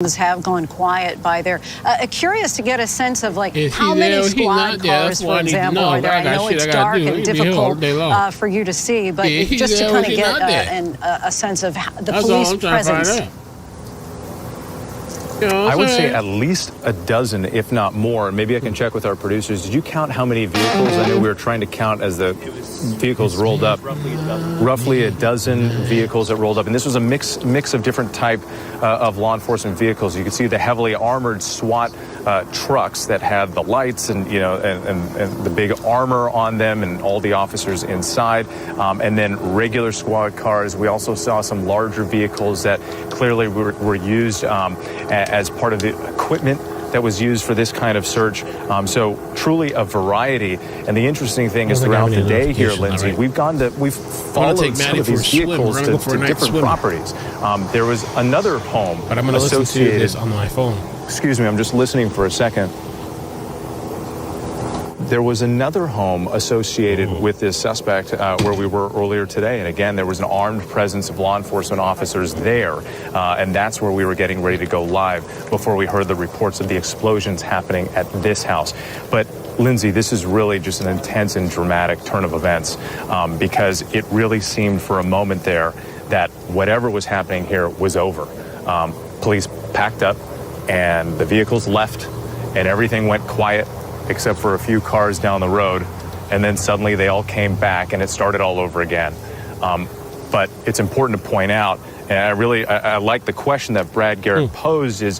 Have gone quiet by there. Curious to get a sense of how many squad cars, for example, are there. I know it's dark and difficult for you to see, but just to kind of get a sense of the police presence. I would say at least a dozen, if not more. Maybe I can check with our producers. Did you count how many vehicles? I know we were trying to count as the vehicles rolled up. Roughly a dozen vehicles that rolled up. And this was a mix of different type of law enforcement vehicles. You can see the heavily armored SWAT trucks that had the lights and, and the big armor on them and all the officers inside. And then regular squad cars. We also saw some larger vehicles that clearly were used as part of the equipment that was used for this kind of search. So truly a variety. And the interesting thing is throughout the day here, Lindsay, we've followed some of these vehicles to different properties. There was another home but I'm going to listen to this on my phone. Excuse me, I'm just listening for a second. There was another home associated with this suspect where we were earlier today. And again, there was an armed presence of law enforcement officers there. And that's where we were getting ready to go live before we heard the reports of the explosions happening at this house. But Lindsay, this is really just an intense and dramatic turn of events because it really seemed for a moment there that whatever was happening here was over. Police packed up and the vehicles left and everything went quiet, except for a few cars down the road, and then suddenly they all came back and it started all over again. But it's important to point out, and I like the question that Brad Garrett posed is,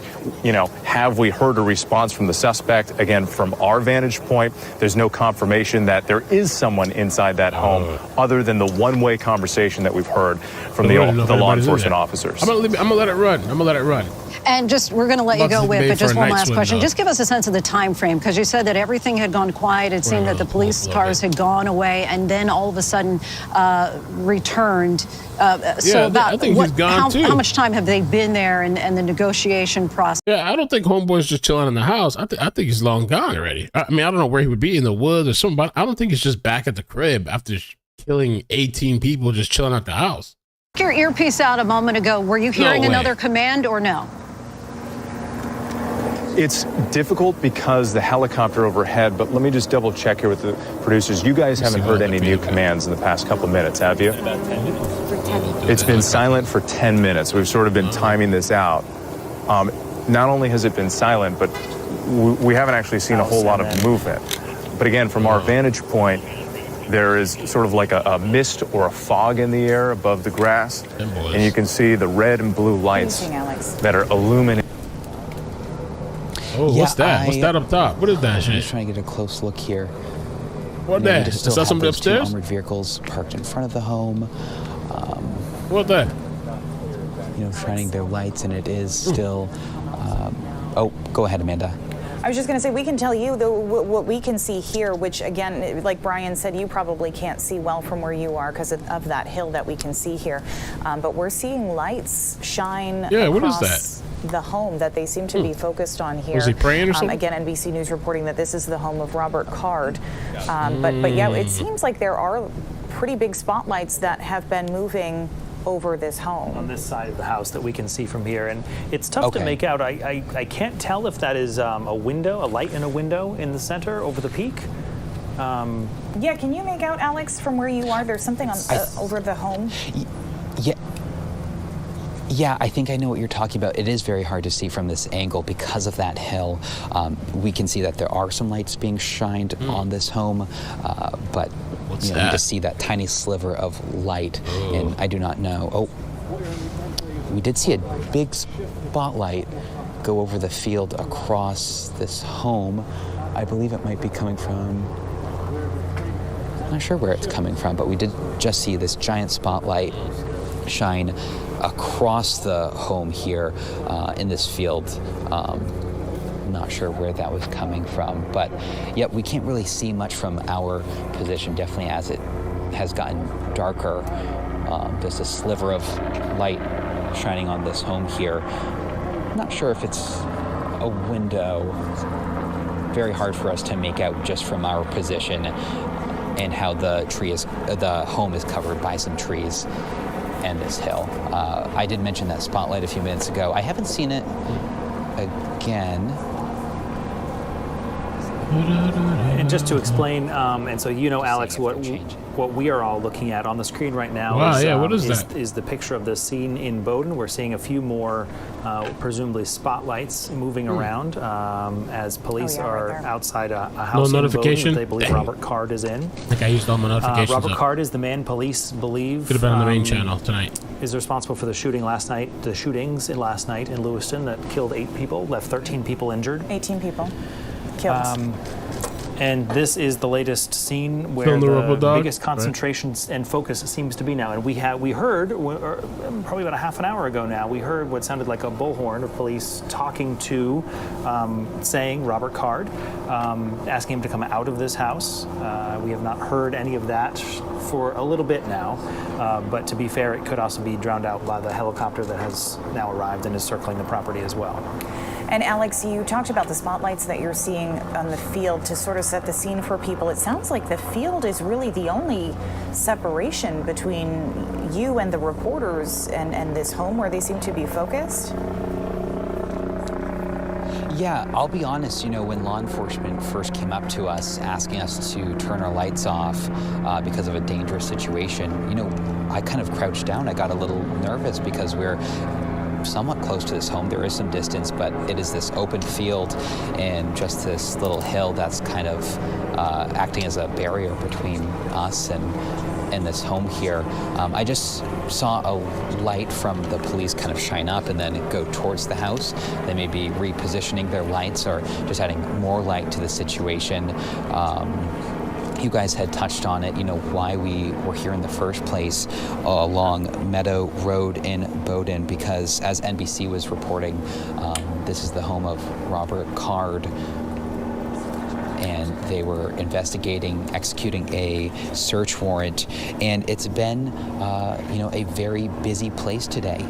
have we heard a response from the suspect? Again, from our vantage point, there's no confirmation that there is someone inside that home other than the one-way conversation that we've heard from the law enforcement officers. I'm gonna let it run. And we're going to let you go with, but just one last question. Just give us a sense of the time frame, because you said that everything had gone quiet. It seemed that the police cars had gone away and then all of a sudden returned. I think he's gone too. How much time have they been there and the negotiation process? Yeah, I don't think homeboy's just chilling in the house. I think he's long gone already. I mean, I don't know where he would be, in the woods or something, but I don't think he's just back at the crib after killing 18 people just chilling at the house. Your earpiece out a moment ago. Were you hearing another command or no? It's difficult because the helicopter overhead, but let me just double check here with the producers. You guys haven't heard any new commands in the past couple minutes, have you? For 10 minutes. It's been silent for 10 minutes. We've sort of been timing this out. Not only has it been silent, but we haven't actually seen a whole lot of movement. But again, from our vantage point, there is sort of like a mist or a fog in the air above the grass. And you can see the red and blue lights that are illuminating. Oh, what's that? What's that up top? What is that shit? I'm just trying to get a close look here. What that? Is that somebody upstairs? Armored vehicles parked in front of the home. What that? Shining their lights, and it is still. Oh, go ahead, Amanda. I was just going to say, we can tell you what we can see here, which again, like Brian said, you probably can't see well from where you are because of that hill that we can see here. But we're seeing lights shine across the home that they seem to be focused on here. Was he praying or something? Again, NBC News reporting that this is the home of Robert Card. But yeah, it seems like there are pretty big spotlights that have been moving over this home. On this side of the house that we can see from here, and it's tough to make out. I can't tell if that is a window, a light in a window in the center over the peak. Yeah, can you make out, Alex, from where you are? There's something on over the home. Yeah, I think I know what you're talking about. It is very hard to see from this angle because of that hill. We can see that there are some lights being shined on this home, but you just see that tiny sliver of light, and I do not know. Oh, we did see a big spotlight go over the field across this home. I believe it might be coming from, I'm not sure where it's coming from, but we did just see this giant spotlight shine across the home here in this field. Not sure where that was coming from, but yet we can't really see much from our position, definitely as it has gotten darker. There's a sliver of light shining on this home here. Not sure if it's a window. Very hard for us to make out just from our position and how the home is covered by some trees and this hill. I did mention that spotlight a few minutes ago. I haven't seen it again. And just to explain, and so Alex, what we are all looking at on the screen right now is the picture of the scene in Bowdoin. We're seeing a few more, presumably spotlights moving around as police are outside a house in Bowdoin. They believe Robert Card is in. I think I used all my notifications. Robert Card is the man police believe could have been on the Maine channel tonight. Is responsible for the shootings last night in Lewiston that killed 8 people, left 13 people injured. 18 people. Killed. And this is the latest scene where the biggest concentration and focus seems to be now. And we heard probably about a half an hour ago now. We heard what sounded like a bullhorn of police talking to, saying Robert Card, asking him to come out of this house. We have not heard any of that for a little bit now. But to be fair, it could also be drowned out by the helicopter that has now arrived and is circling the property as well. And Alex, you talked about the spotlights that you're seeing on the field to sort of set the scene for people. It sounds like the field is really the only separation between you and the reporters and this home where they seem to be focused. Yeah, I'll be honest, when law enforcement first came up to us asking us to turn our lights off because of a dangerous situation, I kind of crouched down. I got a little nervous because we're somewhat close to this home. There is some distance, but it is this open field and just this little hill that's kind of acting as a barrier between us and this home here. I just saw a light from the police kind of shine up and then go towards the house. They may be repositioning their lights or just adding more light to the situation. You guys had touched on it, why we were here in the first place along Meadow Road in Bowdoin, because as NBC was reporting, this is the home of Robert Card, and they were executing a search warrant, and it's been, a very busy place today.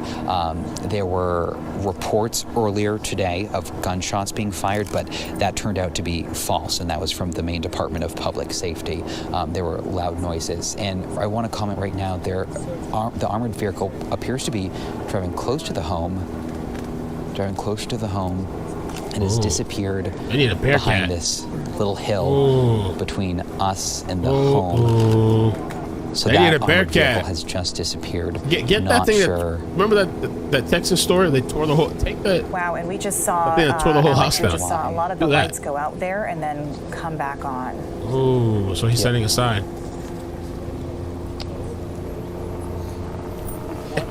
There were reports earlier today of gunshots being fired, but that turned out to be false, and that was from the Maine Department of Public Safety. There were loud noises, and I want to comment right now, the armored vehicle appears to be driving close to the home, and has disappeared behind this little hill between us and the home. So that armored vehicle has just disappeared. Get that thing. Remember that Texas story? They tore the whole. Wow, and we just saw. Tore the whole house down. We just saw a lot of the lights go out there and then come back on. Oh, so he's sending a sign.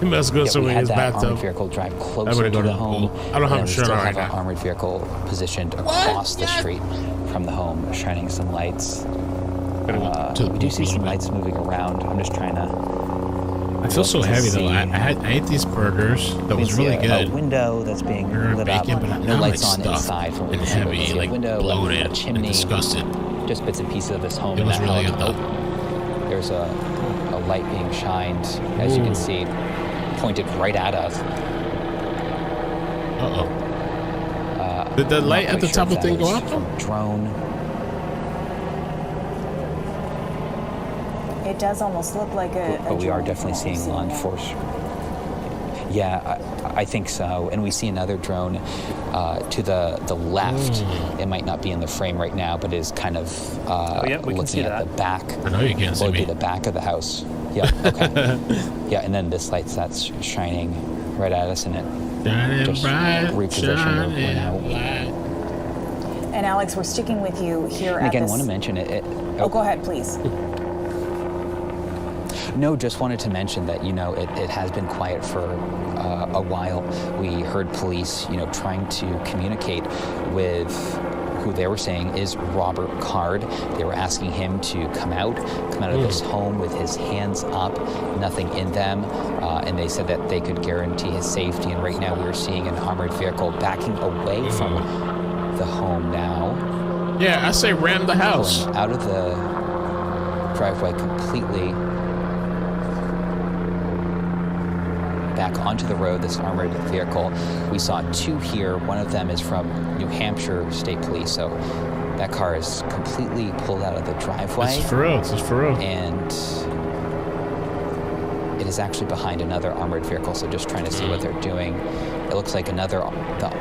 He must go somewhere in his bathtub. Armored vehicle drive closer to the home. I don't have a shirt on right now. now. Armored vehicle positioned across the street from the home, shining some lights. We do see some lights moving around. I'm just trying to. I feel so heavy though. I ate these burgers. That was really good. A window that's being lit up. No lights on inside. From and heavy, like window, bloated, a chimney. Disgusted. Just bits and pieces of this home. It was really good though. There's a light being shined, as you can see, pointed right at us. Did the light at the top of the thing go up? Drone. It does almost look like a But we are definitely seeing law enforcement. Yeah, I think so. And we see another drone to the left. It might not be in the frame right now, but is kind of looking at the back. I know you can't see me. The back of the house. Yeah, okay. Yeah, and then this light that's shining right at us, and it just repositioned. And Alex, we're sticking with you here and at again, this... I want to mention it. Oh, go ahead, please. No, just wanted to mention that, it has been quiet for a while. We heard police, trying to communicate with who they were saying is Robert Card. They were asking him to come out of this home with his hands up, nothing in them, and they said that they could guarantee his safety. And right now we're seeing an armored vehicle backing away from the home now. Yeah, I say ram the house. Pulling out of the driveway completely. Back onto the road, this armored vehicle. We saw 2 here. One of them is from New Hampshire State Police. So that car is completely pulled out of the driveway. It's for real. And it is actually behind another armored vehicle, so just trying to see what they're doing. It looks like the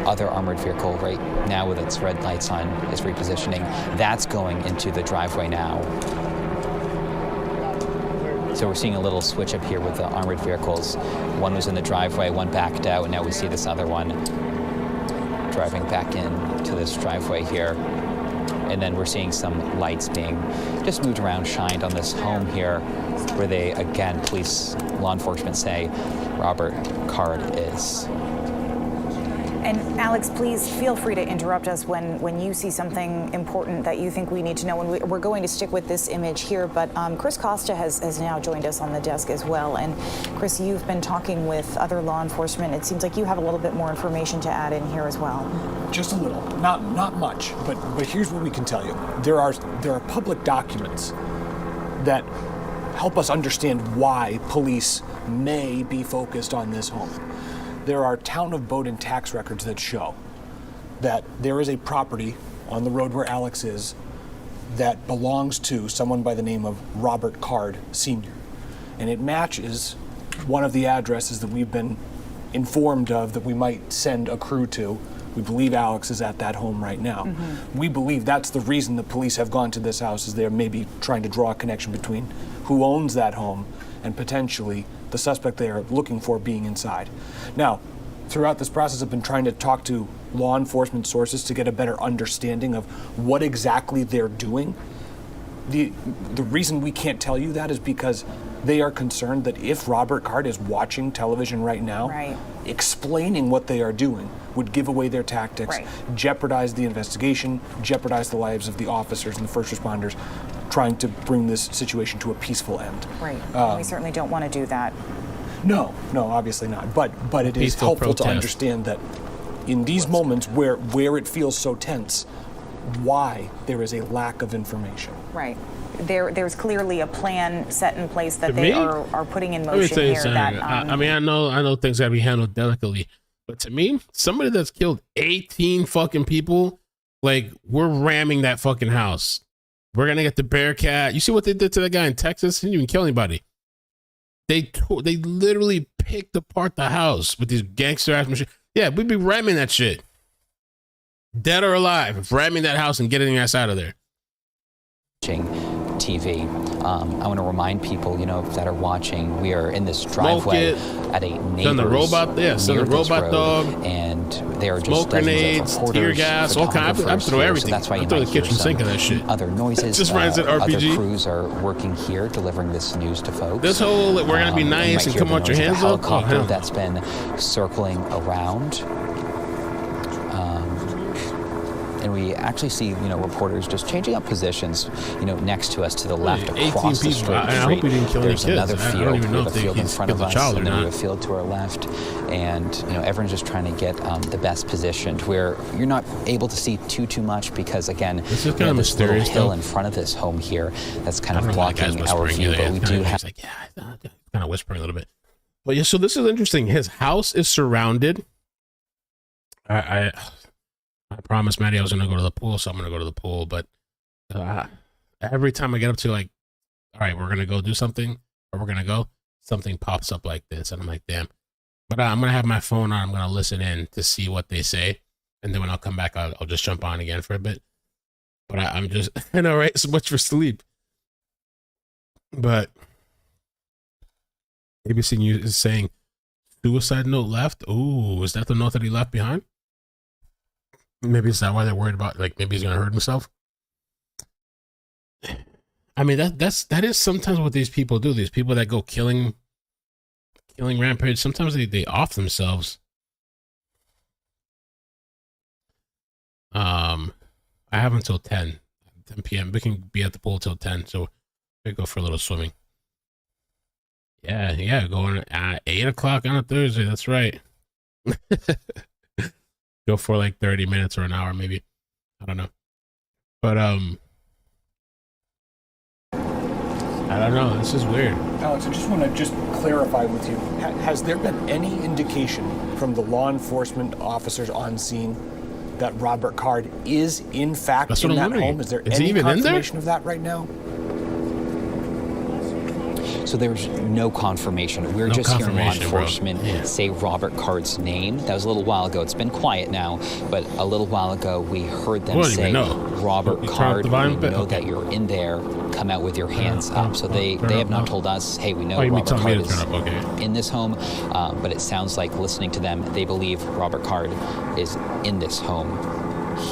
other armored vehicle right now with its red lights on is repositioning. That's going into the driveway now. So we're seeing a little switch up here with the armored vehicles. One was in the driveway, one backed out, and now we see this other one driving back into this driveway here. And then we're seeing some lights being just moved around, shined on this home here, where they, again, law enforcement say Robert Card is. And Alex, please feel free to interrupt us when you see something important that you think we need to know. And we're going to stick with this image here, but Chris Costa has now joined us on the desk as well. And Chris, you've been talking with other law enforcement. It seems like you have a little bit more information to add in here as well. Just a little, not much, but here's what we can tell you. There are public documents that help us understand why police may be focused on this home. There are town of Bowdoin tax records that show that there is a property on the road where Alex is that belongs to someone by the name of Robert Card Sr. And it matches one of the addresses that we've been informed of that we might send a crew to. We believe Alex is at that home right now. Mm-hmm. We believe that's the reason the police have gone to this house, is they're maybe trying to draw a connection between who owns that home and potentially the suspect they are looking for being inside. Now, throughout this process, I've been trying to talk to law enforcement sources to get a better understanding of what exactly they're doing. The reason we can't tell you that is because they are concerned that if Robert Card is watching television right now, explaining what they are doing would give away their tactics, jeopardize the investigation, jeopardize the lives of the officers and the first responders trying to bring this situation to a peaceful end. We certainly don't want to do that. No, obviously not. But it is helpful to understand that in these moments where it feels so tense, why there is a lack of information. Right. There's clearly a plan set in place that they are putting in motion here. I mean, I know things gotta be handled delicately, but to me, somebody that's killed 18 fucking people, like, we're ramming that fucking house. We're gonna get the Bearcat. You see what they did to that guy in Texas? He didn't even kill anybody. They literally picked apart the house with these gangster ass machines. Yeah, we'd be ramming that shit, dead or alive, ramming that house and getting ass out of there. TV. I want to remind people, that are watching, we are in this driveway at a neighbor's send the robot dog, and there are smoke just grenades, tear gas, all kinds. I throw everything. So that's why I throw the kitchen sink of that shit. Other noises. Just runs at RPG. Other crews are working here, delivering this news to folks. This whole we're gonna be nice and come out your hands up. Helicopter that's been circling around. And we actually see, reporters just changing up positions, next to us to the left across the street. I hope we didn't kill any kids. There's another field. I don't even know if the field in front of us, and then we have a field to our left. And, everyone's just trying to get the best positioned where you're not able to see too much because, again, this is kind of this little mysterious hill in front of this home here that's kind of blocking our view. But we do have... kind of whispering a little bit. But yeah, so this is interesting. His house is surrounded. I promised Maddie I was going to go to the pool, so I'm going to go to the pool. But every time I get up to all right, we're going to go do something, or we're going to go, something pops up like this. And I'm like, damn. But I'm going to have my phone on. I'm going to listen in to see what they say. And then when I'll come back, I'll just jump on again for a bit. But I'm just, I know, right? So much for sleep. But ABC News is saying, suicide note left. Ooh, is that the note that he left behind? Maybe it's not why they're worried about, maybe he's gonna hurt himself. I mean, that is sometimes what these people do. These people that go killing rampage, sometimes they off themselves. I have until 10 p.m. We can be at the pool till 10, so we go for a little swimming. Yeah, going at 8 o'clock on a Thursday. That's right. Go for 30 minutes or an hour, maybe. I don't know. But I don't know. This is weird. Alex, I just want to clarify with you. Has there been any indication from the law enforcement officers on scene that Robert Card is in fact in that home? Is there any confirmation of that right now? So there's no confirmation. We're just hearing law enforcement say Robert Card's name. That was a little while ago. It's been quiet now, but a little while ago we heard them say, Robert Card, we know that you're in there. Come out with your hands up. So they have not told us, hey, we know Robert Card is in this home, but it sounds like, listening to them, they believe Robert Card is in this home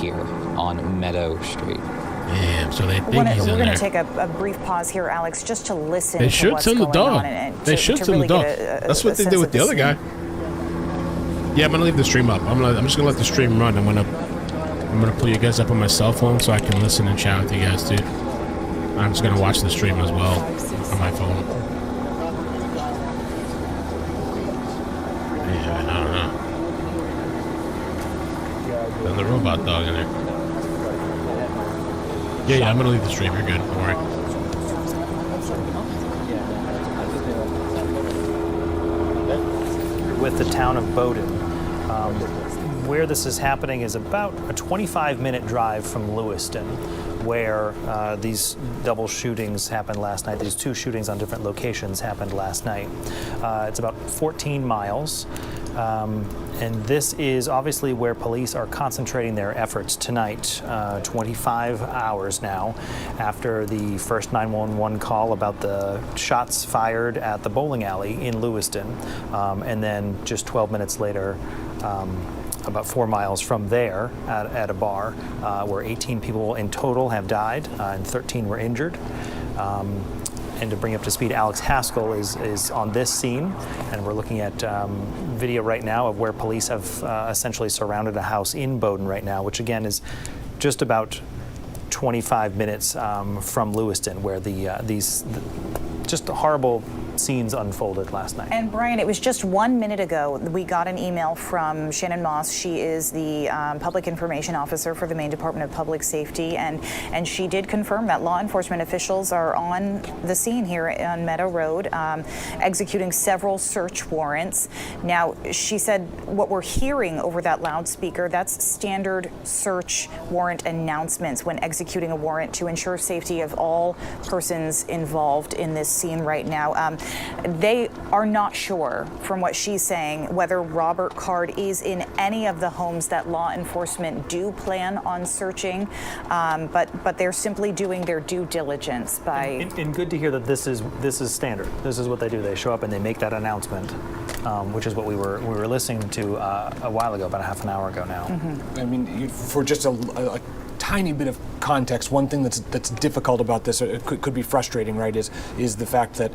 here on Meadow Street. Damn, so they think he's in there. We're going to take a brief pause here, Alex, just to listen to what's going on. They should send the dog. That's what they did with the other guy. Yeah, I'm going to leave the stream up. I'm just going to let the stream run. I'm going to pull you guys up on my cell phone so I can listen and chat with you guys, too. I'm just going to watch the stream as well on my phone. Yeah, I don't know. And the robot dog in there. Yeah, I'm gonna leave the stream. You're good. Don't worry. With the town of Bowdoin. Where this is happening is about a 25-minute drive from Lewiston, where these double shootings happened last night. These two shootings on different locations happened last night. It's about 14 miles. And this is obviously where police are concentrating their efforts tonight, 25 hours now after the first 911 call about the shots fired at the bowling alley in Lewiston. And then just 12 minutes later, about 4 miles from there at a bar where 18 people in total have died and 13 were injured. And to bring up to speed, Alex Haskell is on this scene, and we're looking at video right now of where police have essentially surrounded a house in Bowdoin right now, which again is just about 25 minutes from Lewiston, where these just horrible scenes unfolded last night. And Brian, it was just 1 minute ago we got an email from Shannon Moss. She is the public information officer for the Maine Department of Public Safety, and she did confirm that law enforcement officials are on the scene here on Meadow Road, executing several search warrants. Now, she said what we're hearing over that loudspeaker, that's standard search warrant announcements when executing a warrant to ensure safety of all persons involved in this scene right now. They are not sure, from what she's saying, whether Robert Card is in any of the homes that law enforcement do plan on searching, but they're simply doing their due diligence by. And good to hear that this is standard. This is what they do. They show up and they make that announcement, which is what we were listening to a while ago, about a half an hour ago now. Mm-hmm. I mean, for just a tiny bit of context, one thing that's difficult about this, or it could be frustrating, right, is the fact that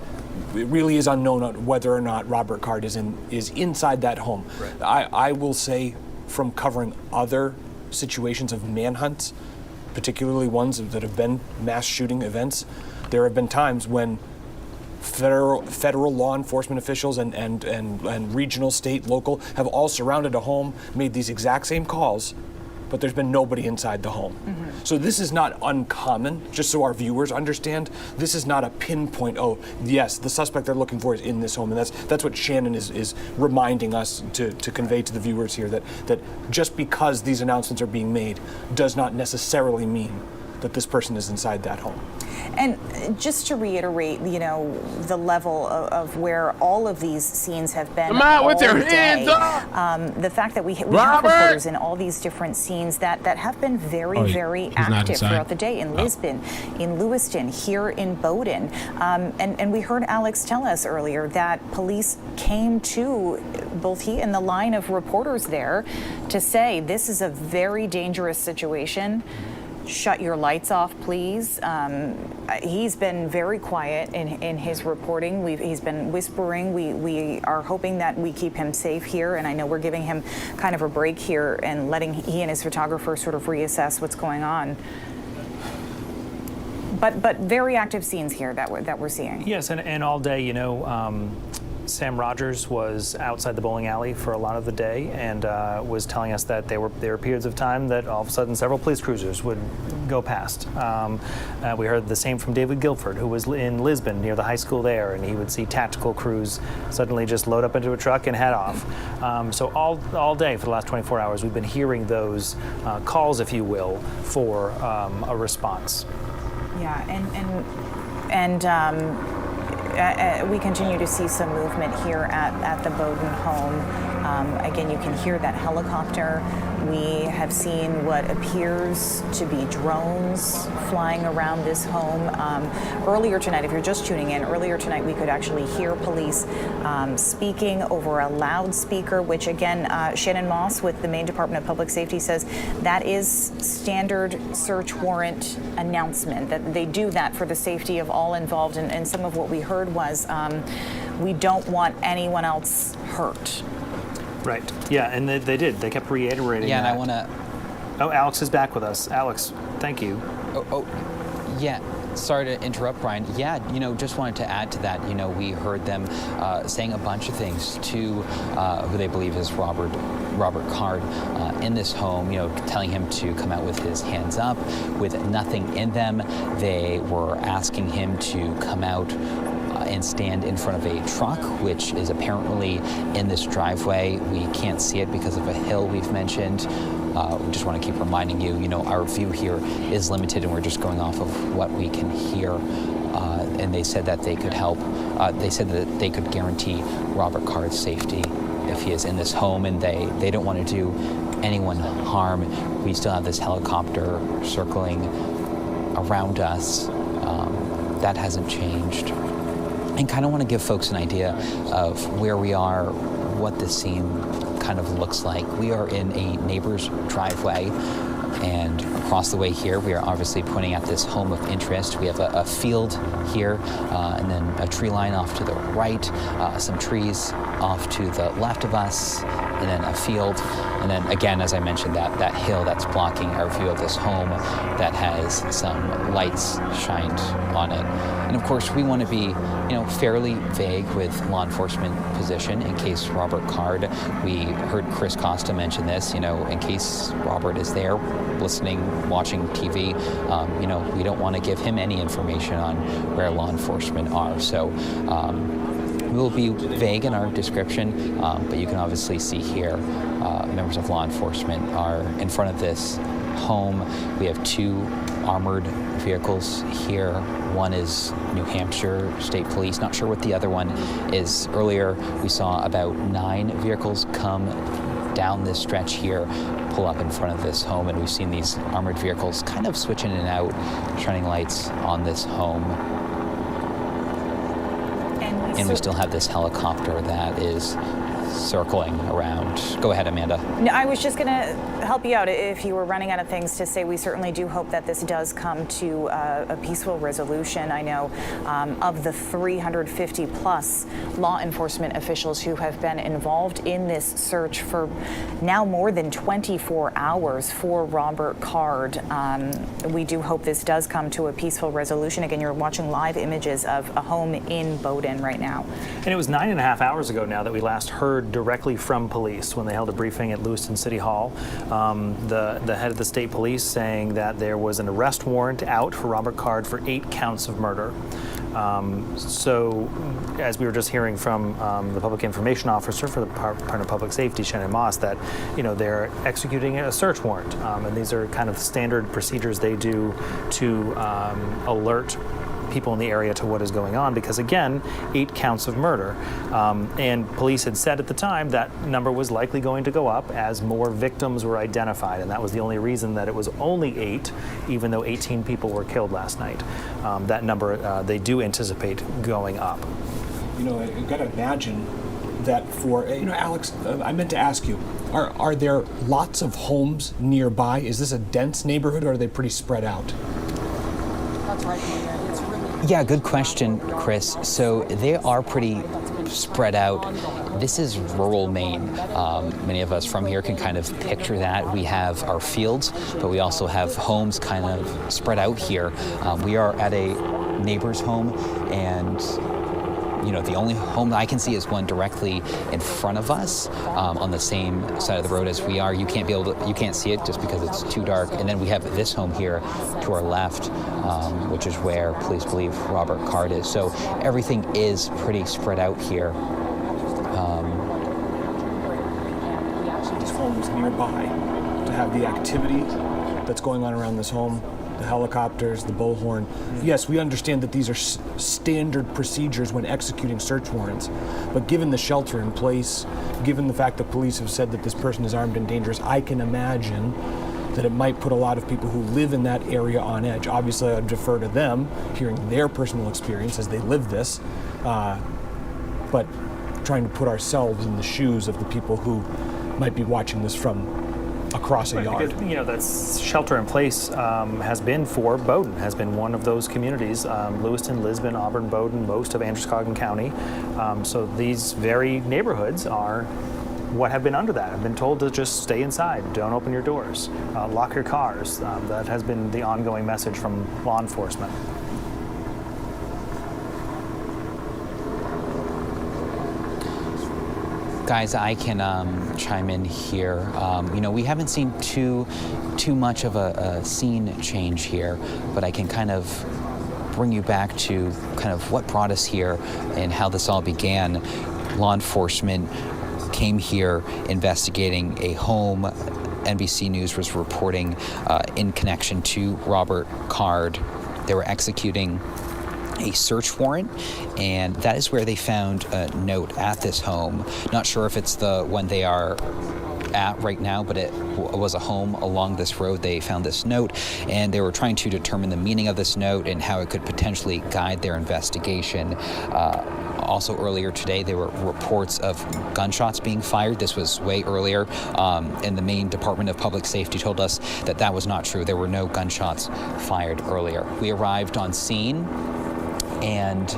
it really is unknown whether or not Robert Card is inside that home. Right. I will say, from covering other situations of manhunts, particularly ones that have been mass shooting events, there have been times when federal law enforcement officials and regional, state, local have all surrounded a home, made these exact same calls, but there's been nobody inside the home. Mm-hmm. So this is not uncommon, just so our viewers understand. This is not a pinpoint, oh, yes, the suspect they're looking for is in this home. And that's what Shannon is reminding us to convey to the viewers here, that just because these announcements are being made does not necessarily mean that this person is inside that home. And just to reiterate, the level of where all of these scenes have been all with your day. Hands up! The fact that we have reporters in all these different scenes that have been very active throughout the day in Lisbon, in Lewiston, here in Bowdoin. And we heard Alex tell us earlier that police came to both he and the line of reporters there to say this is a very dangerous situation. Shut your lights off, please. He's been very quiet in his reporting. He's been whispering. We are hoping that we keep him safe here, and I know we're giving him kind of a break here and letting he and his photographer sort of reassess what's going on. But very active scenes here that we're seeing. Yes, and all day, Sam Rogers was outside the bowling alley for a lot of the day and was telling us that there were periods of time that all of a sudden several police cruisers would go past. We heard the same from David Guilford, who was in Lisbon near the high school there, and he would see tactical crews suddenly just load up into a truck and head off. So all day for the last 24 hours, we've been hearing those calls, if you will, for a response. Yeah, and we continue to see some movement here at the Bowdoin home. Again, you can hear that helicopter. We have seen what appears to be drones flying around this home. Earlier tonight, if you're just tuning in, earlier tonight we could actually hear police speaking over a loudspeaker, which again, Shannon Moss with the Maine Department of Public Safety says that is standard search warrant announcement, that they do that for the safety of all involved. And some of what we heard was, we don't want anyone else hurt. Right. Yeah, and they did. They kept reiterating that. Yeah, and I want to... Oh, Alex is back with us. Alex, thank you. Yeah. Sorry to interrupt, Brian. Yeah, just wanted to add to that. We heard them saying a bunch of things to who they believe is Robert Card in this home, telling him to come out with his hands up with nothing in them. They were asking him to come out and stand in front of a truck, which is apparently in this driveway. We can't see it because of a hill we've mentioned. We just want to keep reminding you, our view here is limited and we're just going off of what we can hear. And they said that they could help. They said that they could guarantee Robert Card's safety if he is in this home, and they don't want to do anyone harm. We still have this helicopter circling around us. That hasn't changed. And kind of want to give folks an idea of where we are, what the scene kind of looks like. We are in a neighbor's driveway, and across the way here, we are obviously pointing at this home of interest. We have a field here, and then a tree line off to the right, some trees off to the left of us, and then a field. And then again, as I mentioned, that hill that's blocking our view of this home that has some lights shined on it. And of course, we want to be, fairly vague with law enforcement position in case Robert Card. We heard Chris Costa mention this, in case Robert is there listening, watching TV, we don't want to give him any information on where law enforcement are. So we will be vague in our description, but you can obviously see here members of law enforcement are in front of this home. We have two armored vehicles here. One is New Hampshire State Police. Not sure what the other one is. Earlier, we saw about 9 vehicles come down this stretch here, pull up in front of this home, and we've seen these armored vehicles kind of switch in and out, shining lights on this home. And we still have this helicopter that is circling around. Go ahead, Amanda. No, I was just going to help you out if you were running out of things to say. We certainly do hope that this does come to a peaceful resolution. I know of the 350 plus law enforcement officials who have been involved in this search for now more than 24 hours for Robert Card. We do hope this does come to a peaceful resolution. Again, you're watching live images of a home in Bowdoin right now. And it was 9.5 hours ago now that we last heard directly from police when they held a briefing at Lewiston City Hall. The head of the state police saying that there was an arrest warrant out for Robert Card for 8 counts of murder. So, as we were just hearing from the public information officer for the Department of Public Safety, Shannon Moss, that they're executing a search warrant, and these are kind of standard procedures they do to alert people in the area to what is going on, because again, 8 counts of murder, and police had said at the time that number was likely going to go up as more victims were identified, and that was the only reason that it was only 8, even though 18 people were killed last night. That number they do anticipate going up. You've got to imagine that for Alex, I meant to ask you, are there lots of homes nearby? Is this a dense neighborhood, or are they pretty spread out? That's right, it's really... Yeah, good question, Chris. So they are pretty spread out. This is rural Maine. Many of us from here can kind of picture that. We have our fields, but we also have homes kind of spread out here. We are at a neighbor's home, and the only home that I can see is one directly in front of us, on the same side of the road as we are. You can't see it just because it's too dark. And then we have this home here to our left, which is where police believe Robert Card is. So everything is pretty spread out here. These homes nearby, to have the activity that's going on around this home, the helicopters, the bullhorn. Yes, we understand that these are standard procedures when executing search warrants, but given the shelter in place, given the fact that police have said that this person is armed and dangerous, I can imagine that it might put a lot of people who live in that area on edge. Obviously, I'd defer to them, hearing their personal experience as they live this, but trying to put ourselves in the shoes of the people who might be watching this from across a yard. Because, you know, that's shelter in place has been for Bowdoin, has been one of those communities. Lewiston, Lisbon, Auburn, Bowdoin, most of Androscoggin County. So these very neighborhoods are what have been under that. I've been told to just stay inside, don't open your doors, lock your cars. That has been the ongoing message from law enforcement. Guys, I can chime in here. You know, we haven't seen too much of a scene change here, but I can kind of bring you back to kind of what brought us here and how this all began. Law enforcement came here investigating a home NBC News was reporting in connection to Robert Card. They were executing a search warrant, and that is where they found a note at this home. Not sure if it's the one they are at right now, but it was a home along this road. They found this note, and they were trying to determine the meaning of this note and how it could potentially guide their investigation. Also earlier today, there were reports of gunshots being fired. This was way earlier, and the Maine Department of Public Safety told us that that was not true. There were no gunshots fired earlier. We arrived on scene, and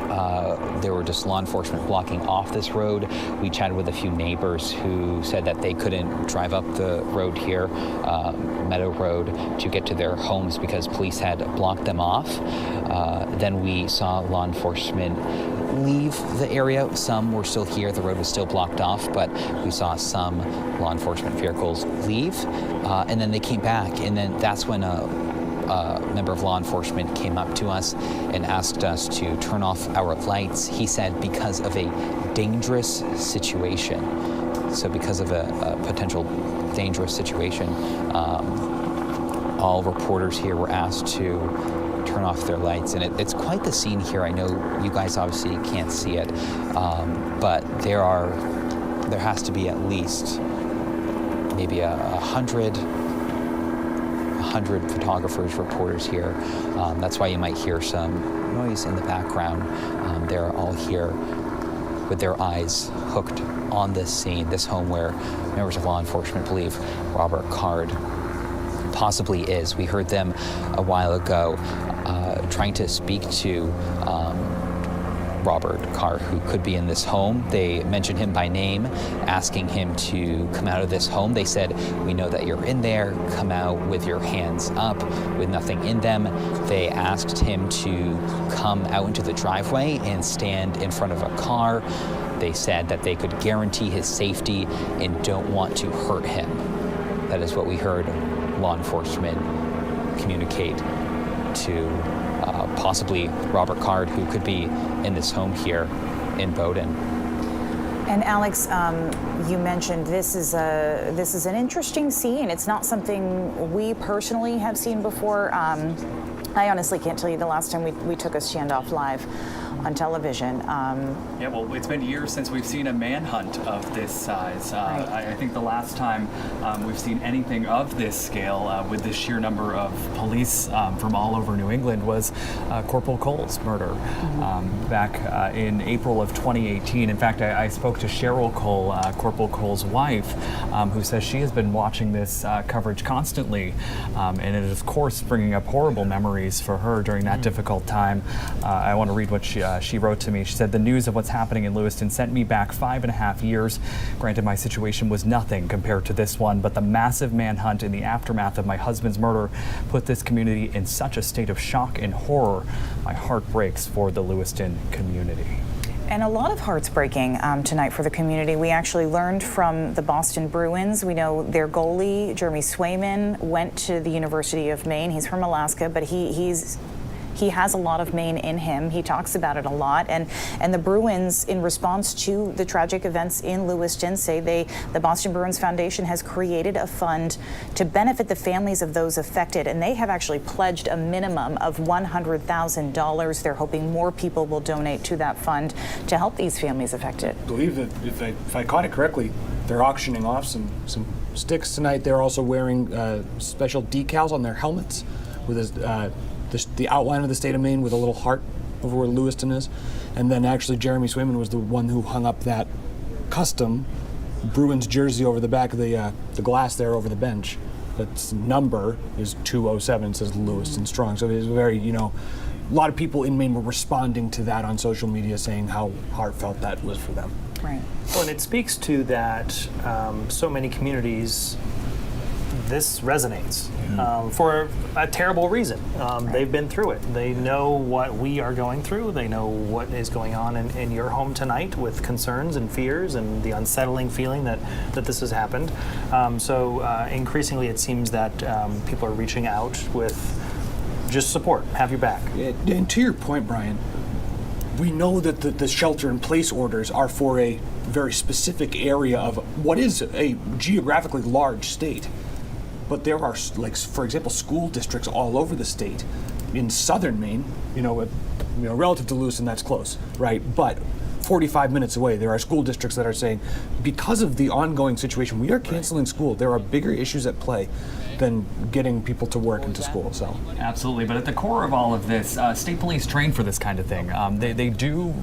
there were just law enforcement blocking off this road. We chatted with a few neighbors who said that they couldn't drive up the road here, Meadow Road, to get to their homes because police had blocked them off. Then we saw law enforcement leave the area. Some were still here. The road was still blocked off, but we saw some law enforcement vehicles leave, and then they came back, and then that's when a member of law enforcement came up to us and asked us to turn off our lights. He said because of a dangerous situation. So because of a potential dangerous situation, all reporters here were asked to turn off their lights. And it's quite the scene here. I know you guys obviously can't see it, but there has to be at least maybe 100 photographers, reporters here. That's why you might hear some noise in the background. They're all here with their eyes hooked on this scene, this home where members of law enforcement believe Robert Card possibly is. We heard them a while ago trying to speak to Robert Card, who could be in this home. They mentioned him by name, asking him to come out of this home. They said, "We know that you're in there. Come out with your hands up, with nothing in them." They asked him to come out into the driveway and stand in front of a car. They said that they could guarantee his safety and don't want to hurt him. That is what we heard law enforcement communicate to possibly Robert Card, who could be in this home here in Bowdoin. And Alex, you mentioned this is an interesting scene. It's not something we personally have seen before. I honestly can't tell you the last time we took a standoff live on television. Yeah, well, it's been years since we've seen a manhunt of this size. Right. I think the last time we've seen anything of this scale with this sheer number of police from all over New England was Corporal Cole's murder back in April of 2018. In fact, I spoke to Cheryl Cole, Corporal Cole's wife, who says she has been watching this coverage constantly, and it is, of course, bringing up horrible memories for her during that difficult time. I want to read what she wrote to me. She said, "The news of what's happening in Lewiston sent me back 5.5 years. Granted, my situation was nothing compared to this one, but the massive manhunt in the aftermath of my husband's murder put this community in such a state of shock and horror. My heart breaks for the Lewiston community." And a lot of hearts breaking tonight for the community. We actually learned from the Boston Bruins. We know their goalie, Jeremy Swayman, went to the University of Maine. He's from Alaska, but he's He has a lot of Maine in him. He talks about it a lot. And the Bruins, in response to the tragic events in Lewiston, say the Boston Bruins Foundation has created a fund to benefit the families of those affected. And they have actually pledged a minimum of $100,000. They're hoping more people will donate to that fund to help these families affected. I believe that if I caught it correctly, they're auctioning off some sticks tonight. They're also wearing special decals on their helmets with the outline of the state of Maine with a little heart over where Lewiston is. And then actually Jeremy Swayman was the one who hung up that custom Bruins jersey over the back of the glass there over the bench. Its number is 207, says Lewiston Strong. So it is very, a lot of people in Maine were responding to that on social media, saying how heartfelt that was for them. Right. Well, and it speaks to that so many communities, this resonates for a terrible reason. They've been through it. They know what we are going through. They know what is going on in your home tonight with concerns and fears and the unsettling feeling that this has happened. So increasingly it seems that people are reaching out with just support, have your back. And to your point, Brian, we know that the shelter-in-place orders are for a very specific area of what is a geographically large state. But there are, like, for example, school districts all over the state. In southern Maine, relative to Lewiston, that's close, right? But 45 minutes away, there are school districts that are saying, because of the ongoing situation, we are canceling school. There are bigger issues at play than getting people to work and to school. So absolutely, but at the core of all of this, state police train for this kind of thing. They do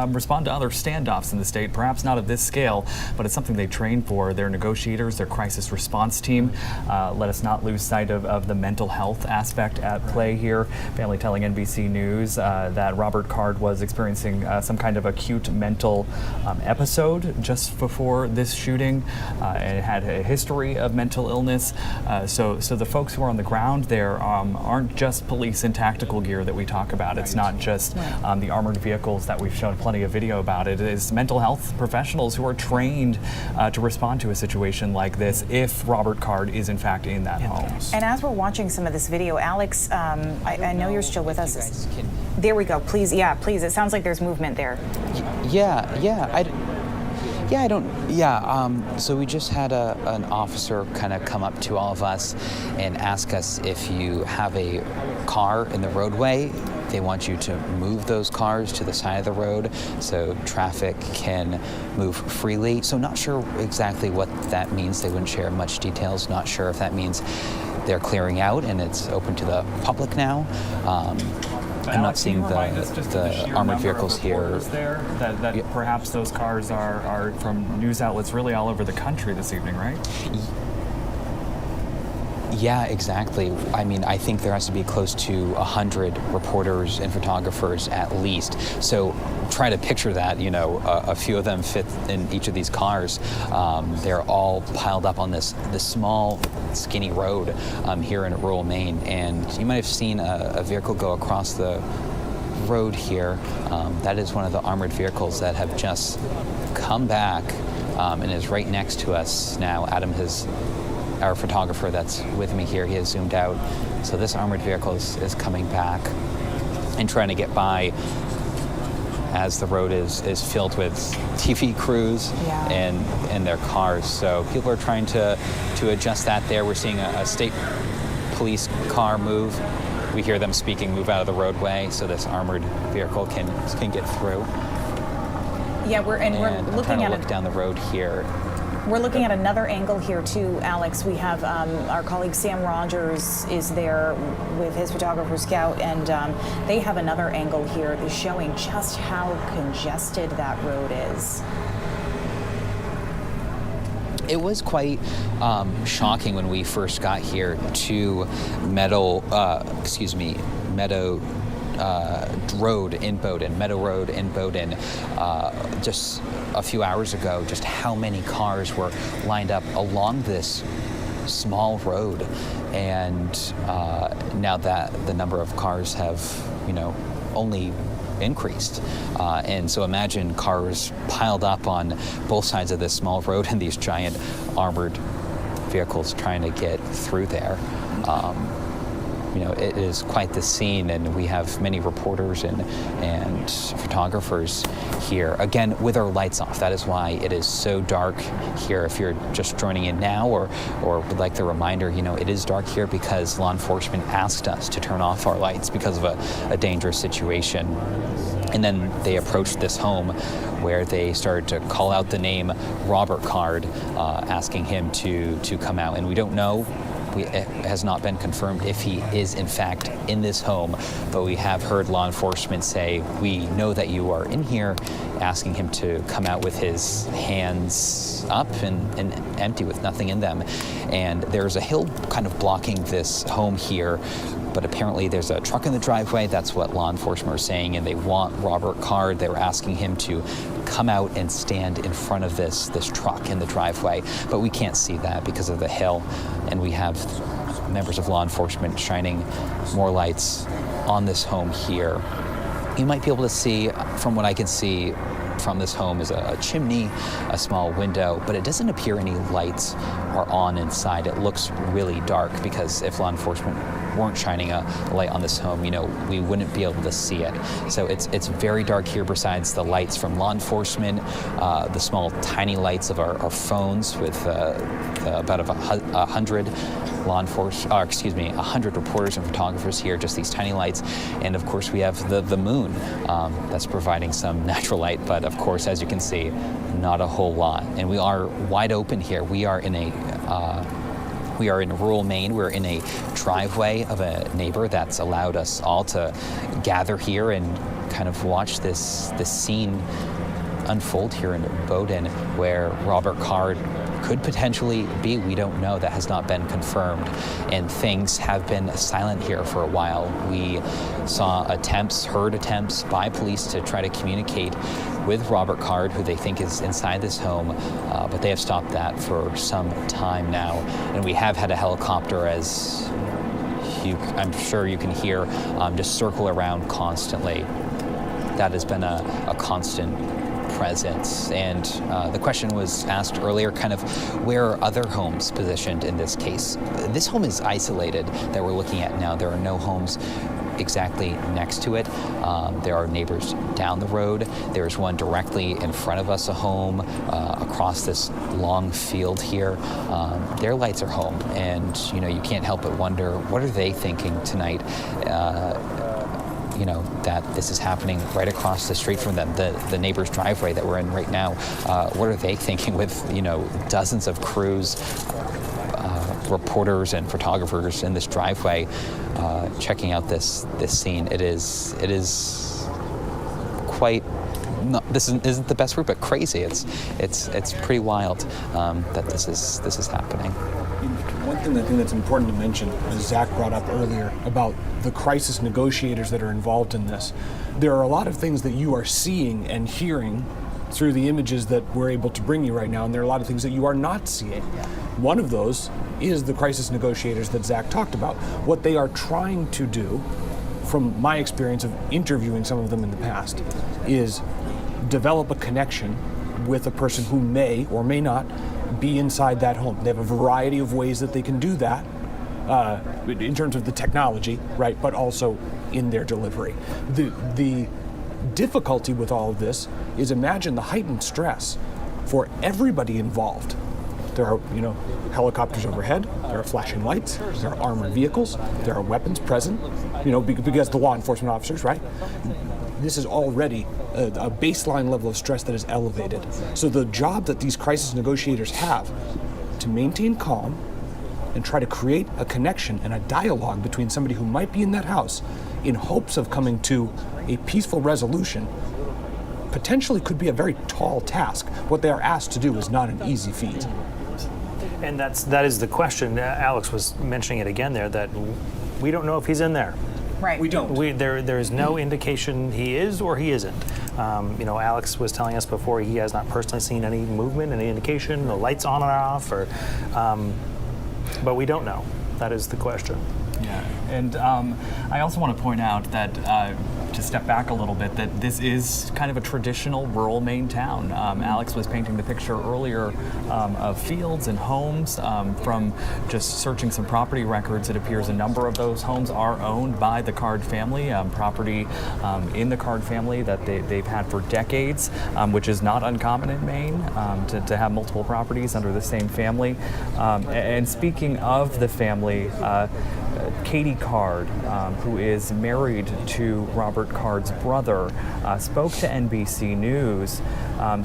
respond to other standoffs in the state, perhaps not of this scale, but it's something they train for. Their negotiators, their crisis response team. Let us not lose sight of the mental health aspect at play here. Family telling NBC News that Robert Card was experiencing some kind of acute mental episode just before this shooting, and it had a history of mental illness. So the folks who are on the ground there aren't just police in tactical gear that we talk about. It's not just the armored vehicles that we've shown plenty of video about. It is mental health professionals who are trained to respond to a situation like this if Robert Card is in fact in that home. And as we're watching some of this video, Alex, I know you're still with us. There we go. Please, please. It sounds like there's movement there. So we just had an officer kind of come up to all of us and ask us if you have a car in the roadway, they want you to move those cars to the side of the road so traffic can move freely. So not sure exactly what that means. They wouldn't share much details. Not sure if that means they're clearing out and it's open to the public now. I'm not seeing the armored vehicles here. That perhaps those cars are from news outlets really all over the country this evening, right? Yeah, exactly. I mean, I think there has to be close to 100 reporters and photographers at least. So try to picture that, a few of them fit in each of these cars. They're all piled up on this small, skinny road here in rural Maine. And you might have seen a vehicle go across the road here. That is one of the armored vehicles that have just come back and is right next to us now. Adam has... Our photographer that's with me here, he has zoomed out. So this armored vehicle is coming back and trying to get by as the road is filled with TV crews and their cars. So people are trying to adjust that there. We're seeing a state police car move. We hear them speaking, move out of the roadway so this armored vehicle can get through. Yeah, we're looking at look down the road here. We're looking at another angle here too, Alex. We have our colleague Sam Rogers is there with his photographer Scout, and they have another angle here showing just how congested that road is. It was quite shocking when we first got here to Meadow Road in Bowdoin, just a few hours ago, just how many cars were lined up along this small road. And now that the number of cars have, only increased. And so imagine cars piled up on both sides of this small road and these giant armored vehicles trying to get through there. it is quite the scene, and we have many reporters and photographers here, again, with our lights off. That is why it is so dark here. If you're just joining in now or would like the reminder, it is dark here because law enforcement asked us to turn off our lights because of a dangerous situation. And then they approached this home where they started to call out the name Robert Card, asking him to come out. And we don't know. It has not been confirmed if he is in fact in this home, but we have heard law enforcement say, we know that you are in here, asking him to come out with his hands up and empty with nothing in them. And there's a hill kind of blocking this home here, but apparently there's a truck in the driveway. That's what law enforcement are saying, and they want Robert Card. They were asking him to come out and stand in front of this truck in the driveway, but we can't see that because of the hill, and we have members of law enforcement shining more lights on this home here. You might be able to see, from what I can see from this home, is a chimney, a small window, but it doesn't appear any lights are on inside. It looks really dark because if law enforcement weren't shining a light on this home, we wouldn't be able to see it. So it's very dark here besides the lights from law enforcement, the small tiny lights of our phones with about 100 law enforcement, 100 reporters and photographers here, just these tiny lights. And of course we have the moon that's providing some natural light, but of course, as you can see, not a whole lot. And we are wide open here. We are in rural Maine. We're in a driveway of a neighbor that's allowed us all to gather here and kind of watch this scene unfold here in Bowdoin, where Robert Card could potentially be. We don't know. That has not been confirmed. And things have been silent here for a while. We heard attempts by police to try to communicate with Robert Card, who they think is inside this home, but they have stopped that for some time now. And we have had a helicopter, as I'm sure you can hear, just circle around constantly. That has been a constant presence. And the question was asked earlier, kind of where are other homes positioned in this case? This home is isolated that we're looking at now. There are no homes exactly next to it. There are neighbors down the road. There's one directly in front of us, a home across this long field here. Their lights are home, and you can't help but wonder, what are they thinking tonight? That this is happening right across the street from them, the neighbor's driveway that we're in right now. What are they thinking with, dozens of crews, reporters and photographers in this driveway, checking out this scene? It is quite, this isn't the best word, but crazy. It's pretty wild that this is happening. One thing I think that's important to mention, as Zach brought up earlier, about the crisis negotiators that are involved in this, there are a lot of things that you are seeing and hearing through the images that we're able to bring you right now, and there are a lot of things that you are not seeing. One of those is the crisis negotiators that Zach talked about. What they are trying to do, from my experience of interviewing some of them in the past, is develop a connection with a person who may or may not be inside that home. They have a variety of ways that they can do that in terms of the technology, right, but also in their delivery. The difficulty with all of this is, imagine the heightened stress for everybody involved. There are, helicopters overhead, there are flashing lights, there are armored vehicles, there are weapons present, because the law enforcement officers, right? This is already a baseline level of stress that is elevated. So the job that these crisis negotiators have to maintain calm and try to create a connection and a dialogue between somebody who might be in that house in hopes of coming to a peaceful resolution potentially could be a very tall task. What they are asked to do is not an easy feat. And that is the question. Alex was mentioning it again there, that we don't know if he's in there. Right. We don't. There is no indication he is or he isn't. Alex was telling us before he has not personally seen any movement, any indication, the lights on and off, but we don't know. That is the question. Yeah, and I also want to point out that to step back a little bit, that this is kind of a traditional rural Maine town. Alex was painting the picture earlier of fields and homes. From just searching some property records, it appears a number of those homes are owned by the Card family, property in the Card family that they've had for decades, which is not uncommon in Maine, to have multiple properties under the same family. And speaking of the family, Katie Card, who is married to Robert Card's brother, spoke to NBC News,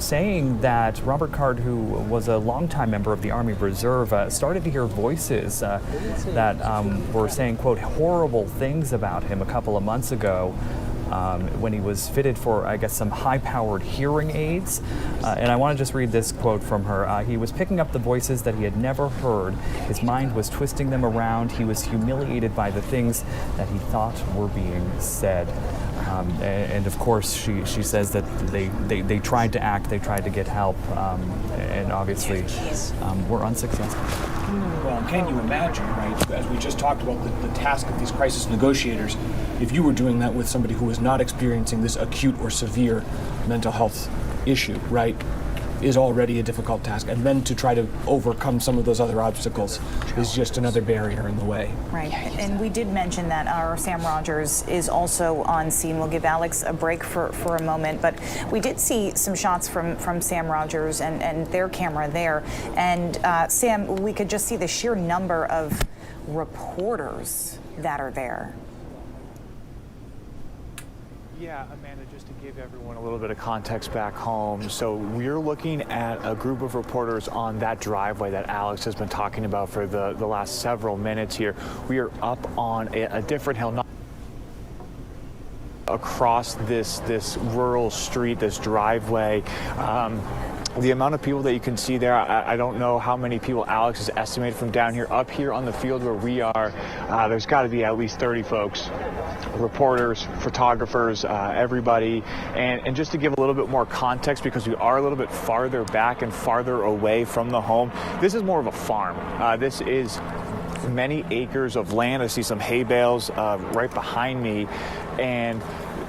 saying that Robert Card, who was a longtime member of the Army Reserve, started to hear voices that were saying, quote, horrible things about him a couple of months ago. When he was fitted for, I guess, some high-powered hearing aids. And I want to just read this quote from her. He was picking up the voices that he had never heard. His mind was twisting them around. He was humiliated by the things that he thought were being said. And of course, she says that they tried to act, they tried to get help, and obviously were unsuccessful. Well, can you imagine, right, as we just talked about the task of these crisis negotiators, if you were doing that with somebody who was not experiencing this acute or severe mental health issue, right, is already a difficult task. And then to try to overcome some of those other obstacles is just another barrier in the way. Right. And we did mention that our Sam Rogers is also on scene. We'll give Alex a break for a moment, but we did see some shots from Sam Rogers and their camera there. And Sam, we could just see the sheer number of reporters that are there. Yeah, Amanda, just to give everyone a little bit of context back home. So we're looking at a group of reporters on that driveway that Alex has been talking about for the last several minutes here. We are up on a different hill, not across this rural street, this driveway. The amount of people that you can see there, I don't know how many people Alex has estimated from down here. Up here on the field where we are, there's got to be at least 30 folks, reporters, photographers, everybody. And just to give a little bit more context, because we are a little bit farther back and farther away from the home, this is more of a farm. This is many acres of land. I see some hay bales right behind me. And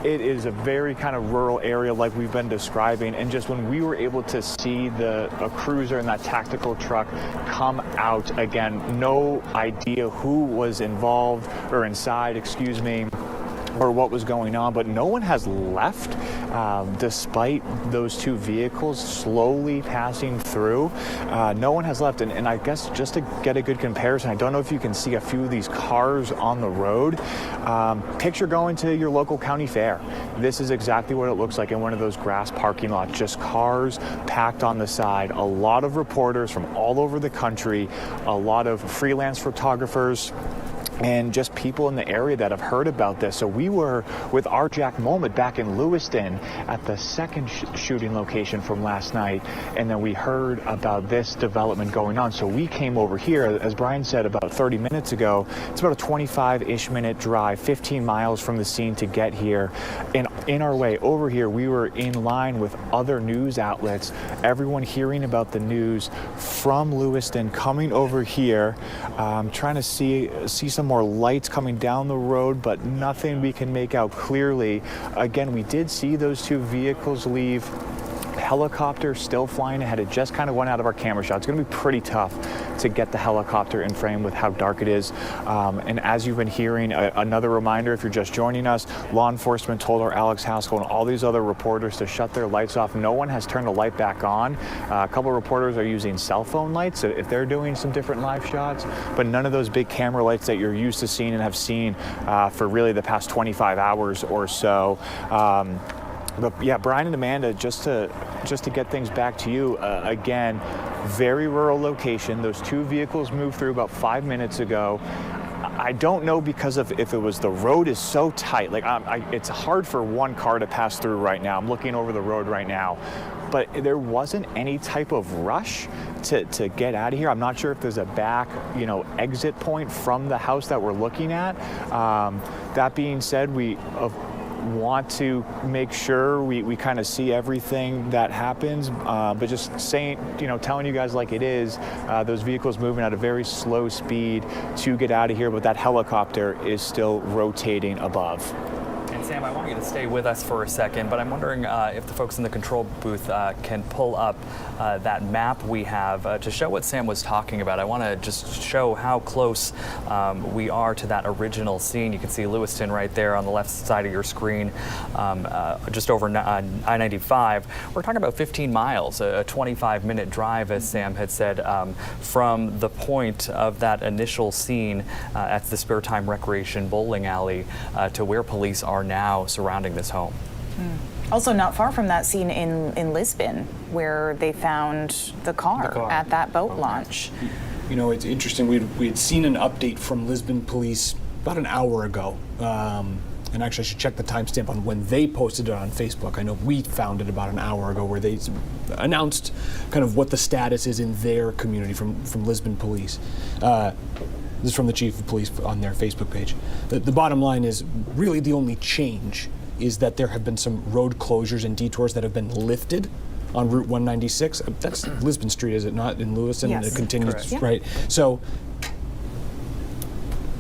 it is a very kind of rural area like we've been describing, and just when we were able to see a cruiser and that tactical truck come out, again, no idea who was involved or inside, excuse me, or what was going on, but no one has left despite those two vehicles slowly passing through. No one has left, and I guess just to get a good comparison, I don't know if you can see a few of these cars on the road. Picture going to your local county fair. This is exactly what it looks like in one of those grass parking lots, just cars packed on the side. A lot of reporters from all over the country, a lot of freelance photographers, and just people in the area that have heard about this. So we were with our Jack Moment back in Lewiston at the second shooting location from last night, and then we heard about this development going on. So we came over here, as Brian said, about 30 minutes ago. It's about a 25-ish minute drive, 15 miles from the scene to get here. And in our way over here, we were in line with other news outlets, everyone hearing about the news from Lewiston, coming over here, trying to see some more lights coming down the road, but nothing we can make out clearly. Again, we did see those two vehicles leave. Helicopter still flying ahead. It just kind of went out of our camera shot. It's going to be pretty tough to get the helicopter in frame with how dark it is. And as you've been hearing, another reminder, if you're just joining us, law enforcement told our Alex Haskell and all these other reporters to shut their lights off. No one has turned the light back on. A couple of reporters are using cell phone lights if they're doing some different live shots, but none of those big camera lights that you're used to seeing and have seen for really the past 25 hours or so. But yeah, Brian and Amanda, just to get things back to you, again, very rural location. Those two vehicles moved through about 5 minutes ago. I don't know because of if it was the road is so tight. Like it's hard for one car to pass through right now. I'm looking over the road right now. But there wasn't any type of rush to get out of here. I'm not sure if there's a back, exit point from the house that we're looking at. That being said, we want to make sure we kind of see everything that happens, but just saying, telling you guys like it is, those vehicles moving at a very slow speed to get out of here, but that helicopter is still rotating above. Sam, I want you to stay with us for a second, but I'm wondering if the folks in the control booth can pull up that map we have to show what Sam was talking about. I want to just show how close we are to that original scene. You can see Lewiston right there on the left side of your screen, just over I-95. We're talking about 15 miles, a 25-minute drive, as Sam had said, from the point of that initial scene at the Spare Time Recreation bowling alley to where police are now surrounding this home. Also not far from that scene in Lisbon, where they found the car at that boat launch. You know, it's interesting. We had seen an update from Lisbon police about an hour ago. And actually, I should check the timestamp on when they posted it on Facebook. I know we found it about an hour ago, where they announced kind of what the status is in their community from Lisbon police. This is from the chief of police on their Facebook page. The bottom line is really the only change is that there have been some road closures and detours that have been lifted on Route 196. That's Lisbon Street, is it not, in Lewiston? Yes, it continues, correct. right? So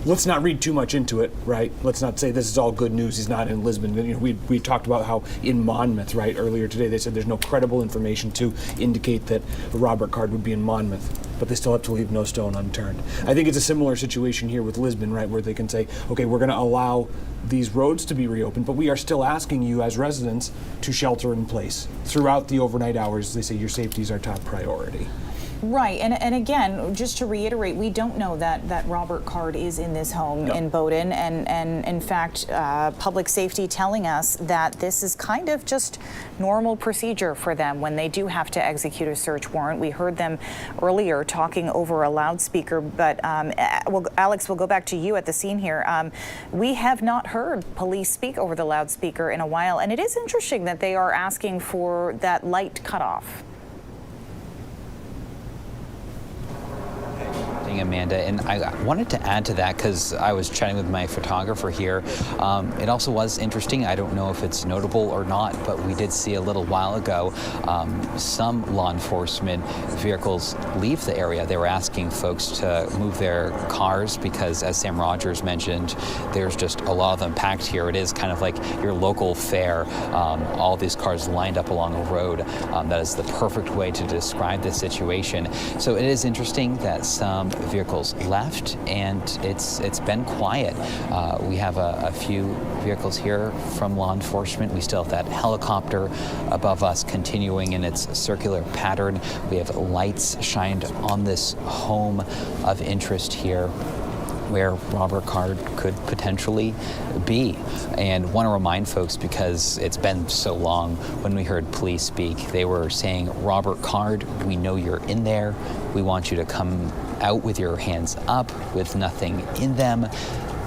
let's not read too much into it, right? Let's not say this is all good news. He's not in Lisbon. You know, we talked about how in Monmouth, right, earlier today, they said there's no credible information to indicate that Robert Card would be in Monmouth, but they still have to leave no stone unturned. I think it's a similar situation here with Lisbon, right, where they can say, okay, we're going to allow these roads to be reopened, but we are still asking you as residents to shelter in place. Throughout the overnight hours, they say your safety is our top priority. Right, and again, just to reiterate, we don't know that Robert Card is in this home in Bowdoin, and in fact, public safety telling us that this is kind of just normal procedure for them when they do have to execute a search warrant. We heard them earlier talking over a loudspeaker, but Alex, we'll go back to you at the scene here. We have not heard police speak over the loudspeaker in a while, and it is interesting that they are asking for that light cutoff. Amanda, and I wanted to add to that because I was chatting with my photographer here. It also was interesting. I don't know if it's notable or not, but we did see a little while ago some law enforcement vehicles leave the area. They were asking folks to move their cars because, as Sam Rogers mentioned, there's just a lot of them packed here. It is kind of like your local fair. All these cars lined up along a road. That is the perfect way to describe this situation. So it is interesting that some vehicles left, and it's been quiet. We have a few vehicles here from law enforcement. We still have that helicopter above us continuing in its circular pattern. We have lights shined on this home of interest here where Robert Card could potentially be. And want to remind folks, because it's been so long, when we heard police speak, they were saying, Robert Card, we know you're in there. We want you to come out with your hands up with nothing in them.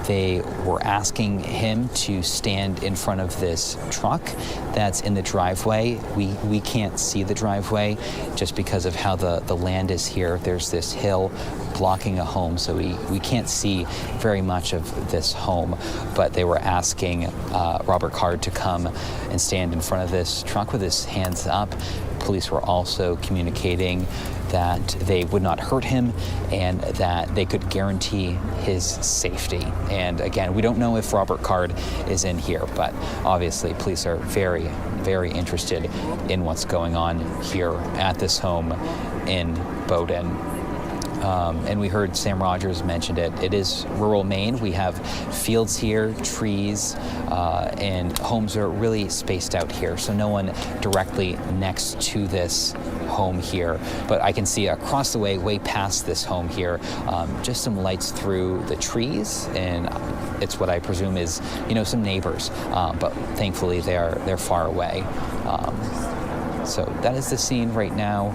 They were asking him to stand in front of this truck that's in the driveway. We can't see the driveway just because of how the land is here. There's this hill blocking a home, so we can't see very much of this home. But they were asking Robert Card to come and stand in front of this truck with his hands up. Police were also communicating that they would not hurt him and that they could guarantee his safety. And again, we don't know if Robert Card is in here, but obviously police are very, very interested in what's going on here at this home in Bowdoin. And we heard Sam Rogers mentioned it. It is rural Maine. We have fields here, trees, and homes are really spaced out here. So no one directly next to this home here. But I can see across the way past this home here, just some lights through the trees. And it's what I presume is, some neighbors. But thankfully they're far away. So that is the scene right now.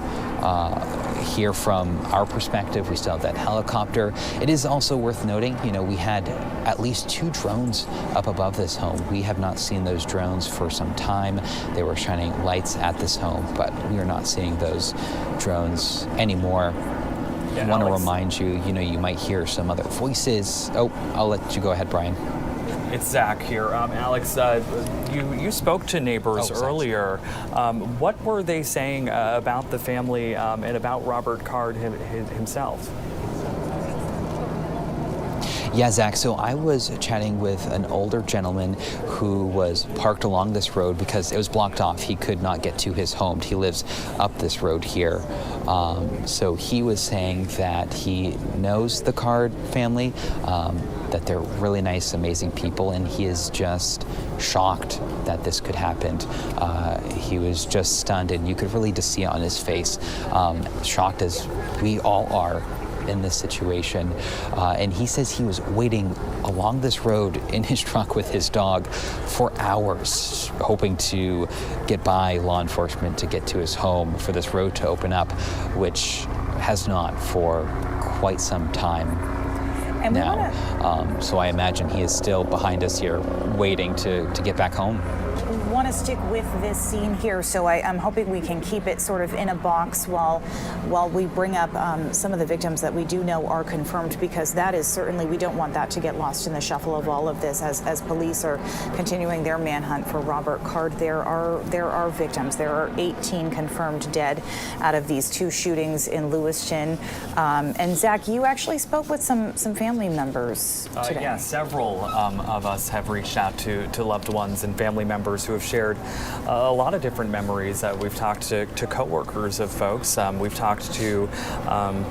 Here from our perspective, we still have that helicopter. It is also worth noting, we had at least 2 drones up above this home. We have not seen those drones for some time. They were shining lights at this home, but we are not seeing those drones anymore. I want to remind you, you might hear some other voices. Oh, I'll let you go ahead, Brian. It's Zach here. Alex, you spoke to neighbors earlier. What were they saying about the family and about Robert Card himself? Yeah, Zach, so I was chatting with an older gentleman who was parked along this road because it was blocked off. He could not get to his home. He lives up this road here. So he was saying that he knows the Card family, that they're really nice, amazing people, and he is just shocked that this could happen. He was just stunned, and you could really just see it on his face, shocked as we all are in this situation. And he says he was waiting along this road in his truck with his dog for hours, hoping to get by law enforcement to get to his home for this road to open up, which has not for quite some time now. So I imagine he is still behind us here waiting to get back home. Want to stick with this scene here, so I'm hoping we can keep it sort of in a box while we bring up some of the victims that we do know are confirmed, because that is certainly, we don't want that to get lost in the shuffle of all of this as police are continuing their manhunt for Robert Card. There are victims. There are 18 confirmed dead out of these 2 shootings in Lewiston. And Zach, you actually spoke with some family members today. Yeah, several of us have reached out to loved ones and family members who have shared a lot of different memories. We've talked to coworkers of folks. We've talked to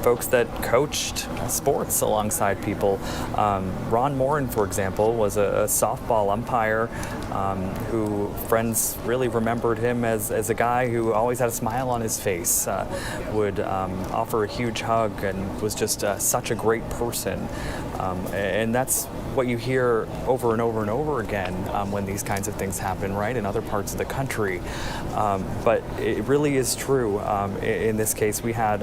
folks that coached sports alongside people. Ron Morin, for example, was a softball umpire who friends really remembered him as a guy who always had a smile on his face, would offer a huge hug, and was just such a great person. And that's what you hear over and over and over again when these kinds of things happen, right, in other parts of the country. But it really is true. In this case, we had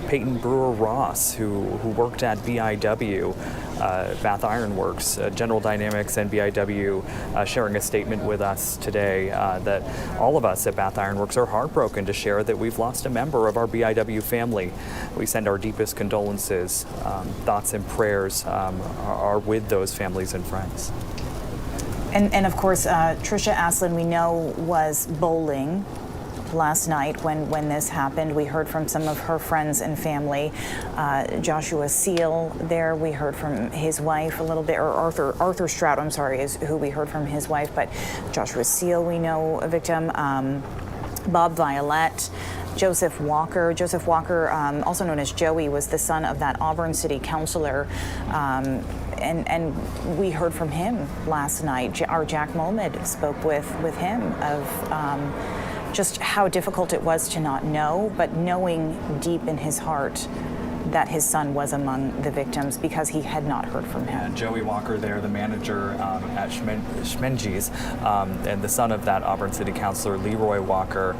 Peyton Brewer-Ross, who worked at BIW, Bath Iron Works, General Dynamics and BIW, sharing a statement with us today that all of us at Bath Iron Works are heartbroken to share that we've lost a member of our BIW family. We send our deepest condolences. Thoughts and prayers are with those families and friends. And of course, Tricia Aslin, we know, was bowling last night when this happened. We heard from some of her friends and family. Joshua Seal there, we heard from his wife a little bit, or Arthur Stroud, I'm sorry, is who we heard from his wife, but Joshua Seal, we know, a victim. Bob Violette, Joseph Walker, also known as Joey, was the son of that Auburn City councilor. And we heard from him last night. Our Jack Molmed spoke with him of just how difficult it was to not know, but knowing deep in his heart that his son was among the victims because he had not heard from him. Joey Walker there, the manager at Schmenge's, and the son of that Auburn City councilor, Leroy Walker,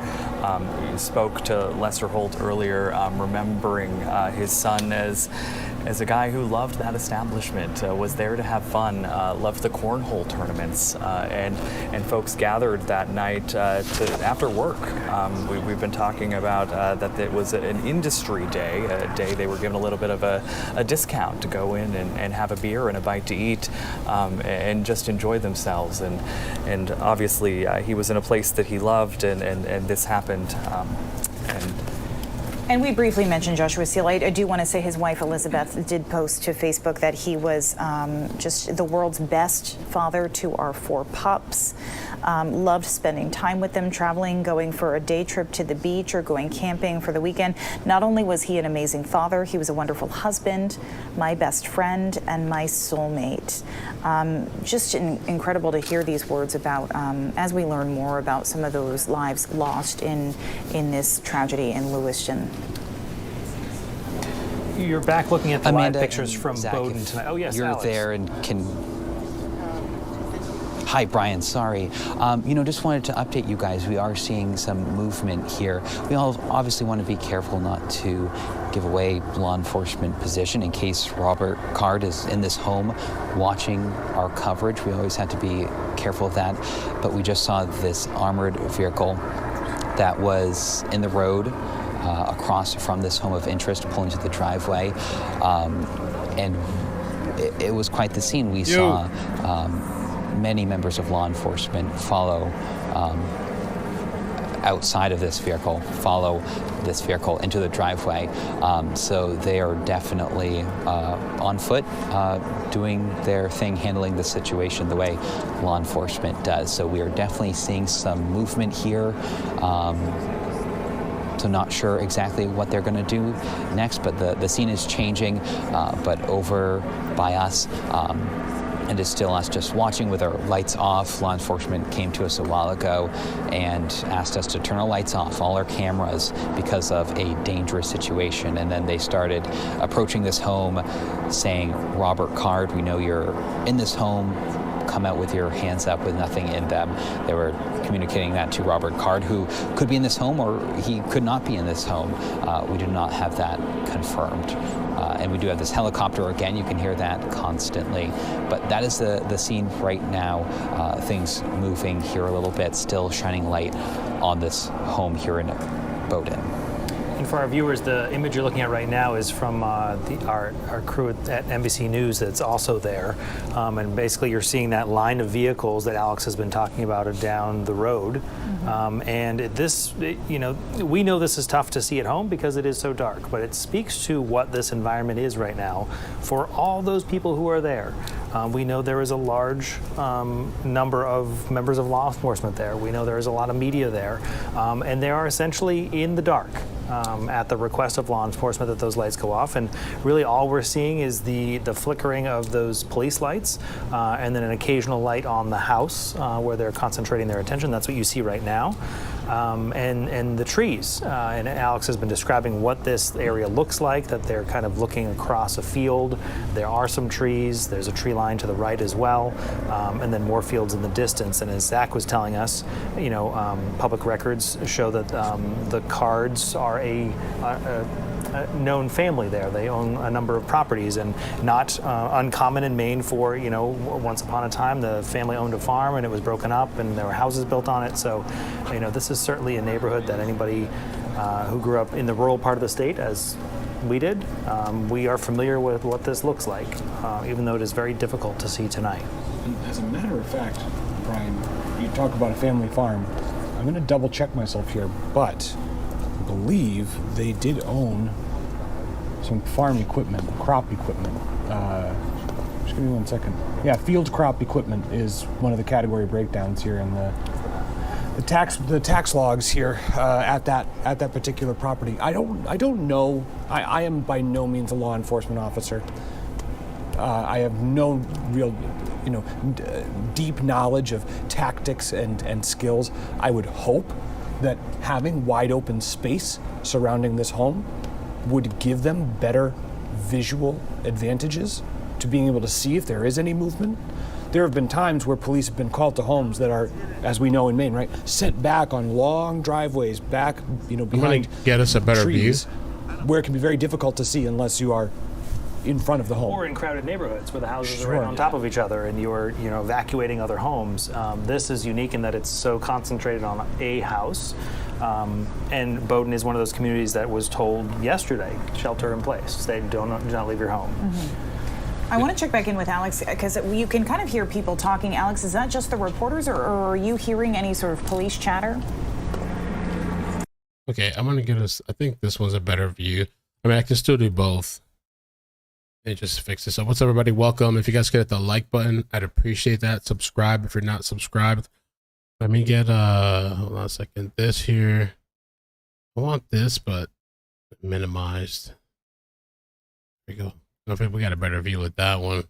spoke to Lester Holt earlier, remembering his son as a guy who loved that establishment, was there to have fun, loved the cornhole tournaments, and folks gathered that night after work. We've been talking about that it was an industry day, a day they were given a little bit of a discount to go in and have a beer and a bite to eat, and just enjoy themselves. And obviously he was in a place that he loved, and this happened. And we briefly mentioned Joshua Seal. I do want to say his wife, Elizabeth, did post to Facebook that he was just the world's best father to our 4 pups. Loved spending time with them, traveling, going for a day trip to the beach or going camping for the weekend. Not only was he an amazing father, he was a wonderful husband, my best friend, and my soulmate. Just incredible to hear these words about, as we learn more about some of those lives lost in this tragedy in Lewiston. You're back looking at the Amanda live pictures from Zach, Bowdoin tonight. Oh, yes, you're Alex. there and can... Hi, Brian, sorry. Just wanted to update you guys. We are seeing some movement here. We all obviously want to be careful not to give away law enforcement position in case Robert Card is in this home watching our coverage. We always have to be careful of that. But we just saw this armored vehicle that was in the road across from this home of interest, pulling to the driveway. And it was quite the scene. We saw many members of law enforcement follow outside of this vehicle, follow this vehicle into the driveway. So they are definitely on foot, doing their thing, handling the situation the way law enforcement does. So we are definitely seeing some movement here. So not sure exactly what they're going to do next, but the scene is changing. But over by us, and it's still us just watching with our lights off. Law enforcement came to us a while ago and asked us to turn our lights off, all our cameras, because of a dangerous situation. And then they started approaching this home saying, Robert Card, we know you're in this home. Come out with your hands up with nothing in them. They were communicating that to Robert Card, who could be in this home or he could not be in this home. We do not have that confirmed. And we do have this helicopter. Again, you can hear that constantly. But that is the scene right now. Things moving here a little bit, still shining light on this home here in Bowdoin. And for our viewers, the image you're looking at right now is from our crew at NBC News that's also there. And basically you're seeing that line of vehicles that Alex has been talking about down the road. And we know this is tough to see at home because it is so dark, but it speaks to what this environment is right now for all those people who are there. We know there is a large number of members of law enforcement there. We know there is a lot of media there. And they are essentially in the dark. At the request of law enforcement that those lights go off, and really all we're seeing is the flickering of those police lights and then an occasional light on the house where they're concentrating their attention. That's what you see right now. And the trees. And Alex has been describing what this area looks like, that they're kind of looking across a field. There are some trees. There's a tree line to the right as well, and then more fields in the distance. And as Zach was telling us, public records show that the Cards are a known family there. They own a number of properties, and not uncommon in Maine for, once upon a time the family owned a farm and it was broken up and there were houses built on it. So, this is certainly a neighborhood that anybody who grew up in the rural part of the state, as we did, we are familiar with what this looks like, even though it is very difficult to see tonight. As a matter of fact, Brian, you talk about a family farm. I'm going to double check myself here, but I believe they did own some farm equipment, crop equipment. Just give me 1 second. Yeah, field crop equipment is one of the category breakdowns here in the tax logs here at that particular property. I don't know. I am by no means a law enforcement officer. I have no real, deep knowledge of tactics and skills. I would hope that having wide open space surrounding this home would give them better visual advantages to being able to see if there is any movement. There have been times where police have been called to homes that are, as we know in Maine, right, sent back on long driveways, back, behind get us a better trees, view, where it can be very difficult to see unless you are in front of the home. Or in crowded neighborhoods where the houses are right on top of each other and you're, evacuating other homes. This is unique in that it's so concentrated on a house. And Bowdoin is one of those communities that was told yesterday, shelter in place. Do not leave your home. I want to check back in with Alex because you can kind of hear people talking. Alex, is that just the reporters or are you hearing any sort of police chatter? Okay, I'm going to get us, I think this one's a better view. I mean, I can still do both. And just fix this up. What's up, everybody? Welcome. If you guys could hit the like button, I'd appreciate that. Subscribe if you're not subscribed. Let me get, hold on a second. This here. I want this, but minimized. There we go. I think we got a better view with that one.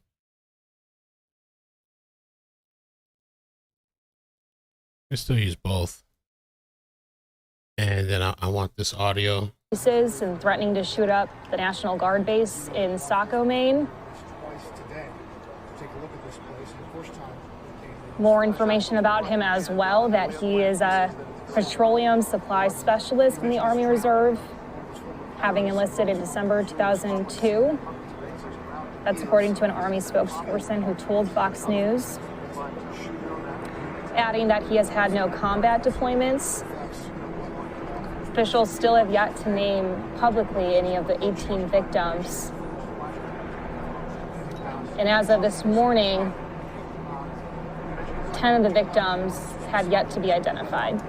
I still use both. And then I want this audio. And threatening to shoot up the National Guard base in Saco, Maine. More information about him as well, that he is a petroleum supply specialist in the Army Reserve, having enlisted in December 2002. That's according to an Army spokesperson who told Fox News, adding that he has had no combat deployments. Officials still have yet to name publicly any of the 18 victims. And as of this morning, 10 of the victims have yet to be identified.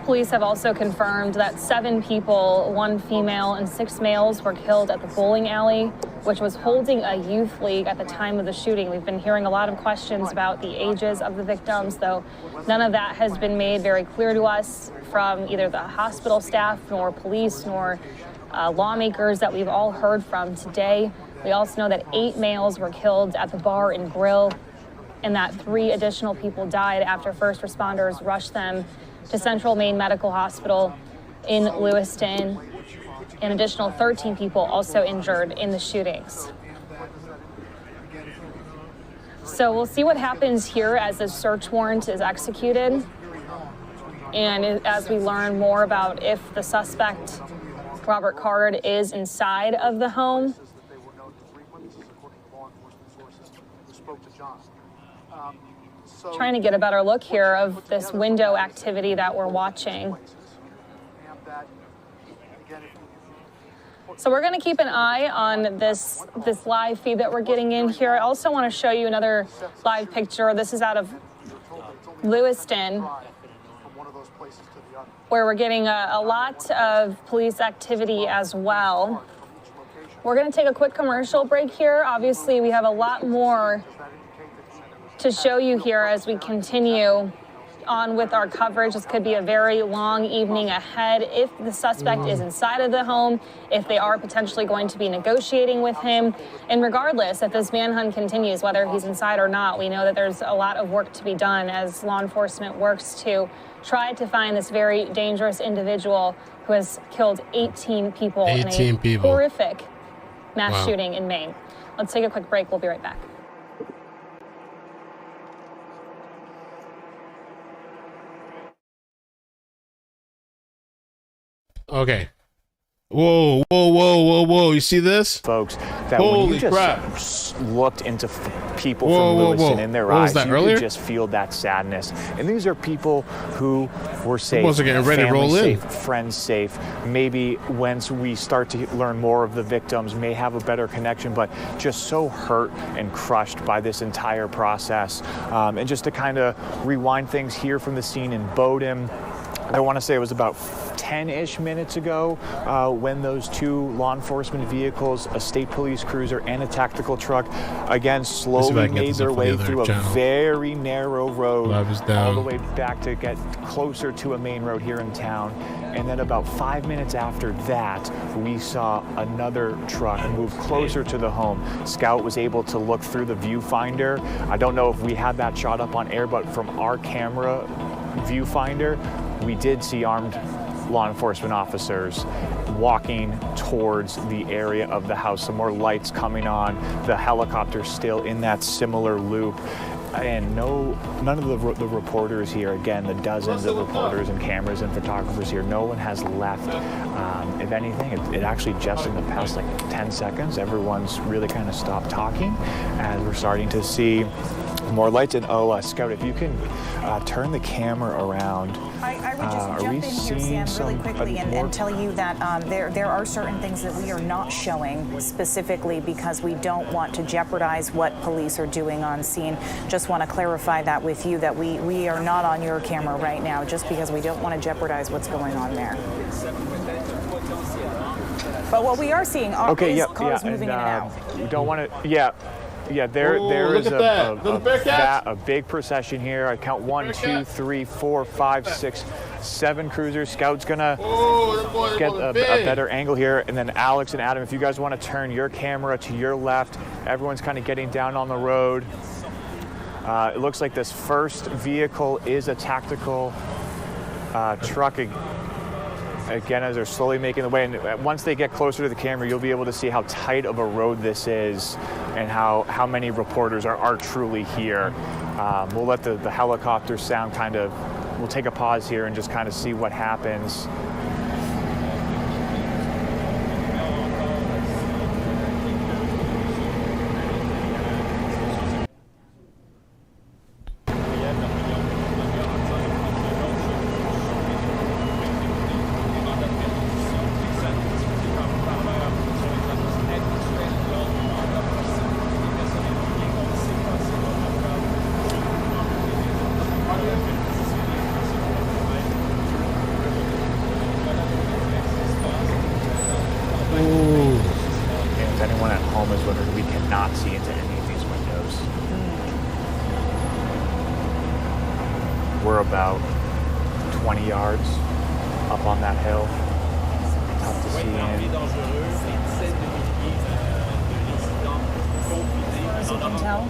Police have also confirmed that 7 people, 1 female and 6 males, were killed at the bowling alley, which was holding a youth league at the time of the shooting. We've been hearing a lot of questions about the ages of the victims, though none of that has been made very clear to us from either the hospital staff, nor police, nor lawmakers that we've all heard from today. We also know that 8 males were killed at the bar and grill, and that 3 additional people died after first responders rushed them to Central Maine Medical Hospital in Lewiston. An additional 13 people also injured in the shootings. So we'll see what happens here as the search warrant is executed, and as we learn more about if the suspect, Robert Card, is inside of the home. Trying to get a better look here of this window activity that we're watching. So we're going to keep an eye on this live feed that we're getting in here. I also want to show you another live picture. This is out of Lewiston, where we're getting a lot of police activity as well. We're going to take a quick commercial break here. Obviously, we have a lot more to show you here as we continue on with our coverage. This could be a very long evening ahead if the suspect is inside of the home, if they are potentially going to be negotiating with him. And regardless, if this manhunt continues, whether he's inside or not, we know that there's a lot of work to be done as law enforcement works to try to find this very dangerous individual who has killed 18 people in a horrific mass shooting in Maine. Let's take a quick break. We'll be right back. Okay. Whoa, whoa, whoa, whoa, whoa. You see this? Folks, that when you just looked into people from Lewiston in their eyes, you could just feel that sadness. And these are people who were safe, family safe, friends safe. Maybe once we start to learn more of the victims, may have a better connection, but just so hurt and crushed by this entire process. And just to kind of rewind things here from the scene in Bowdoin, I want to say it was about 10-ish minutes ago when those 2 law enforcement vehicles, a state police cruiser and a tactical truck, again slowly made their way through a very narrow road all the way back to get closer to a main road here in town. And then about 5 minutes after that, we saw another truck move closer to the home. Scout was able to look through the viewfinder. I don't know if we had that shot up on air, but from our camera viewfinder, we did see armed law enforcement officers walking towards the area of the house. Some more lights coming on. The helicopter's still in that similar loop. And none of the reporters here, again, the dozens of reporters and cameras and photographers here, no one has left. If anything, it actually just in the past 10 seconds, everyone's really kind of stopped talking as we're starting to see more lights. And Scout, if you can turn the camera around. I would just jump in here, Sam, really quickly and tell you that there are certain things that we are not showing specifically because we don't want to jeopardize what police are doing on scene. Just want to clarify that with you, that we are not on your camera right now just because we don't want to jeopardize what's going on there. But what we are seeing are cars moving in and out. We don't want to, there is a big procession here. I count 1, 2, 3, 4, 5, 6, 7 cruisers. Scout's gonna get a better angle here. And then Alex and Adam, if you guys want to turn your camera to your left, everyone's kind of getting down on the road. It looks like this first vehicle is a tactical truck. Again, as they're slowly making the way, and once they get closer to the camera, you'll be able to see how tight of a road this is and how many reporters are truly here. We'll let the helicopter sound we'll take a pause here and just kind of see what happens. about 20 yards up on that hill. Tough to see in. As you can tell,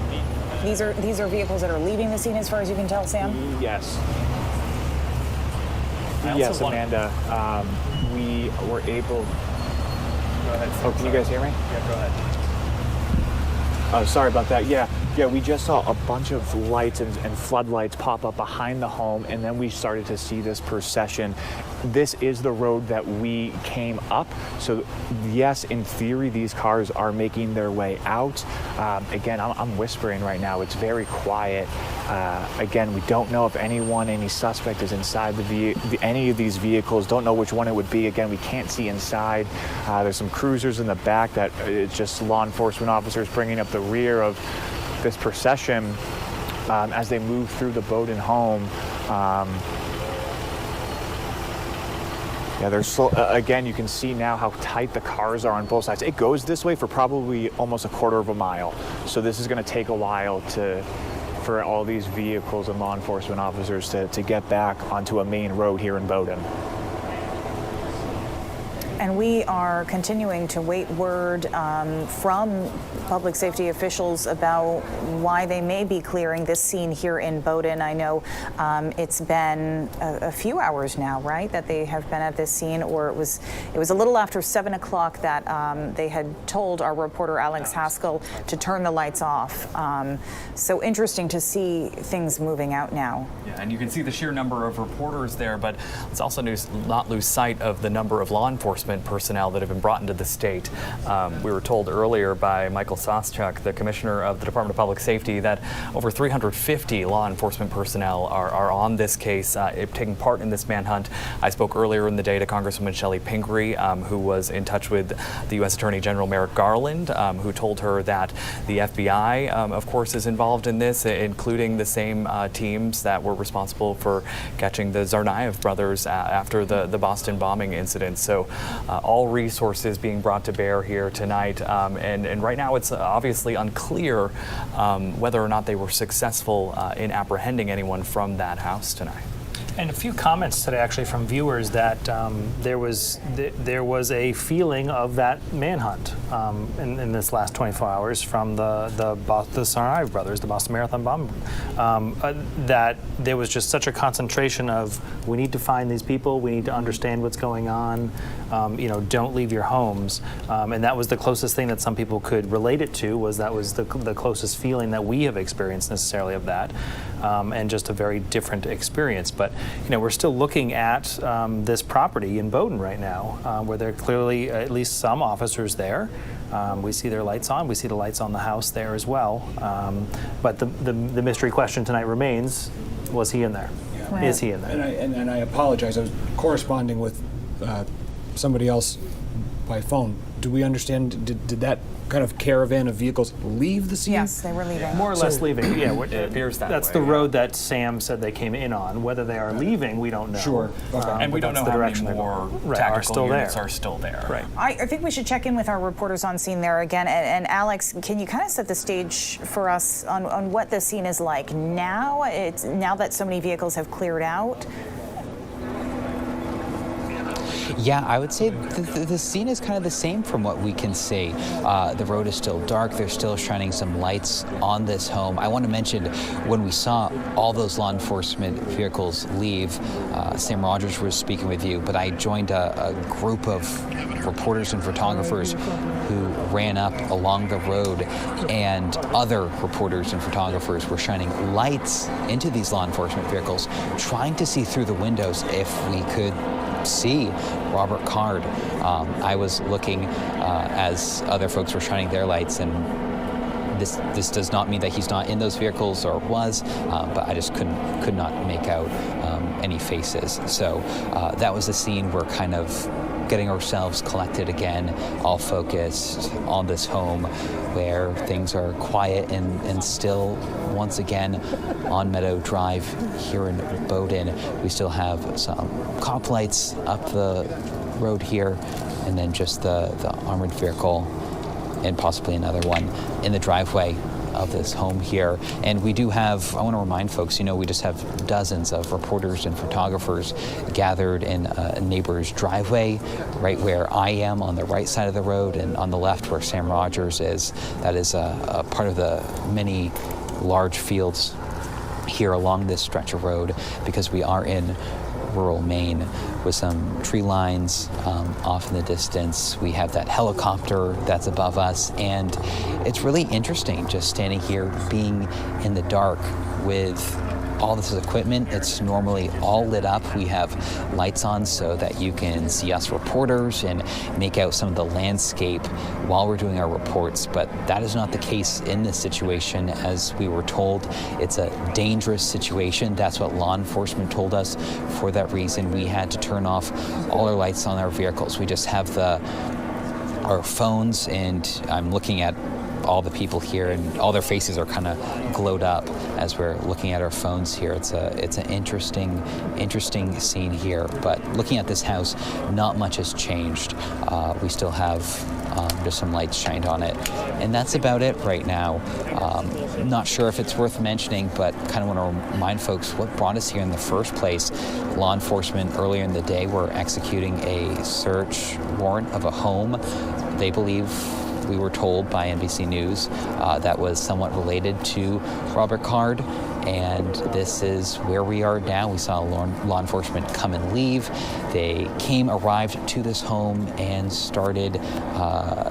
these are vehicles that are leaving the scene, as far as you can tell, Sam? Yes. Yes, Amanda. We were able. Go ahead. Oh, can you guys hear me? Yeah, go ahead. Sorry about that. Yeah, we just saw a bunch of lights and floodlights pop up behind the home, and then we started to see this procession. This is the road that we came up. So yes, in theory, these cars are making their way out. Again, I'm whispering right now. It's very quiet. Again, we don't know if any suspect is inside any of these vehicles. Don't know which one it would be. Again, we can't see inside. There's some cruisers in the back that it's just law enforcement officers bringing up the rear of this procession as they move through the Bowdoin home. Yeah, there's again, you can see now how tight the cars are on both sides. It goes this way for probably almost a quarter of a mile. So this is going to take a while for all these vehicles and law enforcement officers to get back onto a main road here in Bowdoin. And we are continuing to wait word from public safety officials about why they may be clearing this scene here in Bowdoin. I know it's been a few hours now, right, that they have been at this scene, or it was a little after 7 o'clock that they had told our reporter Alex Haskell to turn the lights off. So interesting to see things moving out now. Yeah, and you can see the sheer number of reporters there, but let's also not lose sight of the number of law enforcement personnel that have been brought into the state. We were told earlier by Michael Soschuk, the commissioner of the Department of Public Safety, that over 350 law enforcement personnel are on this case, taking part in this manhunt. I spoke earlier in the day to Congresswoman Shelley Pingree, who was in touch with the U.S. Attorney General Merrick Garland, who told her that the FBI, of course, is involved in this, including the same teams that were responsible for catching the Tsarnaev brothers after the Boston bombing incident. So all resources being brought to bear here tonight. And right now it's obviously unclear whether or not they were successful in apprehending anyone from that house tonight. And a few comments today, actually, from viewers that there was a feeling of that manhunt in this last 24 hours from the Tsarnaev brothers, the Boston Marathon bomb. That there was just such a concentration of, we need to find these people, we need to understand what's going on. Don't leave your homes. And that was the closest thing that some people could relate it to. That was the closest feeling that we have experienced necessarily of that, and just a very different experience. But we're still looking at this property in Bowdoin right now, where there are clearly at least some officers there. We see their lights on. We see the lights on the house there as well. But the mystery question tonight remains: was he in there? Right. Is he in there? And I apologize. I was corresponding with somebody else by phone. Do we understand? Did that kind of caravan of vehicles leave the scene? Yes, they were leaving. More or less leaving. Yeah, it appears that that's way, the road that Sam said they came in on. Whether they are leaving, we don't know. Sure. Okay. And we don't know how many more tactical units are still there. Right. I think we should check in with our reporters on scene there again. And Alex, can you kind of set the stage for us on what the scene is like now? It's now that so many vehicles have cleared out. Yeah, I would say the scene is kind of the same from what we can see. The road is still dark. They're still shining some lights on this home. I want to mention when we saw all those law enforcement vehicles leave, Sam Rogers was speaking with you, but I joined a group of reporters and photographers who ran up along the road, and other reporters and photographers were shining lights into these law enforcement vehicles, trying to see through the windows if we could see Robert Card. I was looking as other folks were shining their lights, and this does not mean that he's not in those vehicles or was, but I just could not make out any faces. So that was the scene. We're kind of getting ourselves collected again, all focused on this home where things are quiet and still. Once again on Meadow Drive here in Bowdoin, we still have some cop lights up the road here, and then just the armored vehicle and possibly another one in the driveway. of this home here. And we do have, I want to remind folks, we just have dozens of reporters and photographers gathered in a neighbor's driveway, right where I am on the right side of the road, and on the left where Sam Rogers is. That is a part of the many large fields here along this stretch of road, because we are in rural Maine with some tree lines off in the distance. We have that helicopter that's above us, and it's really interesting just standing here, being in the dark with all this equipment. It's normally all lit up. We have lights on so that you can see us reporters and make out some of the landscape while we're doing our reports, but that is not the case in this situation. As we were told, it's a dangerous situation. That's what law enforcement told us. For that reason, we had to turn off all our lights on our vehicles. We just have our phones, and I'm looking at all the people here, and all their faces are kind of glowed up as we're looking at our phones here. It's an interesting scene here. But looking at this house, not much has changed. We still have just some lights shined on it, and that's about it right now. Not sure if it's worth mentioning, but kind of want to remind folks what brought us here in the first place. Law enforcement earlier in the day were executing a search warrant of a home. They believe, we were told by NBC News, that was somewhat related to Robert Card, and this is where we are now. We saw law enforcement come and leave. They arrived to this home and started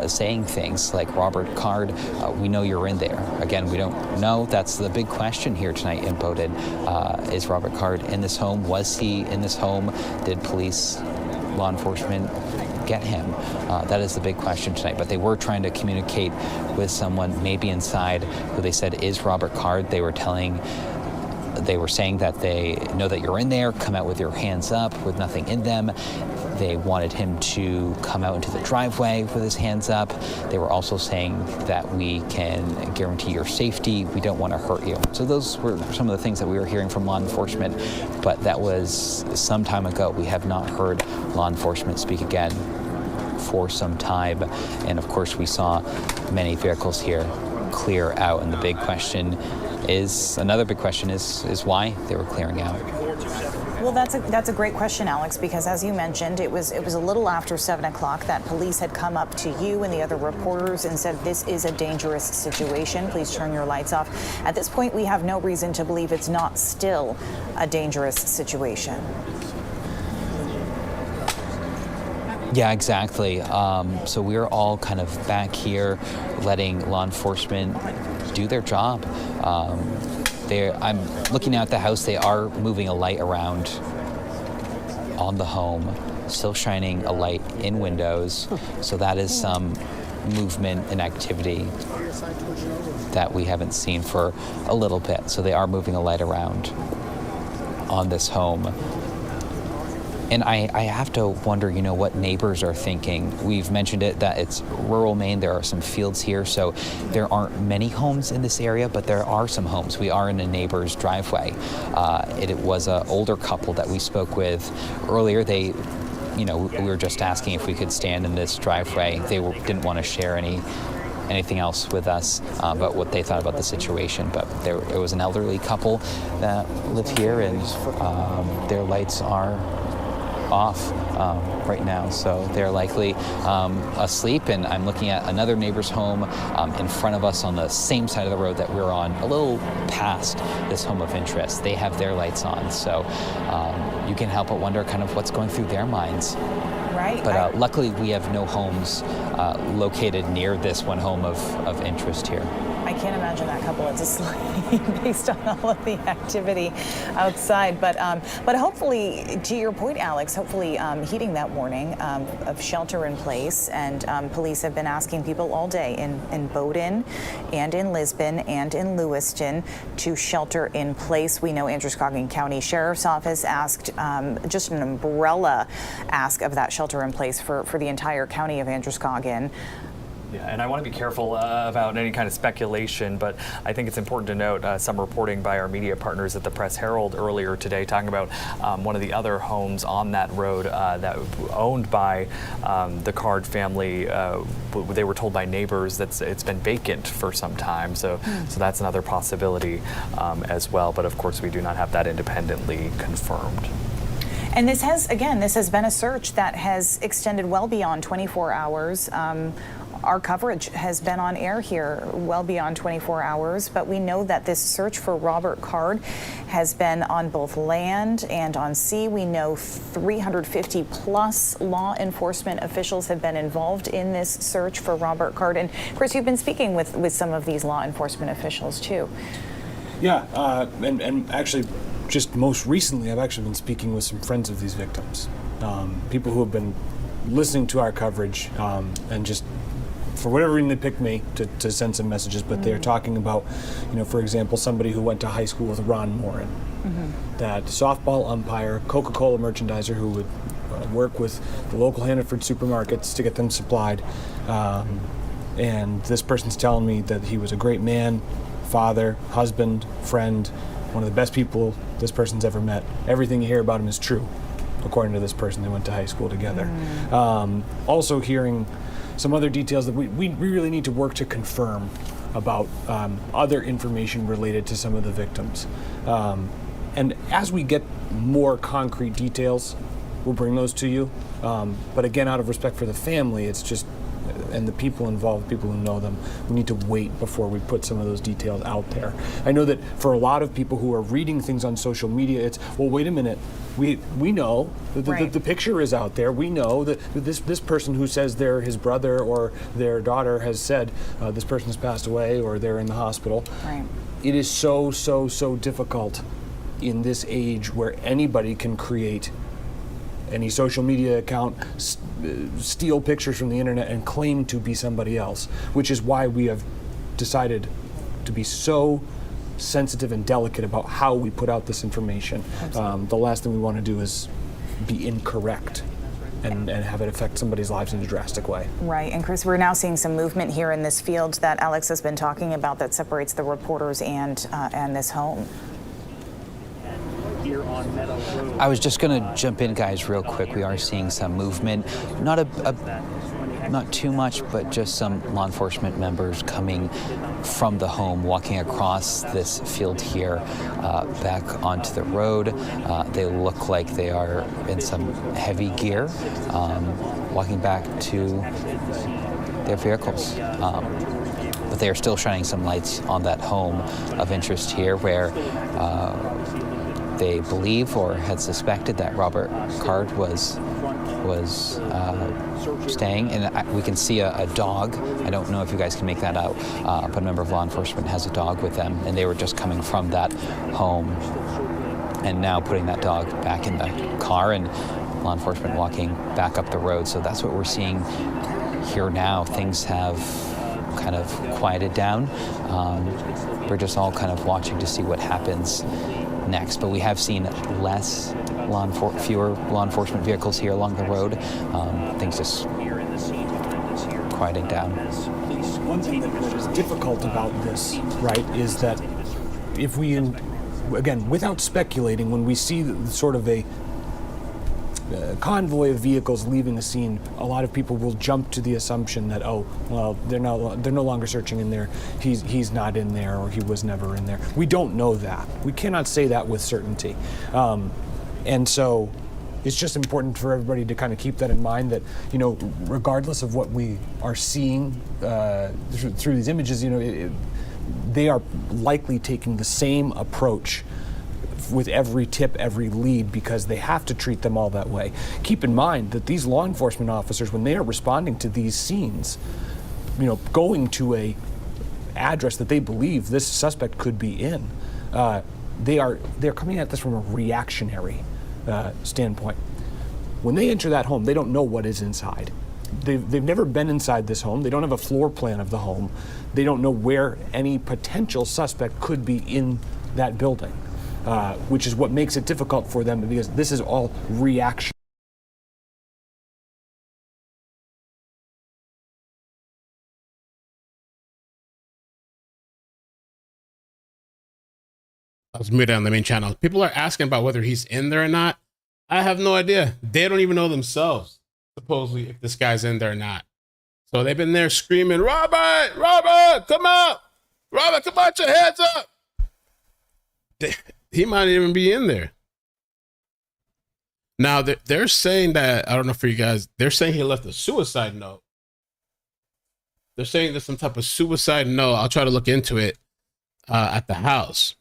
saying things like, Robert Card, we know you're in there. Again, we don't know. That's the big question here tonight in Bowdoin. Is Robert Card in this home? Was he in this home? Did police, law enforcement get him? That is the big question tonight. But they were trying to communicate with someone maybe inside who they said is Robert Card. They were saying that they know that you're in there, come out with your hands up with nothing in them. They wanted him to come out into the driveway with his hands up. They were also saying that we can guarantee your safety. We don't want to hurt you. So those were some of the things that we were hearing from law enforcement, but that was some time ago. We have not heard law enforcement speak again for some time. And of course, we saw many vehicles here clear out. And the big question is, another big question is why they were clearing out. Well, that's a great question, Alex, because as you mentioned, it was a little after 7 o'clock that police had come up to you and the other reporters and said, this is a dangerous situation. Please turn your lights off. At this point, we have no reason to believe it's not still a dangerous situation. Yeah, exactly. So we're all kind of back here letting law enforcement do their job. I'm looking at the house. They are moving a light around on the home, still shining a light in windows. So that is some movement and activity that we haven't seen for a little bit. So they are moving a light around on this home. And I have to wonder, what neighbors are thinking. We've mentioned it, that it's rural Maine. There are some fields here, so there aren't many homes in this area, but there are some homes. We are in a neighbor's driveway. It was an older couple that we spoke with earlier. We were just asking if we could stand in this driveway. They didn't want to share anything else with us, but what they thought about the situation. But there was an elderly couple that lived here, and their lights are off right now, so they're likely asleep. And I'm looking at another neighbor's home in front of us on the same side of the road that we're on, a little past this home of interest. They have their lights on, so you can help but wonder kind of what's going through their minds. Right. But luckily we have no homes located near this one home of interest here. I can't imagine that couple is asleep based on all of the activity outside. But hopefully, to your point, Alex, hopefully heeding that warning of shelter in place. And police have been asking people all day in Bowdoin and in Lisbon and in Lewiston to shelter in place. We know Androscoggin County Sheriff's Office asked just an umbrella ask of that shelter in place for the entire county of Androscoggin. Yeah, and I want to be careful about any kind of speculation, but I think it's important to note some reporting by our media partners at the Press Herald earlier today talking about one of the other homes on that road that owned by the Card family. They were told by neighbors that it's been vacant for some time, so that's another possibility as well. But of course, we do not have that independently confirmed. And this has been a search that has extended well beyond 24 hours. Our coverage has been on air here well beyond 24 hours, but we know that this search for Robert Card has been on both land and on sea. We know 350 plus law enforcement officials have been involved in this search for Robert Card. And Chris, you've been speaking with some of these law enforcement officials too. Yeah, and actually, just most recently, I've actually been speaking with some friends of these victims, people who have been listening to our coverage and just, for whatever reason, they picked me to send some messages, but they're talking about, for example, somebody who went to high school with Ron Morin, that softball umpire, Coca-Cola merchandiser who would work with the local Hannaford supermarkets to get them supplied. And this person's telling me that he was a great man, father, husband, friend, one of the best people this person's ever met. Everything you hear about him is true, according to this person. They went to high school together. Also hearing some other details that we really need to work to confirm about other information related to some of the victims. And as we get more concrete details, we'll bring those to you. But again, out of respect for the family, it's just, and the people involved, people who know them, we need to wait before we put some of those details out there. I know that for a lot of people who are reading things on social media, it's, well, wait a minute, we know that the picture is out there. We know that this person who says they're his brother or their daughter has said this person has passed away or they're in the hospital. Right. It is so difficult in this age where anybody can create any social media account, steal pictures from the internet and claim to be somebody else, which is why we have decided to be so sensitive and delicate about how we put out this information. The last thing we want to do is be incorrect and have it affect somebody's lives in a drastic way. Right, and Chris, we're now seeing some movement here in this field that Alex has been talking about that separates the reporters and this home. I was just going to jump in, guys, real quick. We are seeing some movement, not too much, but just some law enforcement members coming from the home, walking across this field here, back onto the road. They look like they are in some heavy gear, walking back to their vehicles. But they are still shining some lights on that home of interest here where they believe or had suspected that Robert Card was staying, and we can see a dog. I don't know if you guys can make that out, but a member of law enforcement has a dog with them, and they were just coming from that home and now putting that dog back in the car, and law enforcement walking back up the road. So that's what we're seeing here now. Things have kind of quieted down. We're just all kind of watching to see what happens next, but we have seen fewer law enforcement vehicles here along the road. Things just quieting down. One thing that is difficult about this, right, is that if we, again, without speculating, when we see sort of a convoy of vehicles leaving the scene, a lot of people will jump to the assumption that, oh, well, they're no longer searching in there. He's not in there, or he was never in there. We don't know that. We cannot say that with certainty, and so it's just important for everybody to kind of keep that in mind. That regardless of what we are seeing through these images, they are likely taking the same approach with every tip, every lead, because they have to treat them all that way. Keep in mind that these law enforcement officers, when they are responding to these scenes, going to a address that they believe this suspect could be in, they're coming at this from a reactionary standpoint. When they enter that home, they don't know what is inside. They've never been inside this home. They don't have a floor plan of the home. They don't know where any potential suspect could be in that building. Which is what makes it difficult for them, because this is all reaction. I was muted on the main channel. People are asking about whether he's in there or not. I have no idea. They don't even know themselves, supposedly, if this guy's in there or not. So they've been there screaming, Robert, come out. Robert, come out, your heads up. He might even be in there. Now, they're saying that, I don't know for you guys, they're saying he left a suicide note. They're saying there's some type of suicide note. I'll try to look into it at the house.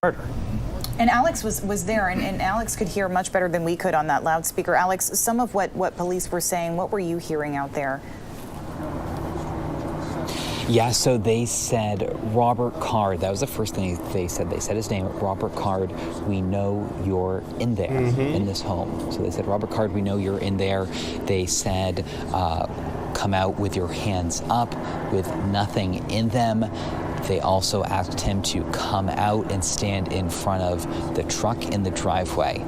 And Alex was there, and Alex could hear much better than we could on that loudspeaker. Alex, some of what police were saying, what were you hearing out there? Yeah, so they said Robert Card. That was the first thing they said. They said his name, Robert Card. We know you're in there, in this home. So they said, Robert Card, we know you're in there. They said, come out with your hands up, with nothing in them. They also asked him to come out and stand in front of the truck in the driveway.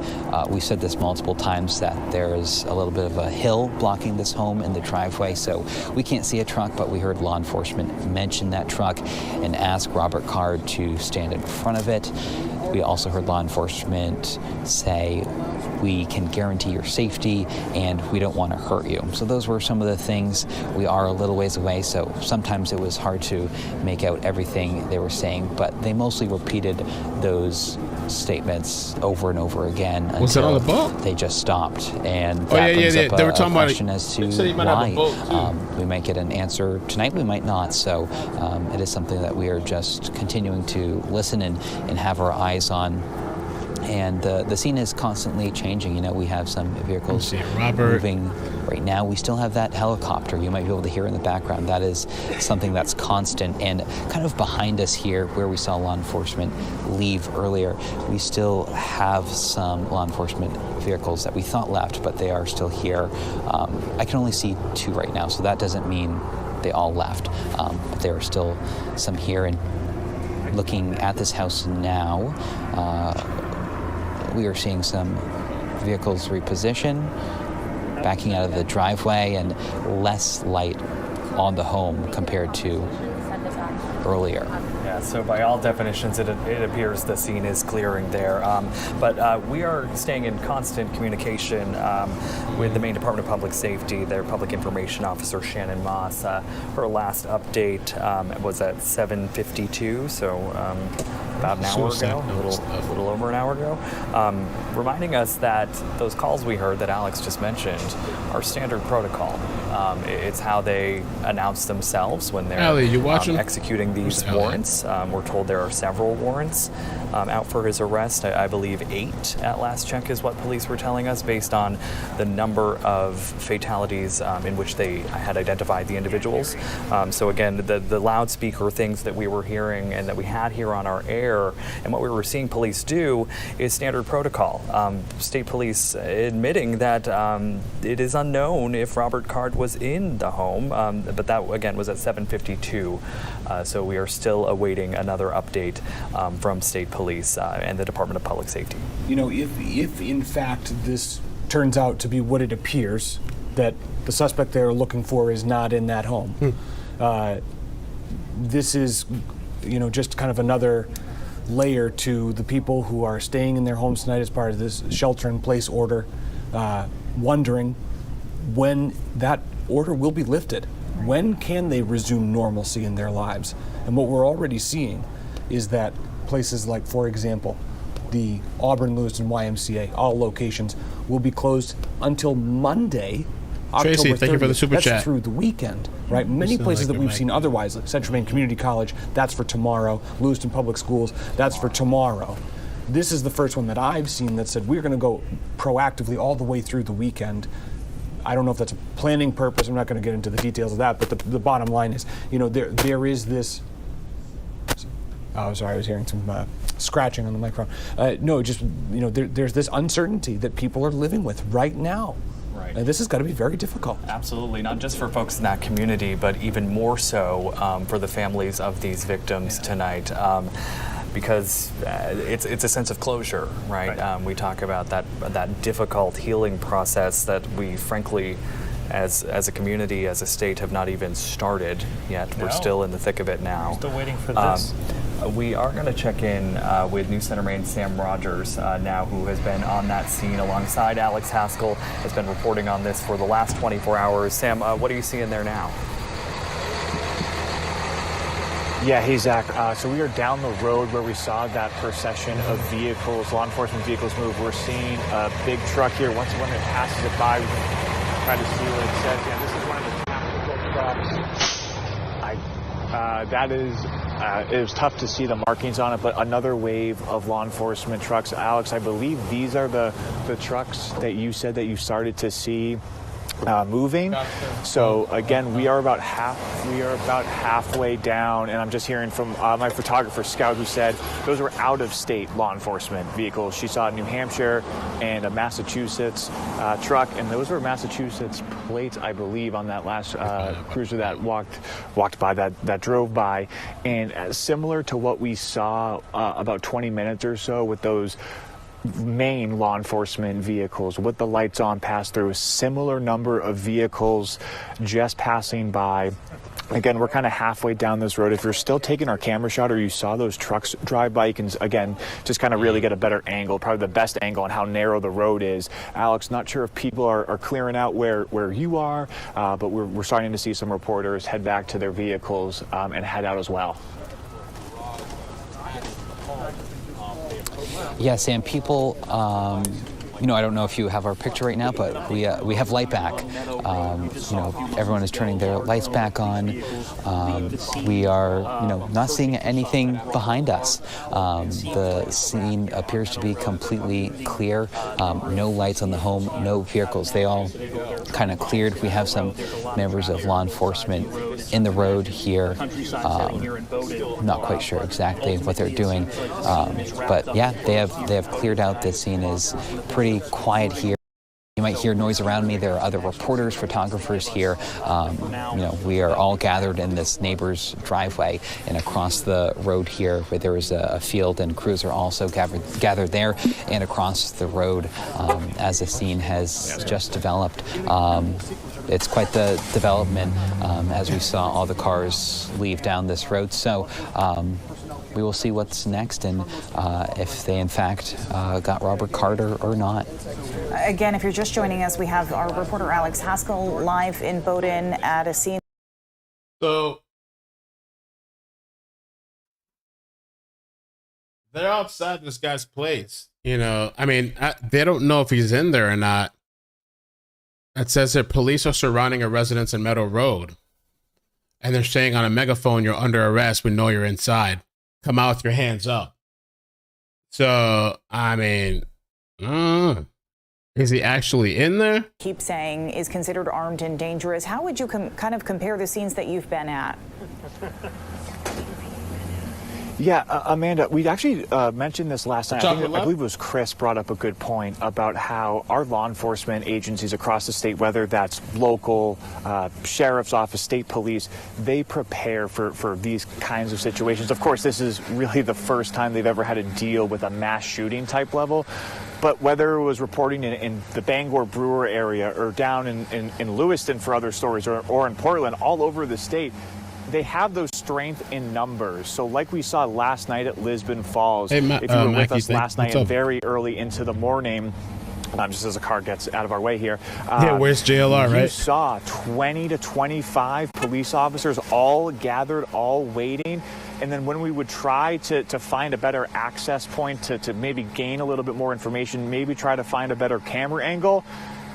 We said this multiple times that there's a little bit of a hill blocking this home in the driveway, so we can't see a truck, but we heard law enforcement mention that truck and ask Robert Card to stand in front of it. We also heard law enforcement say, we can guarantee your safety and we don't want to hurt you. So those were some of the things. We are a little ways away, so sometimes it was hard to make out everything they were saying, but they mostly repeated those statements over and over again until they just stopped. And that brings up they were talking a question about as to why. We might get an answer tonight, we might not. So it is something that we are just continuing to listen and have our eyes on. And the scene is constantly changing. You know, we have some vehicles moving right now. We still have that helicopter you might be able to hear in the background. That is something that's constant. And kind of behind us here, where we saw law enforcement leave earlier, we still have some law enforcement vehicles that we thought left, but they are still here. I can only see 2 right now, so that doesn't mean they all left. But there are still some here. And looking at this house now, we are seeing some vehicles reposition, backing out of the driveway, and less light on the home compared to earlier. Yeah, so by all definitions, it appears the scene is clearing there. But we are staying in constant communication with the Maine Department of Public Safety. Their Public Information Officer, Shannon Moss. Her last update was at 7:52, so about an hour ago, a little over an hour ago, reminding us that those calls we heard that Alex just mentioned are standard protocol. It's how they announce themselves when they're executing these warrants. We're told there are several warrants out for his arrest. I believe 8 at last check is what police were telling us, based on the number of fatalities in which they had identified the individuals. So again, the loudspeaker things that we were hearing and that we had here on our air, and what we were seeing police do, is standard protocol. State police admitting that it is unknown if Robert Card was in the home, but that again was at 7:52. So we are still awaiting another update from state police and the Department of Public Safety. You know, if in fact this turns out to be what it appears, that the suspect they're looking for is not in that home, this is, you know, just kind of another layer to the people who are staying in their homes tonight as part of this shelter-in-place order, wondering when that order will be lifted. When can they resume normalcy in their lives? And what we're already seeing is that places like, for example, the Auburn Lewiston YMCA, all locations will be closed until Monday, October 30th. Thank you for the super chat. That's through the weekend, right? Many places that we've seen otherwise, like Central Maine Community College, that's for tomorrow. Lewiston Public Schools, that's for tomorrow. This is the first one that I've seen that said we're going to go proactively all the way through the weekend. I don't know if that's a planning purpose. I'm not going to get into the details of that, but the bottom line is, you know, there is this. Oh, sorry, I was hearing some scratching on the microphone. No, just, you know, there's this uncertainty that people are living with right now. Right. And this has got to be very difficult. Absolutely, not just for folks in that community, but even more so for the families of these victims tonight. Because it's a sense of closure, right? We talk about that difficult healing process that we frankly as a community, as a state, have not even started yet. We're still in the thick of it now. We're still waiting for this. We are going to check in with News Center Maine Sam Rogers now, who has been on that scene alongside Alex Haskell, has been reporting on this for the last 24 hours. Sam, what are you seeing there now? Yeah, hey, Zach. So we are down the road where we saw that procession of vehicles, law enforcement vehicles move. We're seeing a big truck here. Once when it passes it by, we can try to see what it says. Yeah, this is one of the tactical trucks. It was tough to see the markings on it, but another wave of law enforcement trucks. Alex, I believe these are the trucks that you said that you started to see moving. So again, we are about halfway down, and I'm just hearing from my photographer Scout, who said those were out-of-state law enforcement vehicles. She saw a New Hampshire and a Massachusetts truck, and those were Massachusetts plates, I believe, on that last cruiser that walked by, that drove by. And similar to what we saw about 20 minutes or so with those Maine law enforcement vehicles with the lights on pass through, a similar number of vehicles just passing by. Again, we're kind of halfway down this road. If you're still taking our camera shot or you saw those trucks drive by, you can, again, just kind of really get a better angle, probably the best angle on how narrow the road is. Alex, not sure if people are clearing out where you are, but we're starting to see some reporters head back to their vehicles and head out as well. Yeah, Sam, people, I don't know if you have our picture right now, but we have light back. Everyone is turning their lights back on. We are, not seeing anything behind us. The scene appears to be completely clear. No lights on the home, no vehicles. They all kind of cleared. We have some members of law enforcement in the road here. Not quite sure exactly what they're doing, but yeah, they have cleared out. This scene is pretty quiet here. You might hear noise around me. There are other reporters, photographers here. We are all gathered in this neighbor's driveway, and across the road here where there is a field, and crews are also gathered there, and across the road as the scene has just developed. It's quite the development as we saw all the cars leave down this road. So we will see what's next, and if they in fact got Robert Carter or not. Again, if you're just joining us, we have our reporter Alex Haskell live in Bowdoin at a scene. So they're outside this guy's place. They don't know if he's in there or not. It says that police are surrounding a residence in Meadow Road, and they're saying on a megaphone, "You're under arrest. We know you're inside. Come out with your hands up." So, is he actually in there? Keep saying is considered armed and dangerous. How would you kind of compare the scenes that you've been at? Yeah, Amanda, we actually mentioned this last night. I believe it was Chris brought up a good point about how our law enforcement agencies across the state, whether that's local, sheriff's office, state police, they prepare for these kinds of situations. Of course, this is really the first time they've ever had to deal with a mass shooting type level. But whether it was reporting in the Bangor Brewer area or down in Lewiston for other stories or in Portland, all over the state, they have those strength in numbers. So like we saw last night at Lisbon Falls, if you were with us last night and very early into the morning, just as the car gets out of our way here. Where's JLR, right? You saw 20 to 25 police officers all gathered, all waiting. And then when we would try to find a better access point to maybe gain a little bit more information, maybe try to find a better camera angle,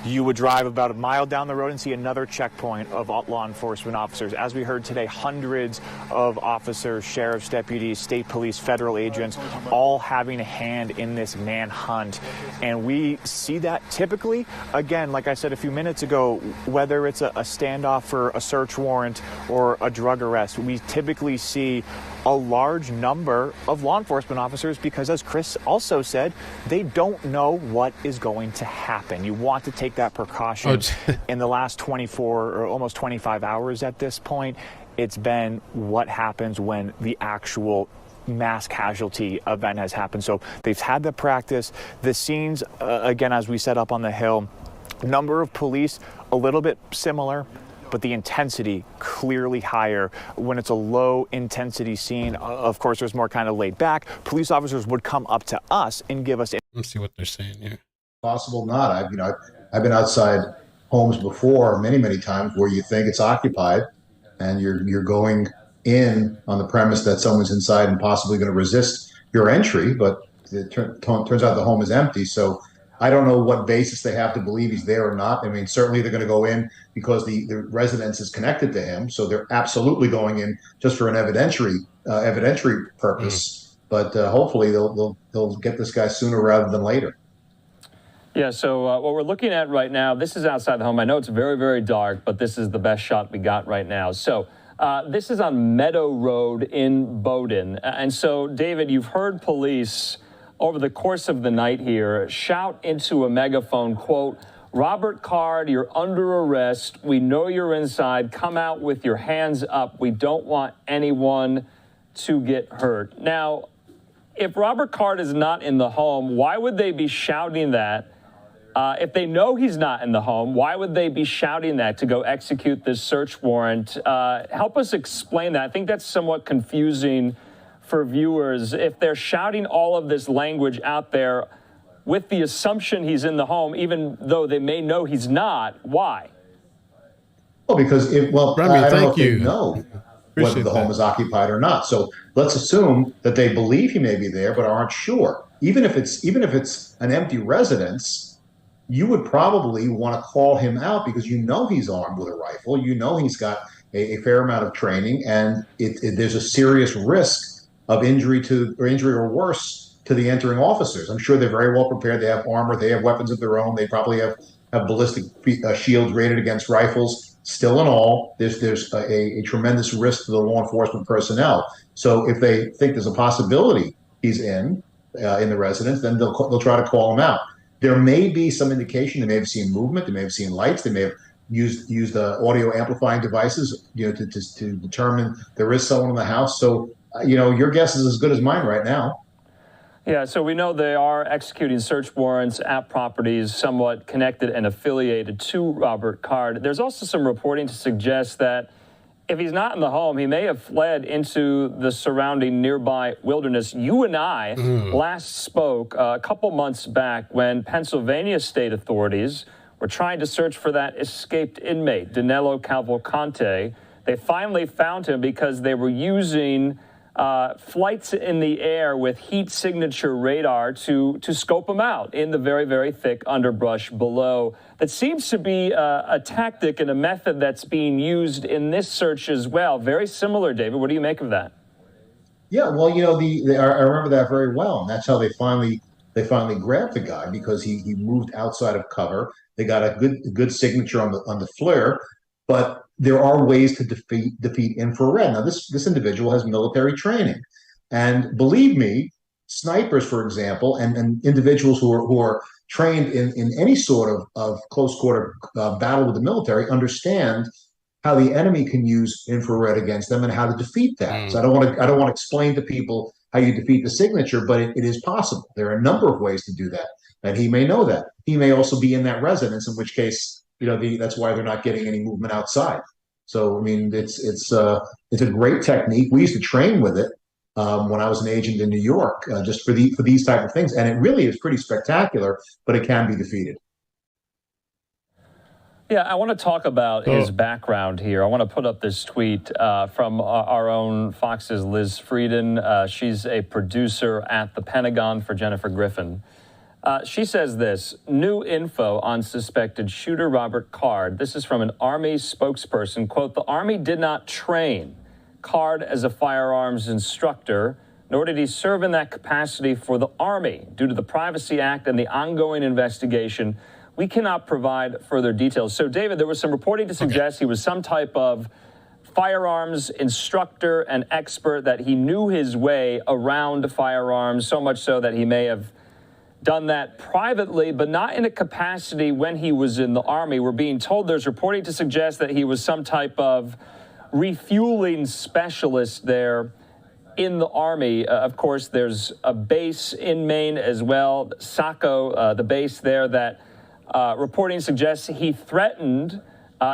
you would drive about a mile down the road and see another checkpoint of law enforcement officers. As we heard today, hundreds of officers, sheriffs, deputies, state police, federal agents, all having a hand in this manhunt. And we see that typically, again, like I said a few minutes ago, whether it's a standoff for a search warrant or a drug arrest, we typically see a large number of law enforcement officers because, as Chris also said, they don't know what is going to happen. You want to take that precaution. In the last 24 or almost 25 hours at this point, it's been what happens when the actual mass casualty event has happened. So they've had the practice. The scenes, again, as we set up on the hill, Number of police, a little bit similar, but the intensity clearly higher. When it's a low intensity scene, of course, there's more kind of laid back. Police officers would come up to us and give us. Let's see what they're saying here. Possible not. I've been outside homes before many times where you think it's occupied and you're going in on the premise that someone's inside and possibly going to resist your entry, but it turns out the home is empty. So I don't know what basis they have to believe he's there or not. I mean, certainly they're going to go in because the residence is connected to him, so they're absolutely going in just for an evidentiary purpose. But hopefully they'll get this guy sooner rather than later. Yeah, so what we're looking at right now, this is outside the home. I know it's very, very dark, but this is the best shot we got right now. So this is on Meadow Road in Bowdoin. And so, David, you've heard police over the course of the night here shout into a megaphone, quote, "Robert Card, you're under arrest. We know you're inside. Come out with your hands up. We don't want anyone to get hurt." Now, if Robert Card is not in the home, why would they be shouting that? If they know he's not in the home, why would they be shouting that to go execute this search warrant? Help us explain that. I think that's somewhat confusing for viewers. If they're shouting all of this language out there with the assumption he's in the home, even though they may know he's not, why? Well, because I don't know if they know whether the home is occupied or not. So let's assume that they believe he may be there, but aren't sure. Even if it's an empty residence, you would probably want to call him out because you know he's armed with a rifle. You know he's got a fair amount of training, and there's a serious risk of injury or worse to the entering officers. I'm sure they're very well prepared. They have armor. They have weapons of their own. They probably have ballistic shields rated against rifles. Still in all, there's a tremendous risk to the law enforcement personnel. So if they think there's a possibility he's in the residence, then they'll try to call him out. There may be some indication. They may have seen movement. They may have seen lights. They may have used audio amplifying devices, to determine there is someone in the house. So, your guess is as good as mine right now. Yeah, so we know they are executing search warrants at properties somewhat connected and affiliated to Robert Card. There's also some reporting to suggest that if he's not in the home, he may have fled into the surrounding nearby wilderness. You and I last spoke a couple months back when Pennsylvania state authorities were trying to search for that escaped inmate, Danilo Cavalcante. They finally found him because they were using flights in the air with heat signature radar to scope him out in the very, very thick underbrush below. That seems to be a tactic and a method that's being used in this search as well. Very similar, David. What do you make of that? Yeah, well, I remember that very well, and that's how they finally grabbed the guy, because he moved outside of cover. They got a good signature on the flare, but there are ways to defeat infrared. Now, this individual has military training, and believe me, snipers, for example, and individuals who are trained in any sort of close quarter battle with the military understand how the enemy can use infrared against them and how to defeat that. So I don't want to explain to people how you defeat the signature, but it is possible. There are a number of ways to do that, and he may know that. He may also be in that residence, in which case, that's why they're not getting any movement outside. So I mean, it's a great technique. We used to train with it when I was an agent in New York, just for these type of things, and it really is pretty spectacular. But it can be defeated. Yeah, I want to talk about his background here. I want to put up this tweet from our own Fox's Liz Frieden. She's a producer at the Pentagon for Jennifer Griffin. She says this: new info on suspected shooter Robert Card. This is from an Army spokesperson. Quote, "The Army did not train Card as a firearms instructor, nor did he serve in that capacity for the Army. Due to the Privacy Act and the ongoing investigation, we cannot provide further details." So, David, there was some reporting to suggest he was some type of firearms instructor and expert, that he knew his way around firearms, so much so that he may have done that privately, but not in a capacity when he was in the Army. We're being told there's reporting to suggest that he was some type of refueling specialist there in the Army. Of course, there's a base in Maine as well, Saco, the base there that reporting suggests he threatened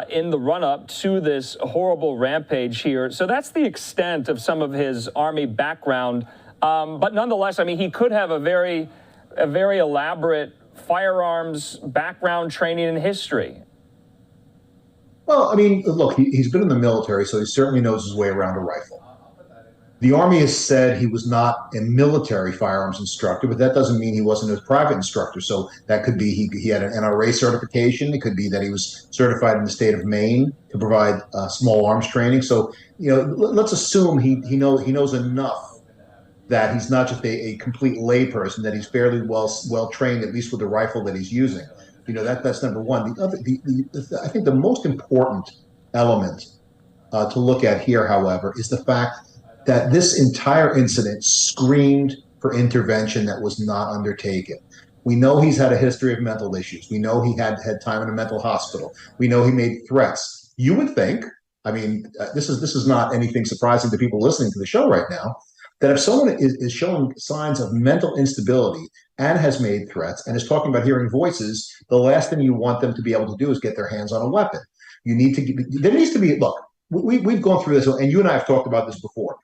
in the run-up to this horrible rampage here. So that's the extent of some of his Army background. But nonetheless, I mean, he could have a very elaborate firearms background, training, and history. Well, I mean, look, he's been in the military, so he certainly knows his way around a rifle. The Army has said he was not a military firearms instructor, but that doesn't mean he wasn't a private instructor. So that could be he had an NRA certification. It could be that he was certified in the state of Maine to provide small arms training. So, let's assume he knows enough that he's not just a complete layperson, that he's fairly well trained, at least with the rifle that he's using. That's number one. I think the most important element to look at here, however, is the fact that this entire incident screamed for intervention that was not undertaken. We know he's had a history of mental issues. We know he had time in a mental hospital. We know he made threats. You would think, I mean, this is not anything surprising to people listening to the show right now, that if someone is showing signs of mental instability and has made threats and is talking about hearing voices, the last thing you want them to be able to do is get their hands on a weapon. There needs to be, look, we've gone through this, and you and I have talked about this before.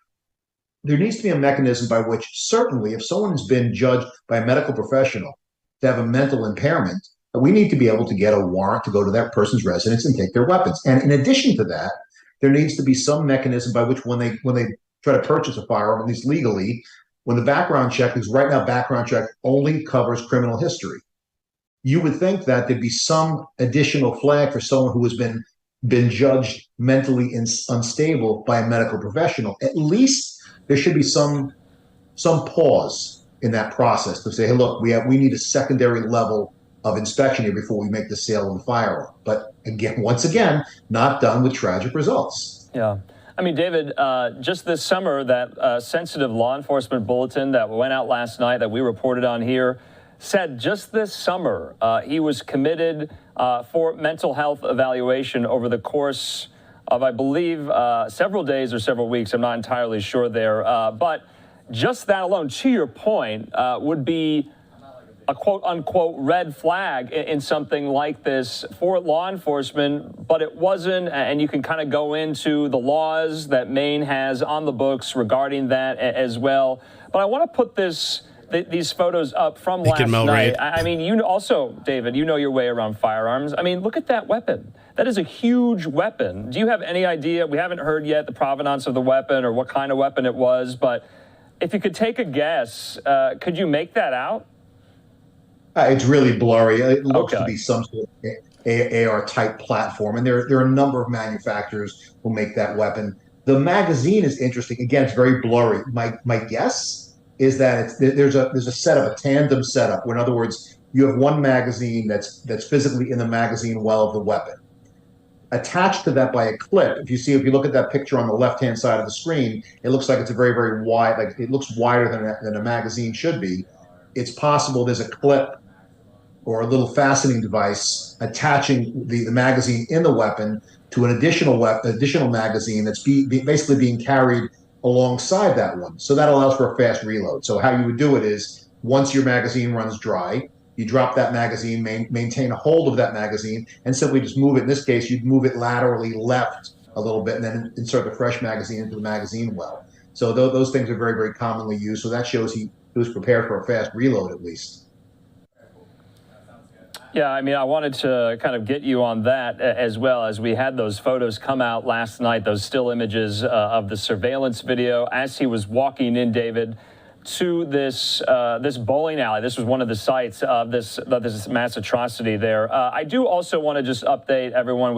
There needs to be a mechanism by which, certainly, if someone has been judged by a medical professional to have a mental impairment, we need to be able to get a warrant to go to that person's residence and take their weapons. And in addition to that, there needs to be some mechanism by which when they try to purchase a firearm, at least legally, when the background check, because right now background check only covers criminal history. You would think that there'd be some additional flag for someone who has been judged mentally unstable by a medical professional. At least there should be some pause in that process to say, hey, look, we need a secondary level of inspection here before we make the sale of the firearm. But again, once again, not done with tragic results. Yeah. I mean, David, just this summer, that sensitive law enforcement bulletin that went out last night that we reported on here said just this summer he was committed for mental health evaluation over the course of, I believe, several days or several weeks. I'm not entirely sure there. But just that alone, to your point, would be a quote-unquote red flag in something like this for law enforcement, but it wasn't, and you can kind of go into the laws that Maine has on the books regarding that as well. But I want to put these photos up from last night. I mean, you also, David, you know your way around firearms. I mean, look at that weapon. That is a huge weapon. Do you have any idea? We haven't heard yet the provenance of the weapon or what kind of weapon it was, but if you could take a guess, could you make that out? It's really blurry. It looks to be some sort of AR-type platform, and there are a number of manufacturers who make that weapon. The magazine is interesting. Again, it's very blurry. My guess is that there's a setup, a tandem setup, where in other words, you have one magazine that's physically in the magazine well of the weapon. Attached to that by a clip, if you look at that picture on the left-hand side of the screen, it looks like it's a very, very wide, like it looks wider than a magazine should be. It's possible there's a clip or a little fastening device attaching the magazine in the weapon to an additional magazine that's basically being carried alongside that one. So that allows for a fast reload. So how you would do it is, once your magazine runs dry, you drop that magazine, maintain a hold of that magazine, and simply just move it. In this case, you'd move it laterally left a little bit and then insert the fresh magazine into the magazine well. So those things are very, very commonly used. So that shows he was prepared for a fast reload at least. Yeah, I mean, I wanted to kind of get you on that as well, as we had those photos come out last night, those still images of the surveillance video as he was walking in, David, to this bowling alley. This was one of the sites of this mass atrocity there. I do also want to just update everyone.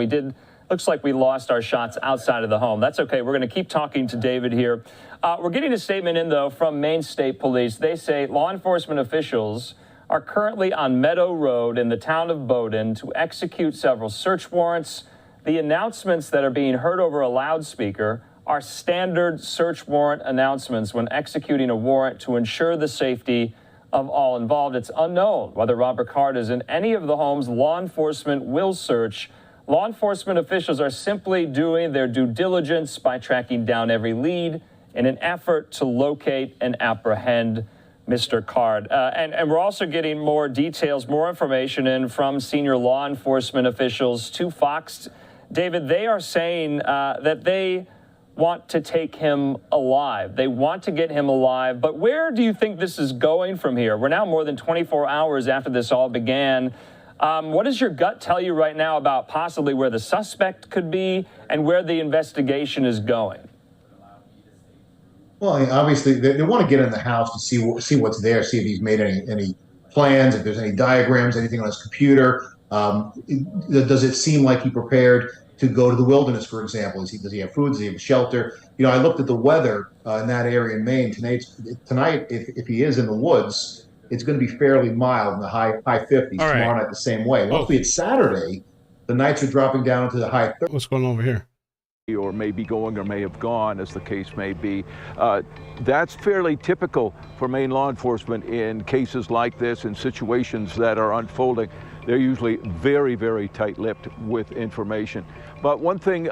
Looks like we lost our shots outside of the home. That's okay. We're going to keep talking to David here. We're getting a statement in, though, from Maine State Police. They say law enforcement officials are currently on Meadow Road in the town of Bowdoin to execute several search warrants. The announcements that are being heard over a loudspeaker are standard search warrant announcements when executing a warrant to ensure the safety of all involved. It's unknown whether Robert Card is in any of the homes law enforcement will search. Law enforcement officials are simply doing their due diligence by tracking down every lead in an effort to locate and apprehend Mr. Card. And we're also getting more details, more information in from senior law enforcement officials to Fox. David, they are saying that they want to take him alive. They want to get him alive. But where do you think this is going from here? We're now more than 24 hours after this all began. What does your gut tell you right now about possibly where the suspect could be and where the investigation is going? Well, obviously, they want to get in the house to see what's there, see if he's made any plans, if there's any diagrams, anything on his computer. Does it seem like he prepared to go to the wilderness, for example? Does he have food? Does he have shelter? I looked at the weather in that area in Maine tonight. If he is in the woods, it's going to be fairly mild in the high 50s. All Tomorrow night the same way. Hopefully it's Saturday. The nights are dropping down into the high 30s. What's going on over here? Or may be going or may have gone, as the case may be. That's fairly typical for Maine law enforcement in cases like this, in situations that are unfolding. They're usually very, very tight-lipped with information. But one thing,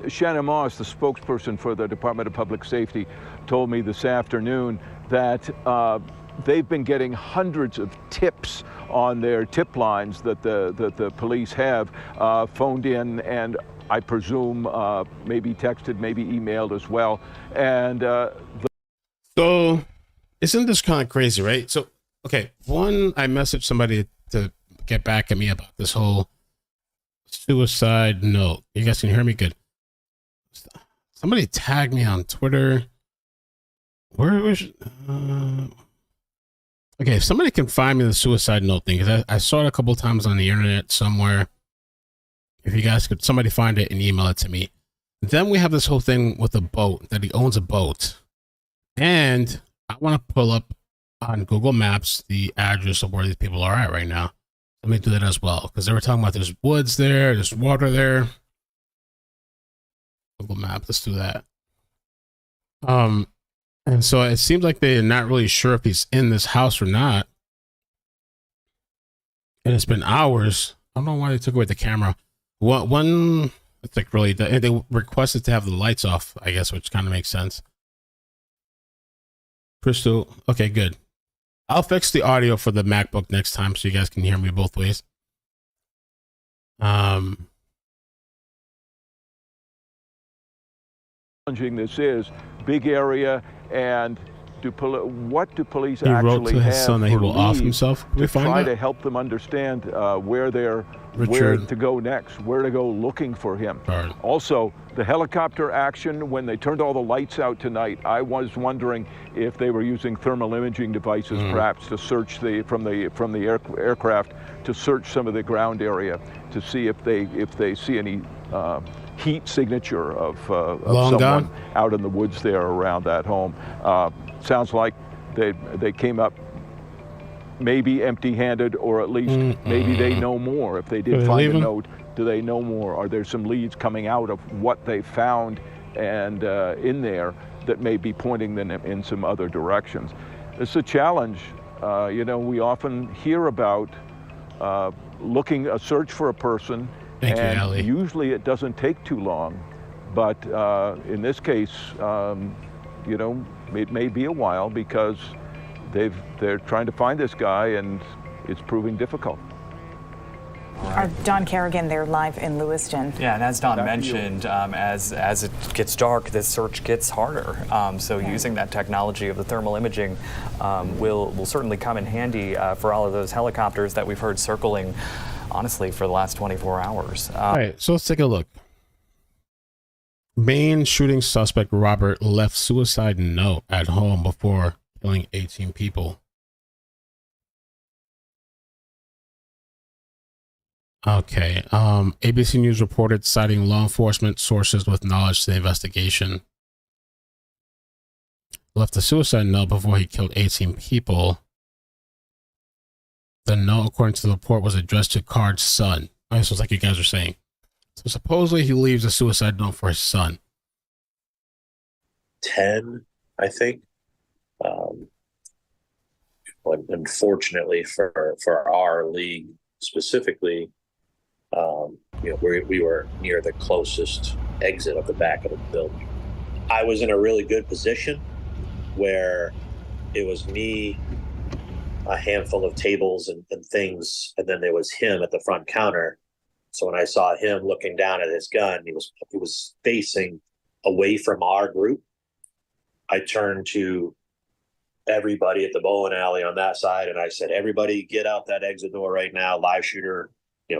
Shannon Moss, the spokesperson for the Department of Public Safety, told me this afternoon that they've been getting hundreds of tips on their tip lines that the police have phoned in, and I presume maybe texted, maybe emailed as well. And so isn't this kind of crazy, right? So, okay, one, I messaged somebody to get back at me about this whole suicide note. You guys can hear me good. Somebody tagged me on Twitter. Where was okay, if somebody can find me the suicide note thing, because I saw it a couple times on the internet somewhere. If you guys could, somebody find it and email it to me. Then we have this whole thing with a boat, that he owns a boat. And I want to pull up on Google Maps the address of where these people are at right now. Let me do that as well, because they were talking about there's woods there, there's water there. Google Maps, let's do that. And so it seems like they're not really sure if he's in this house or not. And it's been hours. I don't know why they took away the camera. One, it's like really, they requested to have the lights off, I guess, which kind of makes sense. Crystal, okay, good. I'll fix the audio for the MacBook next time so you guys can hear me both ways. Challenging this is, big area, and what do police he actually wrote to his have son that he will off lead himself? to try to help them understand where to go next, where to go looking for him. Right. Also, the helicopter action, when they turned all the lights out tonight, I was wondering if they were using thermal imaging devices, perhaps to search from the aircraft, to search some of the ground area to see if they see any heat signature of someone out in the woods there around that home. Sounds like they came up maybe empty-handed, or at least maybe they know more. If they did find a note, do they know more? Are there some leads coming out of what they found and in there that may be pointing them in some other directions? It's a challenge. We often hear about a search for a person, and usually it doesn't take too long. But in this case, it may be a while because they're trying to find this guy, and it's proving difficult. Don Kerrigan, they're live in Lewiston. Yeah, and as Don mentioned, as it gets dark, this search gets harder. So using that technology of the thermal imaging will certainly come in handy for all of those helicopters that we've heard circling, honestly, for the last 24 hours. All right, so let's take a look. Maine shooting suspect Robert left suicide note at home before killing 18 people. Okay. ABC News reported citing law enforcement sources with knowledge to the investigation. Left a suicide note before he killed 18 people. The note, according to the report, was addressed to Card's son. Oh, so it's like you guys are saying. So supposedly he leaves a suicide note for his son. 10, I think. Unfortunately for our league specifically, we were near the closest exit of the back of the building. I was in a really good position where it was me, a handful of tables and things, and then there was him at the front counter. So when I saw him looking down at his gun, he was facing away from our group. I turned to everybody at the bowling alley on that side, and I said, "Everybody, get out that exit door right now! Live shooter!"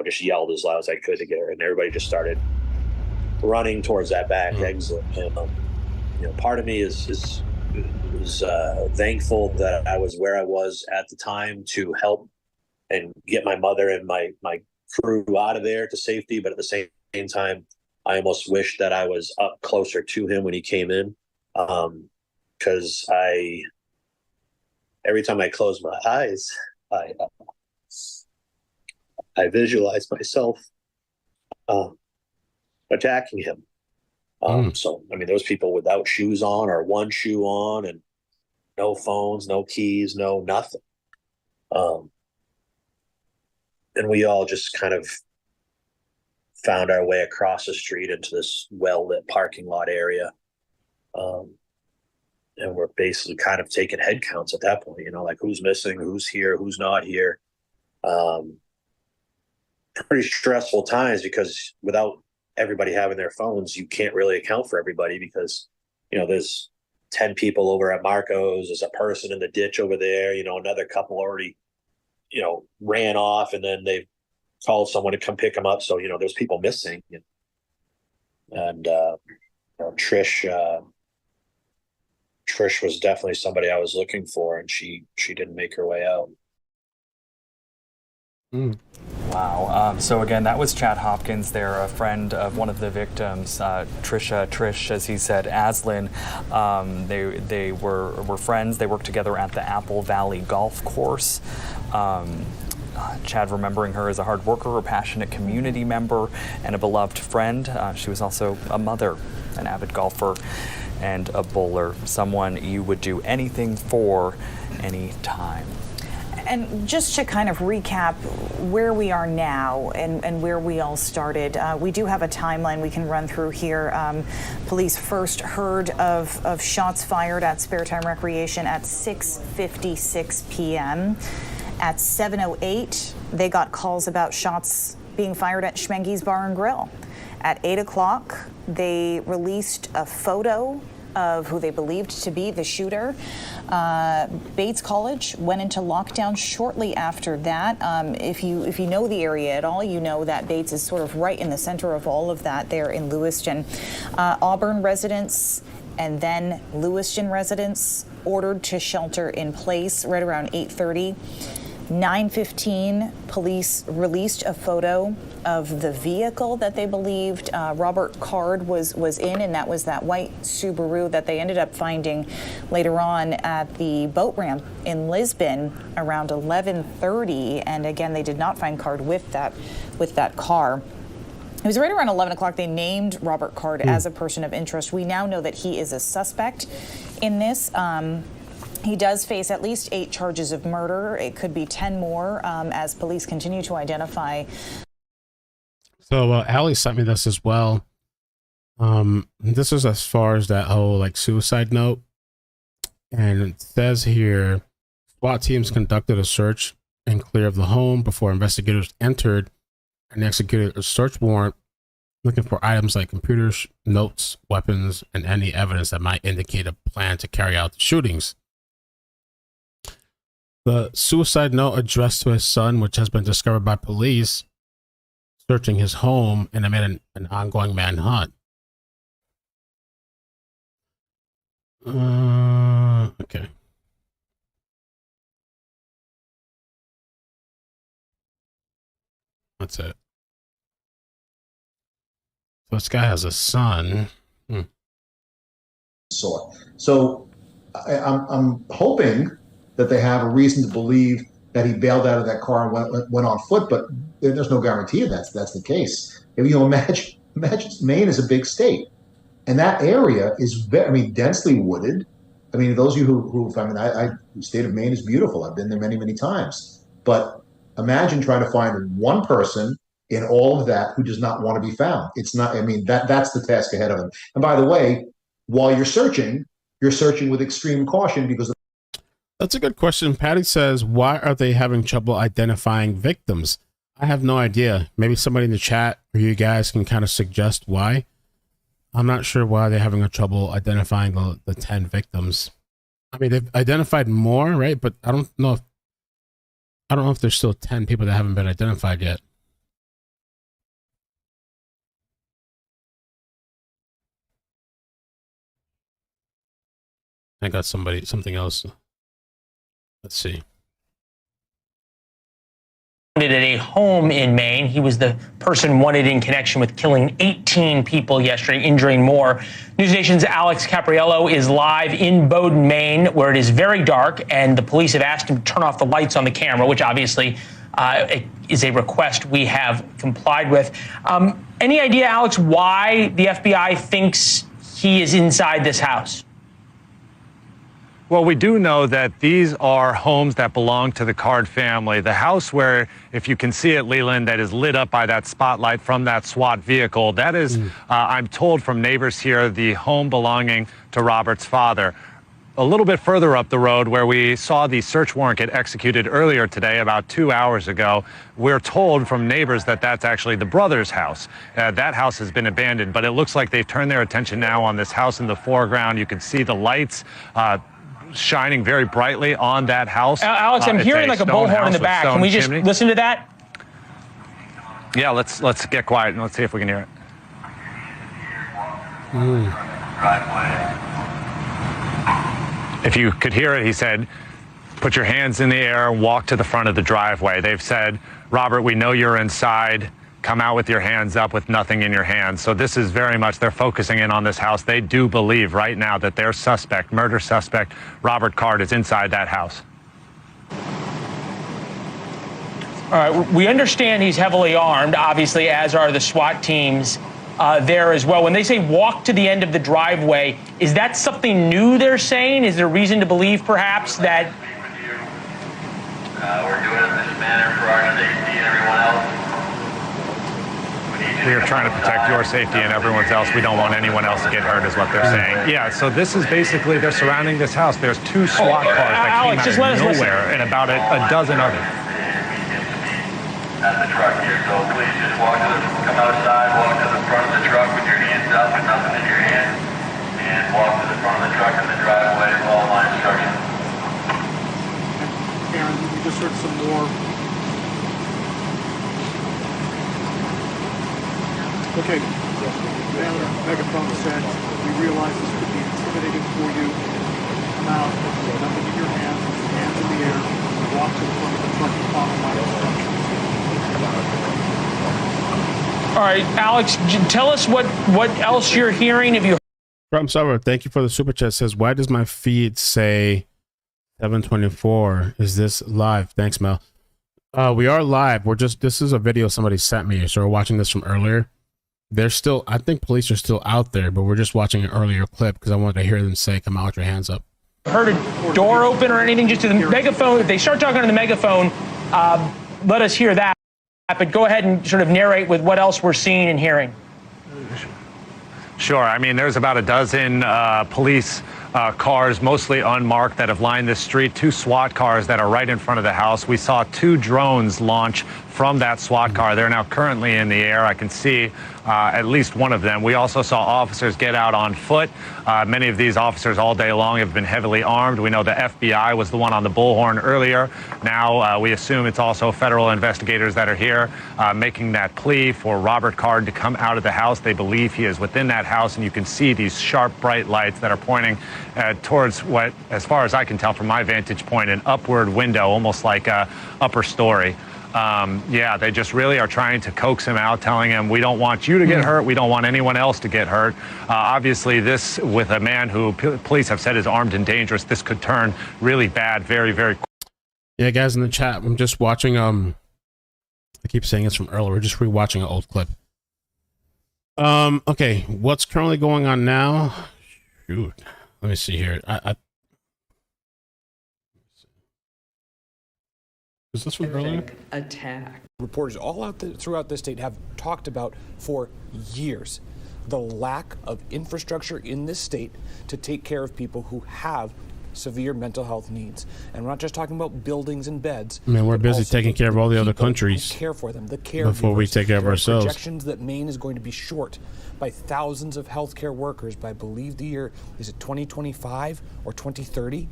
Just yelled as loud as I could to get her, and everybody just started running towards that back exit. And part of me is thankful that I was where I was at the time to help and get my mother and my crew out of there to safety. But at the same time, I almost wish that I was up closer to him when he came in, because every time I close my eyes, I visualize myself attacking him. So, those people without shoes on or one shoe on and no phones, no keys, no nothing. And we all just kind of found our way across the street into this well-lit parking lot area. And we're basically kind of taking head counts at that point, like who's missing, who's here, who's not here. Pretty stressful times, because without everybody having their phones, you can't really account for everybody, because, there's 10 people over at Marco's, there's a person in the ditch over there, another couple already, ran off, and then they called someone to come pick them up. So, there's people missing. And Trish was definitely somebody I was looking for, and she didn't make her way out. Wow. So again, that was Chad Hopkins there, a friend of one of the victims, Trish, as he said, Aslan. They were friends. They worked together at the Apple Valley Golf Course. Chad remembering her as a hard worker, a passionate community member, and a beloved friend. She was also a mother, an avid golfer, and a bowler, someone you would do anything for any time. And just to kind of recap where we are now and where we all started, we do have a timeline we can run through here. Police first heard of shots fired at Spare Time Recreation at 6:56 p.m. At 7:08, they got calls about shots being fired at Schmenge's Bar and Grill. At 8 o'clock, they released a photo of who they believed to be the shooter. Bates College went into lockdown shortly after that. If you know the area at all, you know that Bates is sort of right in the center of all of that there in Lewiston. Auburn residents and then Lewiston residents ordered to shelter in place right around 8:30. 9:15, police released a photo of the vehicle that they believed Robert Card was in, and that was that white Subaru that they ended up finding later on at the boat ramp in Lisbon around 11:30. And again, they did not find Card with that car. It was right around 11 o'clock they named Robert Card as a person of interest. We now know that he is a suspect in this. He does face at least 8 charges of murder. It could be 10 more as police continue to identify. So Allie sent me this as well. This is as far as that whole suicide note. And it says here, SWAT teams conducted a search and clear of the home before investigators entered and executed a search warrant looking for items like computers, notes, weapons, and any evidence that might indicate a plan to carry out the shootings. The suicide note addressed to his son, which has been discovered by police searching his home, and amid an ongoing manhunt. Okay. That's it. So this guy has a son. So I'm hoping that they have a reason to believe that he bailed out of that car and went on foot, but there's no guarantee that's the case. If you imagine Maine is a big state, and that area is densely wooded. Those of you who the state of Maine is beautiful. I've been there many, many times. But imagine trying to find one person in all of that who does not want to be found. It's not. That's the task ahead of him. And by the way, while you're searching with extreme caution because. That's a good question. Patty says, why are they having trouble identifying victims? I have no idea. Maybe somebody in the chat or you guys can kind of suggest why. I'm not sure why they're having a trouble identifying the 10 victims. I mean, they've identified more, right? But I don't know if there's still 10 people that haven't been identified yet. I got something else. Let's see. At a home in Maine. He was the person wanted in connection with killing 18 people yesterday, injuring more. News Nation's Alex Capriello is live in Bowdoin, Maine, where it is very dark, and the police have asked him to turn off the lights on the camera, which obviously is a request we have complied with. Any idea, Alex, why the FBI thinks he is inside this house? Well, we do know that these are homes that belong to the Card family. The house where, if you can see it, Leland, that is lit up by that spotlight from that SWAT vehicle, that is, I'm told from neighbors here, the home belonging to Robert's father. A little bit further up the road where we saw the search warrant get executed earlier today, about 2 hours ago, we're told from neighbors that that's actually the brother's house. That house has been abandoned, but it looks like they've turned their attention now on this house in the foreground. You can see the lights shining very brightly on that house. Alex, I'm hearing like a bullhorn in the back. Can we just listen to that? Yeah, let's get quiet and let's see if we can hear it. If you could hear it, he said, put your hands in the air, walk to the front of the driveway. They've said, Robert, we know you're inside. Come out with your hands up with nothing in your hands. So this is very much, they're focusing in on this house. They do believe right now that their suspect, murder suspect, Robert Card, is inside that house. All right, we understand he's heavily armed, obviously, as are the SWAT teams there as well. When they say walk to the end of the driveway, is that something new they're saying? Is there reason to believe, perhaps, that... We're doing it in this manner for our safety and everyone else. We are trying to protect your safety and everyone's else. We don't want anyone else to get hurt, is what they're saying. Yeah, so this is basically, they're surrounding this house. There's 2 SWAT cars that came out of nowhere and about a dozen others. At the truck here, so please just come outside, walk to the front of the truck with your hands up and nothing in your hand, and walk to the front of the truck in the driveway, follow my instructions. Aaron, we just heard some more. Okay, man, megaphone said, we realize this could be intimidating for you. Come out, nothing in your hands in the air, walk to the front of the truck and follow my instructions. All right, Alex, tell us what else you're hearing. If you From Server, thank you for the super chat. Says, why does my feed say 7:24? Is this live? Thanks, Mel. We are live. This is a video somebody sent me, so we're watching this from earlier. They're still, I think police are still out there, but we're just watching an earlier clip because I wanted to hear them say, come out with your hands up. Heard a door open or anything, just to the megaphone. If they start talking on the megaphone, let us hear that. But go ahead and sort of narrate with what else we're seeing and hearing. Sure. I mean, there's about a dozen police cars, mostly unmarked, that have lined this street. 2 SWAT cars that are right in front of the house. We saw 2 drones launch from that SWAT car. They're now currently in the air. I can see at least one of them. We also saw officers get out on foot. Many of these officers all day long have been heavily armed. We know the FBI was the one on the bullhorn earlier. Now we assume it's also federal investigators that are here making that plea for Robert Card to come out of the house. They believe he is within that house, and you can see these sharp, bright lights that are pointing towards what, as far as I can tell from my vantage point, an upward window, almost like a upper story. Yeah, they just really are trying to coax him out, telling him, we don't want you to get hurt. We don't want anyone else to get hurt. Obviously, this, with a man who police have said is armed and dangerous, this could turn really bad very, very quickly. Yeah, guys in the chat, I'm just watching, I keep saying this from earlier. We're just rewatching an old clip. Okay, what's currently going on now? Shoot. Let me see here. Is this from earlier? Attack. Reporters all out throughout the state have talked about for years the lack of infrastructure in this state to take care of people who have severe mental health needs. And we're not just talking about buildings and beds. Man, we're busy taking care of all the other countries. Care for them, the caregivers. Before we take care of ourselves. Projections that Maine is going to be short by thousands of healthcare workers by, I believe, the year, is it 2025 or 2030?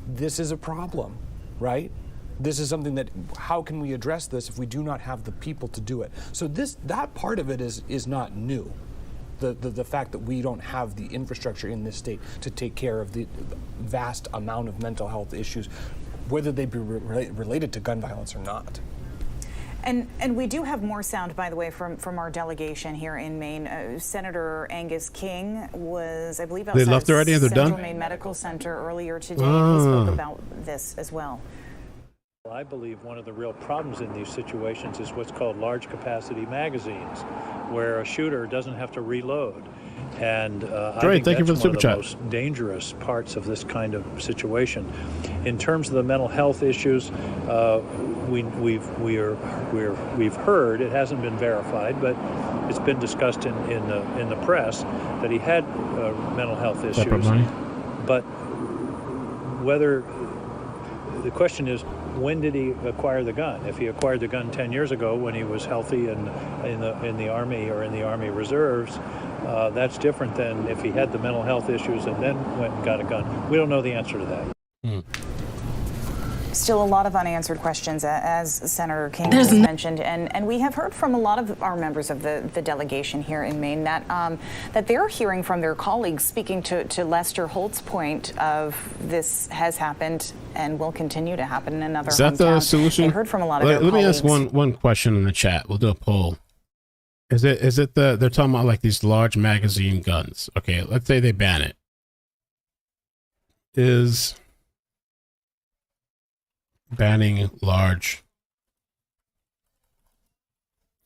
This is a problem, right? This is something that, how can we address this if we do not have the people to do it? So that part of it is not new. The fact that we don't have the infrastructure in this state to take care of the vast amount of mental health issues, whether they be related to gun violence or not. And we do have more sound, by the way, from our delegation here in Maine. Senator Angus King was, I believe, outside they left already. They're Central done? Maine Medical Center earlier today. And he spoke about this as well. I believe one of the real problems in these situations is what's called large capacity magazines, where a shooter doesn't have to reload. And I think thank you for that's the one super of the chat. most dangerous parts of this kind of situation. In terms of the mental health issues, we've heard, it hasn't been verified, but it's been discussed in the press that he had mental health issues. But whether the question is, when did he acquire the gun? If he acquired the gun 10 years ago when he was healthy and in the Army or in the Army Reserves, that's different than if he had the mental health issues and then went and got a gun. We don't know the answer to that. Still a lot of unanswered questions, as Senator King has mentioned, and we have heard from a lot of our members of the delegation here in Maine that that they're hearing from their colleagues, speaking to Lester Holt's point of this has happened and will continue to happen in another hometown. Is that the solution? They heard from a lot of their Let me colleagues. ask one question in the chat. We'll do a poll. Is it they're talking about like these large magazine guns? Okay, let's say they ban it. Is banning large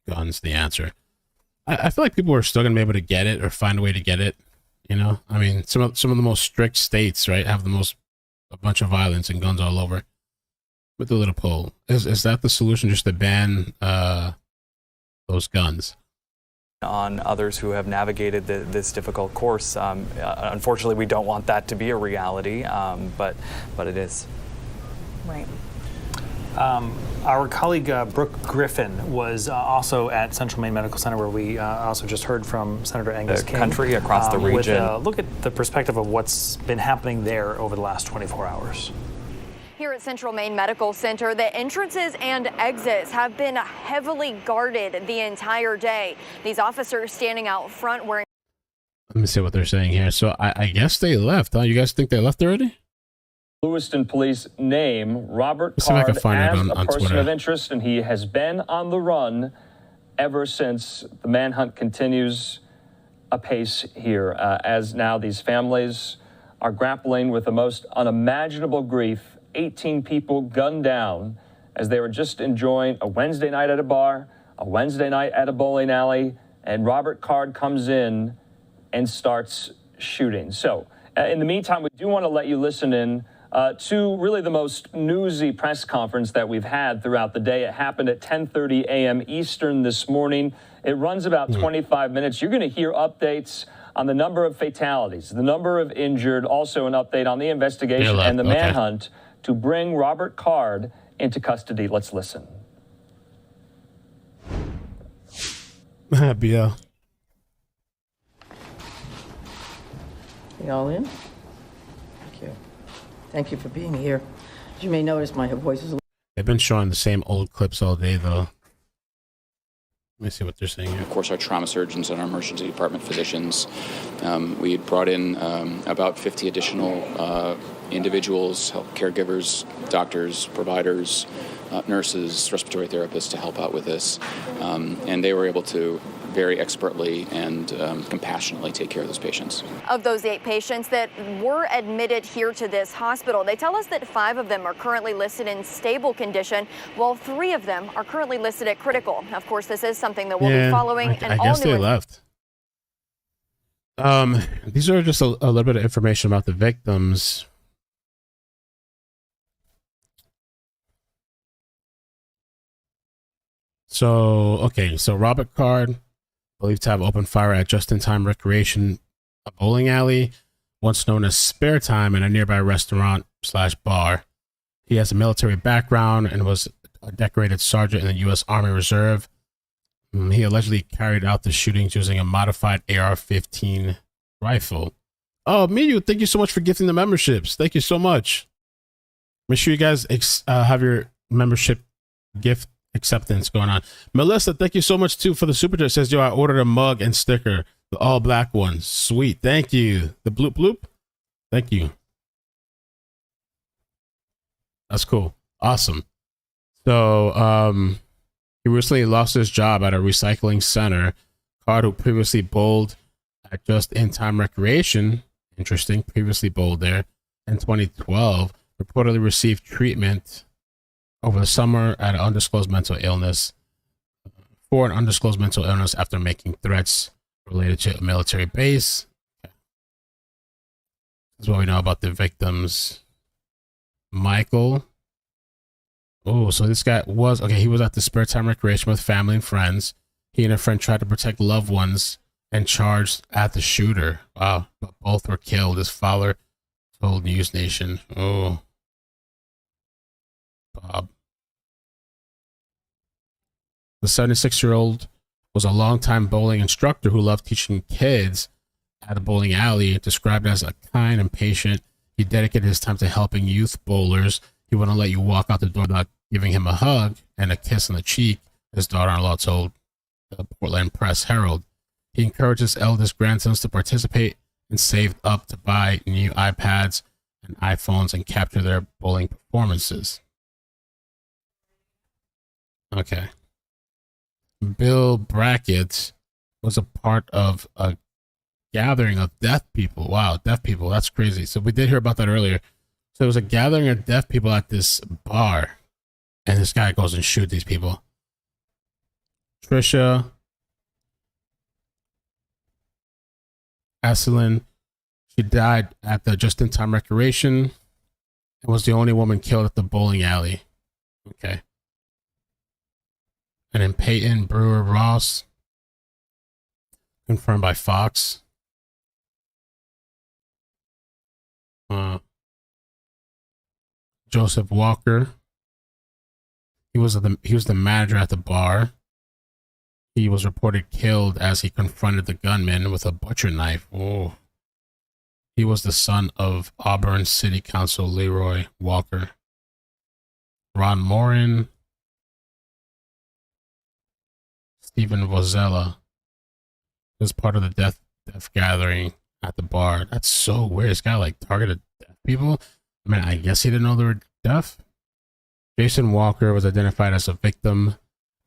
guns the answer? I feel like people are still gonna be able to get it or find a way to get it. You know, I mean, some of the most strict states, right, have a bunch of violence and guns all over. With the little poll, is that the solution? Just to ban those guns? On others who have navigated this difficult course. Unfortunately, we don't want that to be a reality, but it is. Right. Our colleague Brooke Griffin was also at Central Maine Medical Center, where we also just heard from Senator Angus King. Country across the region. With a look at the perspective of what's been happening there over the last 24 hours. Here at Central Maine Medical Center, the entrances and exits have been heavily guarded the entire day. These officers standing out front wearing... Let me see what they're saying here. So I guess they left, huh? You guys think they left already? Lewiston police name Robert Let's see if I Card can find it as on a person Twitter. of interest, and he has been on the run ever since the manhunt continues apace here, as now these families are grappling with the most unimaginable grief. 18 people gunned down as they were just enjoying a Wednesday night at a bar, a Wednesday night at a bowling alley, and Robert Card comes in and starts shooting. So in the meantime, we do want to let you listen in to really the most newsy press conference that we've had throughout the day. It happened at 10:30 a.m. Eastern this morning. It runs about 25 minutes. You're going to hear updates on the number of fatalities, the number of injured, also an update on the investigation and the manhunt to bring Robert Card into custody. Let's listen. BL. Y'all in? Thank you. Thank you for being here. As you may notice, my voice is... They've been showing the same old clips all day, though. Let me see what they're saying here. Of course, our trauma surgeons and our emergency department physicians. We brought in about 50 additional individuals, caregivers, doctors, providers, nurses, respiratory therapists to help out with this. And they were able to very expertly and compassionately take care of those patients. Of those 8 patients that were admitted here to this hospital, they tell us that 5 of them are currently listed in stable condition, while 3 of them are currently listed at critical. Of course, this is something that we'll be following. I guess they left. These are just a little bit of information about the victims. So, okay, so Robert Card, believed to have opened fire at Just-in-Time Recreation, a bowling alley, once known as Spare Time, in a nearby restaurant/bar. He has a military background and was a decorated sergeant in the U.S. Army Reserve. He allegedly carried out the shootings using a modified AR-15 rifle. Oh, Miyu, thank you so much for gifting the memberships. Thank you so much. Make sure you guys have your membership gift acceptance going on. Melissa, thank you so much too for the super chat. It says, yo, I ordered a mug and sticker, the all black one. Sweet. Thank you. The bloop bloop. Thank you. That's cool. Awesome. So, he recently lost his job at a recycling center. Card, who previously bowled at Just In Time Recreation, interesting, previously bowled there in 2012, reportedly received treatment over the summer at an undisclosed mental illness after making threats related to a military base. Okay. That's what we know about the victims. Michael. Oh, so this guy was, okay, he was at the Spare Time Recreation with family and friends. He and a friend tried to protect loved ones and charged at the shooter. Wow, but both were killed, his father told News Nation. Oh, Bob. The 76-year-old was a longtime bowling instructor who loved teaching kids at a bowling alley. Described as a kind and patient, he dedicated his time to helping youth bowlers. He wouldn't let you walk out the door without giving him a hug and a kiss on the cheek, his daughter-in-law told the Portland Press Herald. He encouraged his eldest grandsons to participate and saved up to buy new iPads and iPhones and capture their bowling performances. Okay. Bill Brackett was a part of a gathering of deaf people. Wow, deaf people. That's crazy. So we did hear about that earlier. So it was a gathering of deaf people at this bar, and this guy goes and shoots these people. Trisha Asselin, she died at the Just In Time Recreation and was the only woman killed at the bowling alley. Okay. And then Peyton Brewer Ross, confirmed by Fox. Joseph Walker. He was the manager at the bar. He was reported killed as he confronted the gunman with a butcher knife. Oh. He was the son of Auburn City Council Leroy Walker. Ron Morin. Stephen Vozella was part of the deaf gathering at the bar. That's so weird. This guy like targeted deaf people. I mean, I guess he didn't know they were deaf. Jason Walker was identified as a victim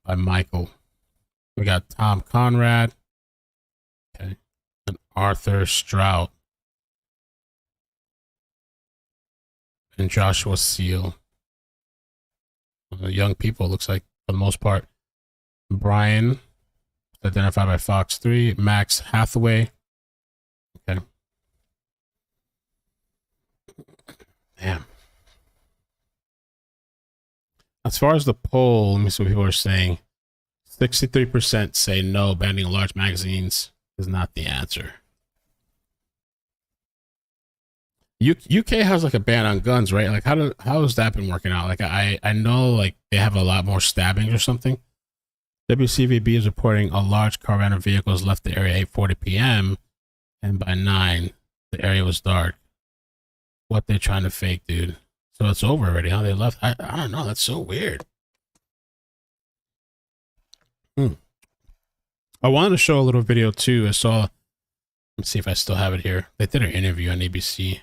by Michael. We got Tom Conrad. Okay. And Arthur Strout. And Joshua Seal. Young people, looks like, for the most part. Brian, identified by Fox 3. Max Hathaway. Okay. Damn. As far as the poll, let me see what people are saying. 63% say no, banning large magazines is not the answer. UK has like a ban on guns, right? Like how has that been working out? Like I know like they have a lot more stabbings or something. WCVB is reporting a large caravan of vehicles left the area at 8:40 p.m. and by 9 the area was dark. What they're trying to fake, dude. So it's over already, huh? They left. I don't know. That's so weird. I wanted to show a little video too. I saw, let's see if I still have it here. They did an interview on ABC.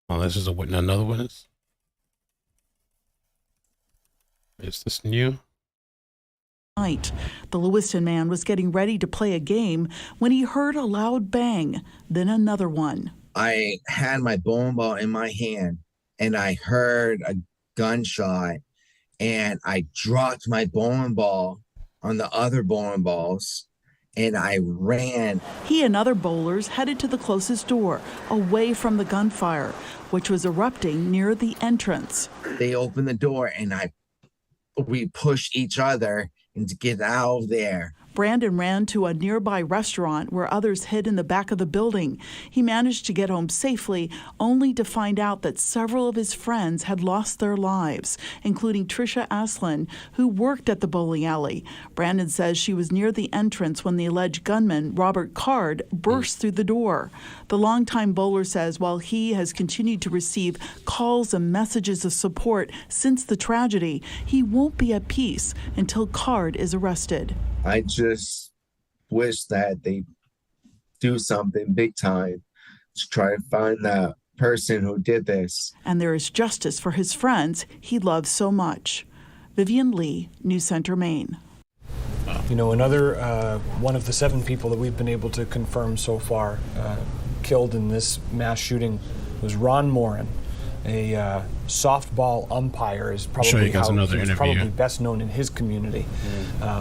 Oh, this is another witness. Is this new? Night, the Lewiston man was getting ready to play a game when he heard a loud bang, then another one. I had my bowling ball in my hand and I heard a gunshot and I dropped my bowling ball on the other bowling balls and I ran. He and other bowlers headed to the closest door, away from the gunfire, which was erupting near the entrance. They opened the door and we pushed each other and to get out of there. Brandon ran to a nearby restaurant where others hid in the back of the building. He managed to get home safely, only to find out that several of his friends had lost their lives, including Trisha Aslan, who worked at the bowling alley. Brandon says she was near the entrance when the alleged gunman, Robert Card, burst through the door. The longtime bowler says while he has continued to receive calls and messages of support since the tragedy, he won't be at peace until Card is arrested. I just wish that they do something big time to try to find that person who did this. And there is justice for his friends he loves so much. Vivian Lee, News Center, Maine. You know, another one of the 7 people that we've been able to confirm so far killed in this mass shooting was Ron Morin, a softball umpire. Is probably probably best known in his community,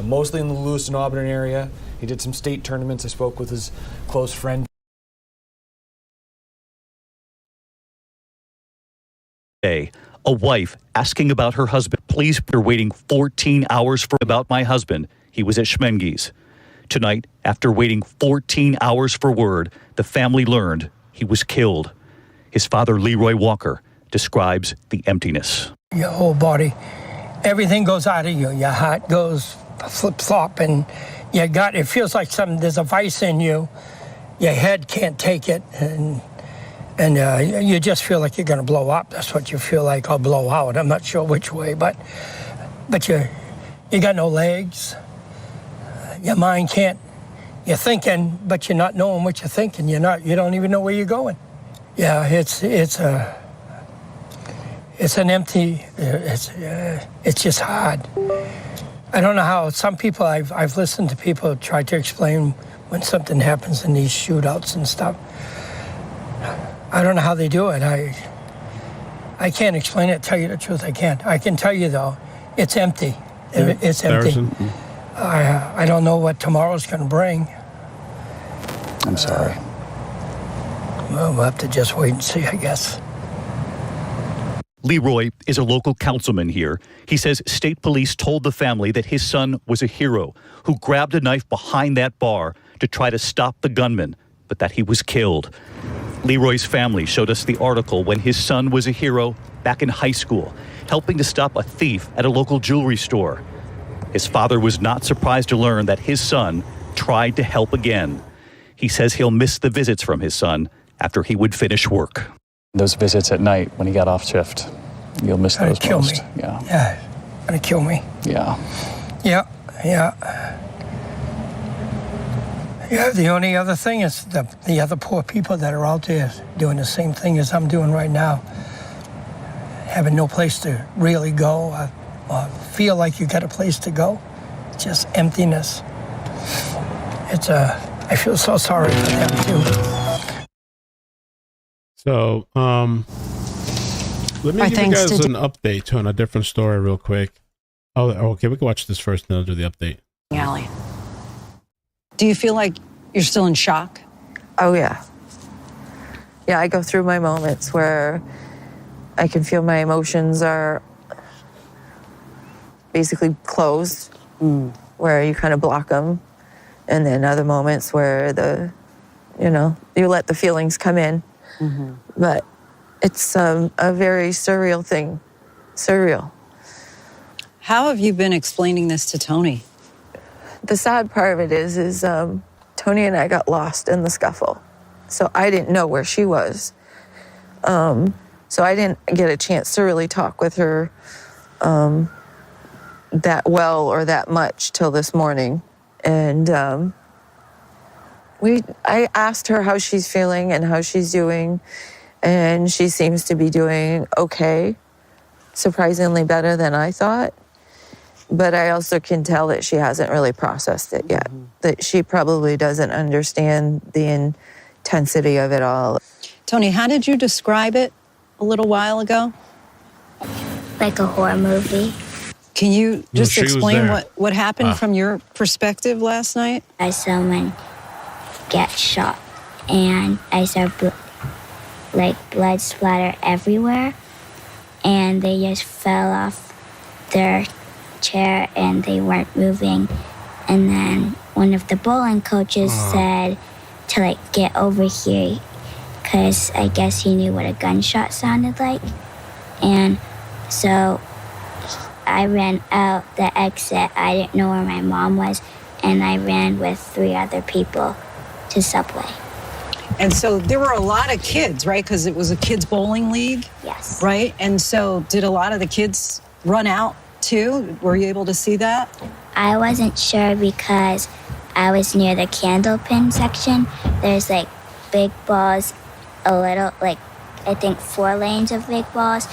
mostly in the Lewiston, Auburn area. He did some state tournaments. I spoke with his close friend. A wife asking about her husband. Police are waiting 14 hours for about my husband. He was at Schmenge's. Tonight, after waiting 14 hours for word, the family learned he was killed. His father, Leroy Walker, describes the emptiness. Your whole body, everything goes out of you. Your heart goes flip-flop, and your gut, it feels like there's a vice in you. Your head can't take it, and you just feel like you're going to blow up. That's what you feel like, or blow out. I'm not sure which way, but you got no legs. Your mind can't. You're thinking, but you're not knowing what you're thinking. You don't even know where you're going. Yeah, it's an empty. It's just hard. I don't know how some people. I've listened to people try to explain when something happens in these shootouts and stuff. I don't know how they do it. I can't explain it. Tell you the truth, I can't. I can tell you though, it's empty. Yeah, it's empty. I don't know what tomorrow's going to bring. I'm sorry. Well, we'll have to just wait and see, I guess. Leroy is a local councilman here. He says state police told the family that his son was a hero who grabbed a knife behind that bar to try to stop the gunman, but that he was killed. Leroy's family showed us the article when his son was a hero back in high school, helping to stop a thief at a local jewelry store. His father was not surprised to learn that his son tried to help again. He says he'll miss the visits from his son after he would finish work. Those visits at night when he got off shift, you'll miss those most. Kill me. Yeah. Gonna kill me. Yeah. Yeah. The only other thing is the other poor people that are out there doing the same thing as I'm doing right now, having no place to really go or feel like you got a place to go. Just emptiness. I feel so sorry for them too. So, let me give you guys an update on a different story real quick. Oh, okay, we can watch this first and then I'll do the update. Allie, do you feel like you're still in shock? Oh, yeah. Yeah, I go through my moments where I can feel my emotions are basically closed, where you kind of block them. And then other moments where you let the feelings come in. Mm-hmm. But it's a very surreal thing. Surreal. How have you been explaining this to Tony? The sad part of it is Tony and I got lost in the scuffle. So I didn't know where she was. So I didn't get a chance to really talk with her that well or that much till this morning. And I asked her how she's feeling and how she's doing, and she seems to be doing okay, surprisingly better than I thought. But I also can tell that she hasn't really processed it yet, that she probably doesn't understand the intensity of it all. Tony, how did you describe it a little while ago? Like a horror movie. Can you just explain what happened from your perspective last night? I saw someone get shot, and I saw blood splatter everywhere, and they just fell off their chair, and they weren't moving, And then one of the bowling coaches said to like get over here because I guess he knew what a gunshot sounded like. And so I ran out the exit. I didn't know where my mom was, and I ran with 3 other people to Subway. And so there were a lot of kids, right? Because it was a kids' bowling league? Yes. Right? And so did a lot of the kids run out too? Were you able to see that? I wasn't sure because I was near the candle pin section. There's like big balls, a little, like I think 4 lanes of big balls,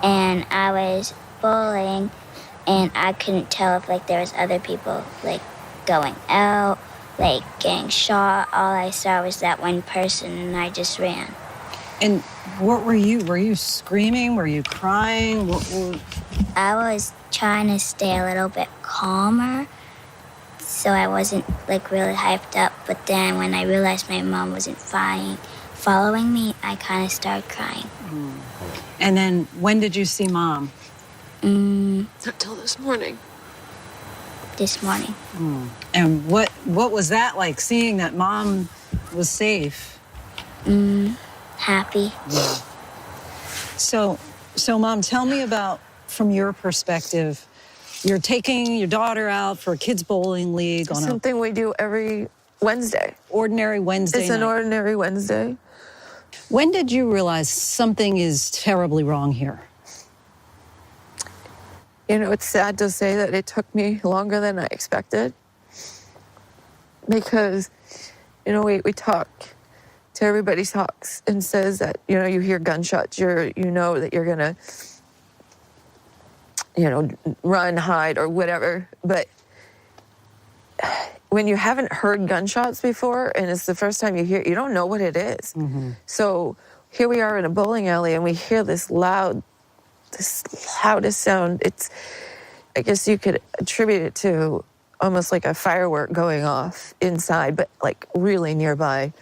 and I was bowling, and I couldn't tell if like there was other people like going out, like getting shot. All I saw was that one person, and I just ran. And what were you? Were you screaming? Were you crying? I was trying to stay a little bit calmer, so I wasn't like really hyped up. But then when I realized my mom wasn't following me, I kind of started crying. And then when did you see Mom? Until this morning. This morning. And what was that like, seeing that Mom was safe? Happy. Yeah. So Mom, tell me about, from your perspective, you're taking your daughter out for a kids bowling league on Something we do every Wednesday. Ordinary Wednesday It's an night. ordinary Wednesday. When did you realize something is terribly wrong here? You know, it's sad to say that it took me longer than I expected. Because, you know, we talk to everybody talks and says that, you know, you hear gunshots, you know that you're gonna, you know, run, hide, or whatever. But when you haven't heard gunshots before and it's the first time you hear it, you don't know what it is. So here we are in a bowling alley and we hear this loudest sound. It's, I guess you could attribute it to almost like a firework going off inside, but like really nearby.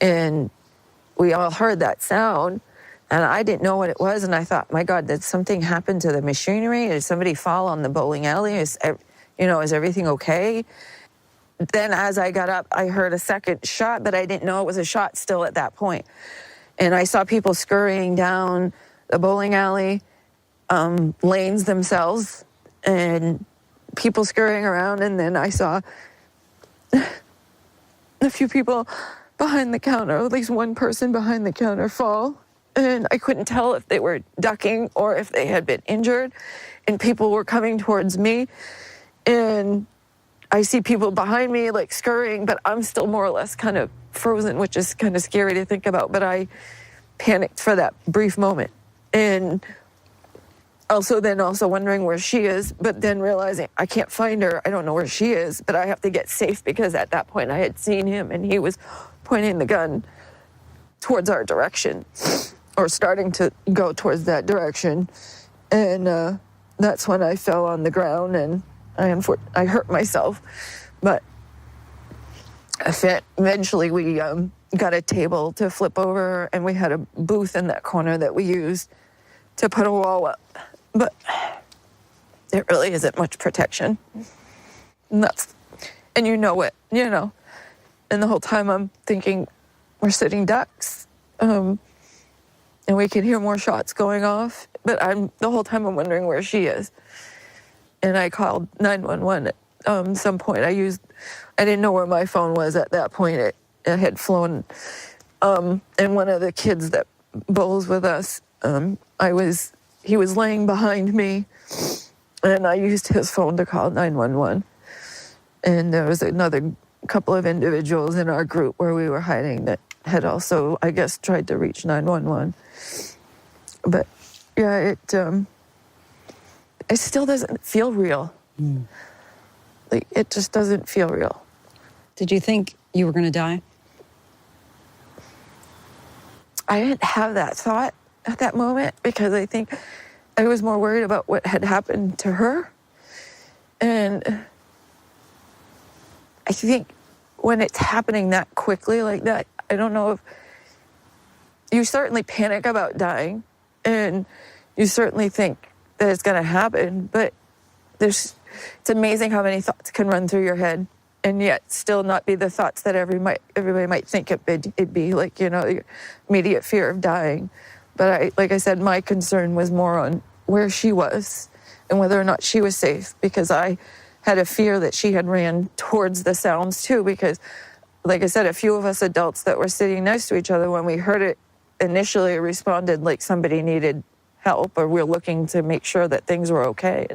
And we all heard that sound, and I didn't know what it was. And I thought, my God, did something happen to the machinery? Did somebody fall on the bowling alley? Is everything okay? Then as I got up, I heard a second shot, but I didn't know it was a shot still at that point. And I saw people scurrying down the bowling alley, lanes themselves, and people scurrying around. And then I saw a few people behind the counter, at least one person behind the counter fall. And I couldn't tell if they were ducking or if they had been injured. And people were coming towards me. And I see people behind me like scurrying, but I'm still more or less kind of frozen, which is kind of scary to think about. But I panicked for that brief moment. And also wondering where she is, but then realizing I can't find her. I don't know where she is, but I have to get safe because at that point I had seen him and he was pointing the gun towards our direction, or starting to go towards that direction. And that's when I fell on the ground and I hurt myself. But eventually we got a table to flip over, and we had a booth in that corner that we used to put a wall up. But there really isn't much protection. And you know it, you know. And the whole time I'm thinking, we're sitting ducks. And we can hear more shots going off. But the whole time I'm wondering where she is. And I called 911 at some point. I didn't know where my phone was at that point. It had flown. And one of the kids that bowls with us, he was laying behind me, and I used his phone to call 911. And there was another couple of individuals in our group where we were hiding that had also, I guess, tried to reach 911. But yeah, it still doesn't feel real. Like, it just doesn't feel real. Did you think you were going to die? I didn't have that thought at that moment because I think I was more worried about what had happened to her. And I think when it's happening that quickly like that, I don't know if you certainly panic about dying and you certainly think that it's going to happen, but it's amazing how many thoughts can run through your head and yet still not be the thoughts that everybody might think it'd be, like, you know, the immediate fear of dying. But like I said, my concern was more on where she was and whether or not she was safe, because I had a fear that she had ran towards the sounds too, because like I said, a few of us adults that were sitting next to each other, when we heard it initially, responded like somebody needed help or we're looking to make sure that things were okay.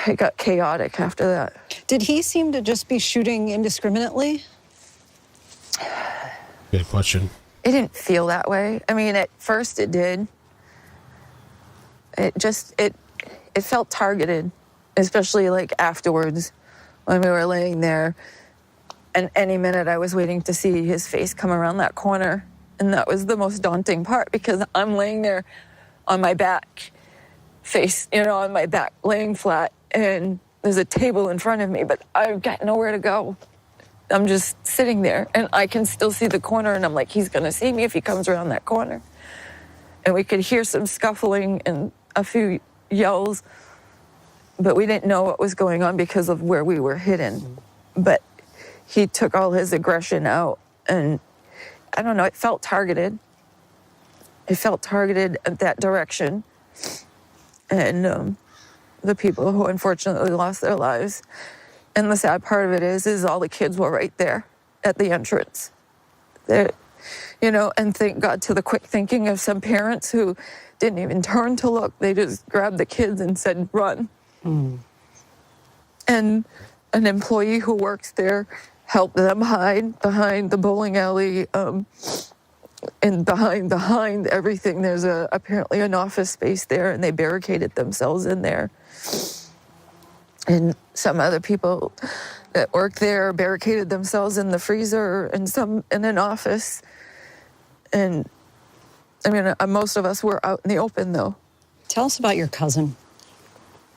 It got chaotic after that. Did he seem to just be shooting indiscriminately? Good question. It didn't feel that way. I mean, at first it did. It felt targeted, especially like afterwards when we were laying there. And any minute I was waiting to see his face come around that corner. And that was the most daunting part, because I'm laying there on my back, on my back, laying flat. And there's a table in front of me, but I've got nowhere to go. I'm just sitting there and I can still see the corner, and I'm like, he's gonna see me if he comes around that corner. And we could hear some scuffling and a few yells, but we didn't know what was going on because of where we were hidden. But he took all his aggression out, and I don't know, it felt targeted. It felt targeted at that direction. And the people who unfortunately lost their lives. And the sad part of it is all the kids were right there at the entrance. And thank God to the quick thinking of some parents who didn't even turn to look. They just grabbed the kids and said, run. Mm. And an employee who works there helped them hide behind the bowling alley, and behind everything. There's apparently an office space there, and they barricaded themselves in there. And some other people that work there barricaded themselves in the freezer, and some in an office. And I mean, most of us were out in the open, though. Tell us about your cousin.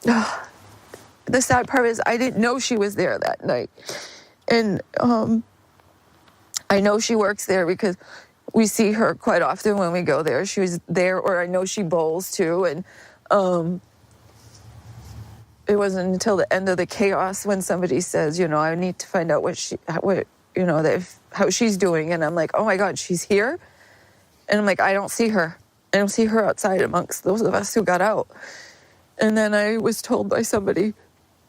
The sad part is I didn't know she was there that night. And I know she works there because we see her quite often when we go there. She was there, or I know she bowls too. And it wasn't until the end of the chaos when somebody says, I need to find out how she's doing. And I'm like, oh my God, she's here? And I'm like, I don't see her. I don't see her outside amongst those of us who got out. And then I was told by somebody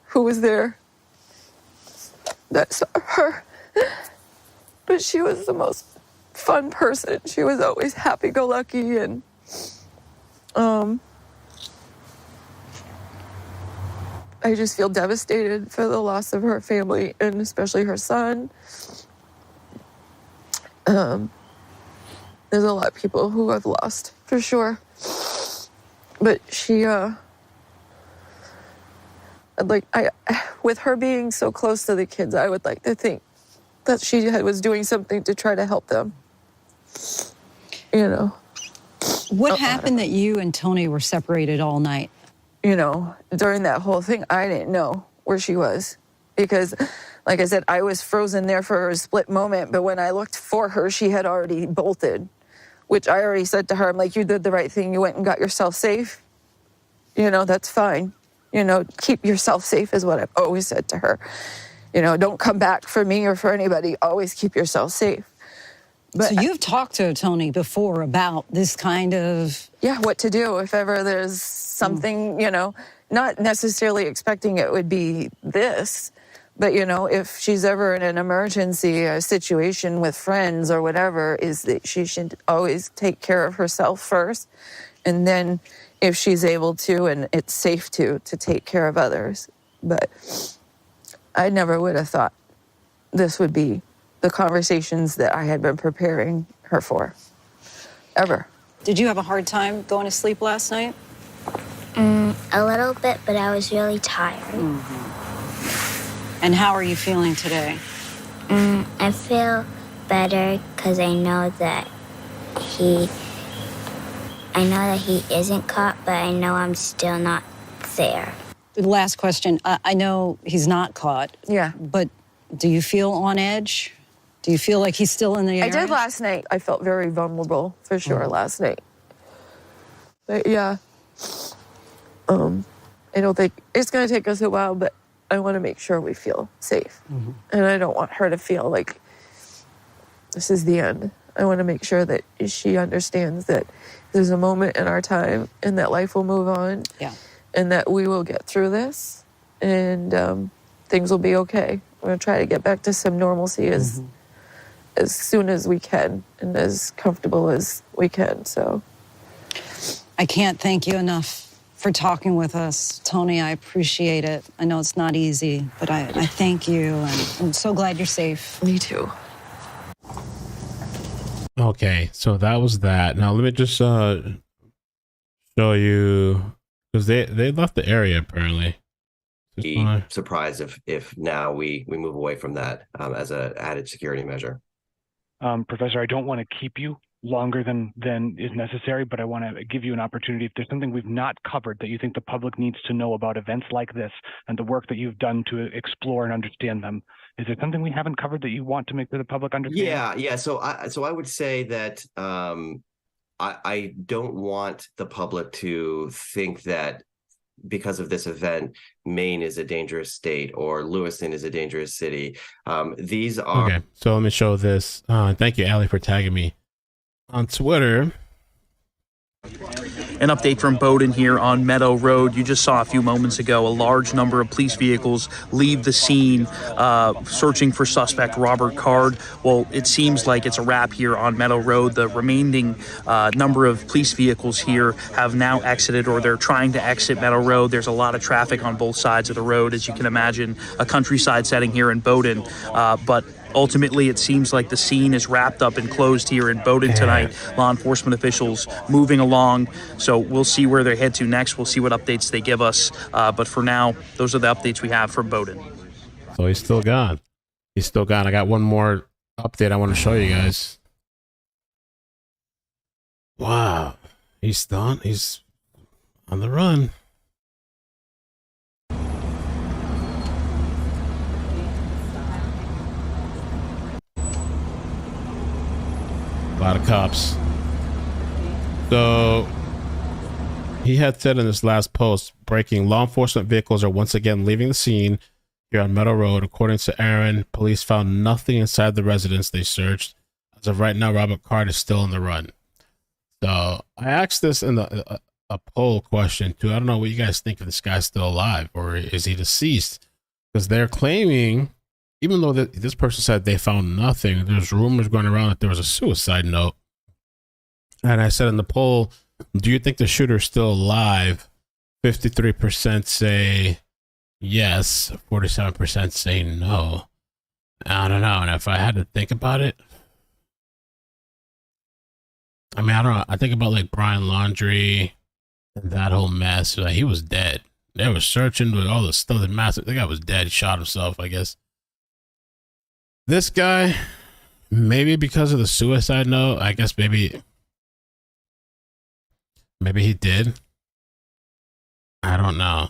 who was there that saw her. But she was the most fun person. She was always happy-go-lucky, and I just feel devastated for the loss of her family, and especially her son. There's a lot of people who I've lost, for sure. But she, with her being so close to the kids, I would like to think that she was doing something to try to help them. What happened that you and Tony were separated all night? During that whole thing, I didn't know where she was because, like I said, I was frozen there for a split moment. But when I looked for her, she had already bolted, which I already said to her, I'm like, you did the right thing. You went and got yourself safe. That's fine. Keep yourself safe is what I've always said to her. Don't come back for me or for anybody. Always keep yourself safe. But so you've talked to Tony before about this kind of... Yeah, what to do if ever there's something, not necessarily expecting it would be this, but, if she's ever in an emergency, a situation with friends or whatever, is that she should always take care of herself first. And then if she's able to, and it's safe to take care of others. But I never would have thought this would be the conversations that I had been preparing her for, ever. Did you have a hard time going to sleep last night? A little bit, but I was really tired. And how are you feeling today? I feel better because I know that he isn't caught, but I know I'm still not there. The last question. I know he's not caught. Yeah. But do you feel on edge? Do you feel like he's still in the area? I did last night. I felt very vulnerable, for sure, last night. But yeah. I don't think it's going to take us a while, but I want to make sure we feel safe. And I don't want her to feel like this is the end. I want to make sure that she understands that there's a moment in our time and that life will move on. Yeah. And that we will get through this and things will be okay. We're going to try to get back to some normalcy as soon as we can and as comfortable as we can. So I can't thank you enough for talking with us. Tony, I appreciate it. I know it's not easy, but I thank you, and I'm so glad you're safe. Me too. Okay, so that was that. Now let me just show you, because they left the area apparently. Be surprised if now we move away from that as an added security measure. Professor, I don't want to keep you longer than is necessary, but I want to give you an opportunity. If there's something we've not covered that you think the public needs to know about events like this and the work that you've done to explore and understand them, is there something we haven't covered that you want to make sure the public understand? Yeah. So I would say that I don't want the public to think that because of this event, Maine is a dangerous state or Lewiston is a dangerous city. These are okay. So let me show this. Thank you, Allie, for tagging me on Twitter. An update from Bowdoin here on Meadow Road. You just saw a few moments ago a large number of police vehicles leave the scene searching for suspect Robert Card. Well, it seems like it's a wrap here on Meadow Road. The remaining number of police vehicles here have now exited, or they're trying to exit Meadow Road. There's a lot of traffic on both sides of the road, as you can imagine, a countryside setting here in Bowdoin. But ultimately, it seems like the scene is wrapped up and closed here in Bowdoin tonight. Law enforcement officials moving along. So we'll see where they head to next. We'll see what updates they give us. But for now, those are the updates we have from Bowdoin. So he's still gone. He's still gone. I got one more update I want to show you guys. Wow. He's done. He's on the run. A lot of cops. So he had said in this last post, breaking, law enforcement vehicles are once again leaving the scene here on Meadow Road. According to Aaron, police found nothing inside the residence they searched. As of right now, Robert Card is still on the run. So I asked this in a poll question too. I don't know what you guys think, if this guy's still alive or is he deceased, because they're claiming, even though this person said they found nothing, there's rumors going around that there was a suicide note. And I said in the poll, do you think the shooter is still alive? 53% say yes, 47% say no. I don't know. And if I had to think about it, I mean, I don't know. I think about like Brian Laundrie and that whole mess. Like, he was dead. They were searching with all the stuff that massive. The guy was dead. He shot himself, I guess. This guy, maybe because of the suicide note, I guess maybe he did. I don't know.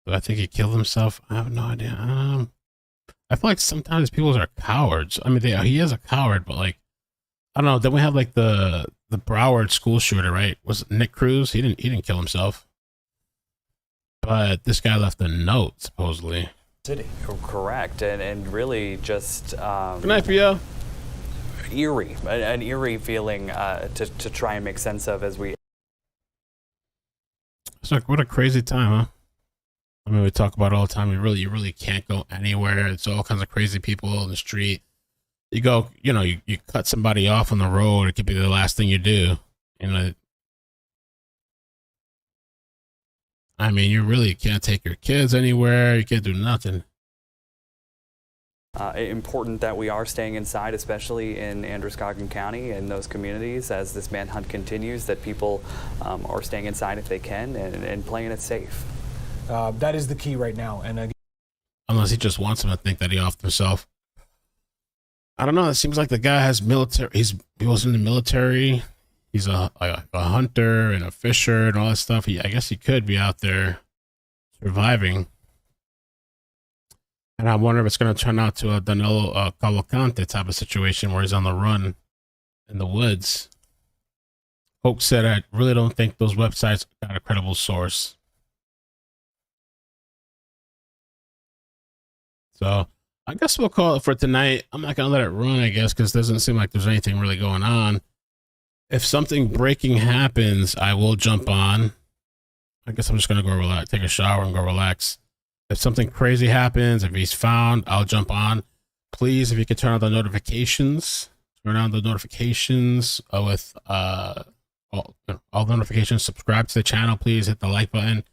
Do I think he killed himself? I have no idea. I feel like sometimes people are cowards. I mean, he is a coward, but like, I don't know. Then we have like the Broward school shooter, right? Was it Nick Cruz? He didn't kill himself, but this guy left a note supposedly. City. Correct, and really just good night for you. Eerie, an eerie feeling to try and make sense of as we. It's like, what a crazy time, huh? I mean, we talk about it all the time. You really can't go anywhere. It's all kinds of crazy people in the street. You go, you cut somebody off on the road. It could be the last thing you do. I mean, you really can't take your kids anywhere. You can't do nothing. Important that we are staying inside, especially in Androscoggin County and those communities as this manhunt continues, that people are staying inside if they can and playing it safe. That is the key right now. And unless he just wants him to think that he offed himself. I don't know. It seems like the guy has military. He was in the military. He's a hunter and a fisher and all that stuff. I guess he could be out there surviving. And I wonder if it's going to turn out to a Danilo Cavalcante type of situation where he's on the run in the woods. Hope said, I really don't think those websites got a credible source. So I guess we'll call it for tonight. I'm not going to let it run, I guess, because it doesn't seem like there's anything really going on. If something breaking happens, I will jump on. I guess I'm just going to go relax, take a shower and go relax. If something crazy happens, if he's found, I'll jump on. Please, if you could turn on the notifications, with all notifications, subscribe to the channel, please hit the like button.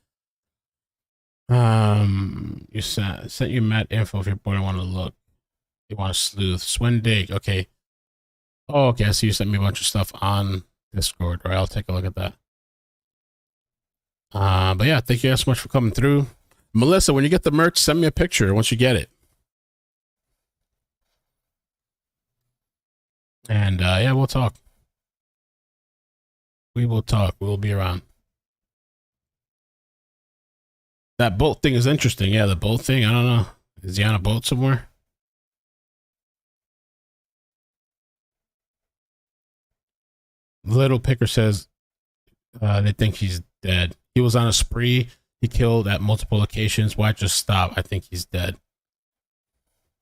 You sent you Matt info if you're bored and want to look. You want to sleuth. Swindig, okay. Oh, okay, I see you sent me a bunch of stuff on Discord. All right, I'll take a look at that. But yeah, thank you guys so much for coming through. Melissa, when you get the merch, send me a picture once you get it. And yeah, we'll talk. We will talk. We'll be around. That boat thing is interesting. Yeah, the boat thing. I don't know. Is he on a boat somewhere? Little Picker says they think he's dead. He was on a spree. He killed at multiple locations. Why just stop? I think he's dead.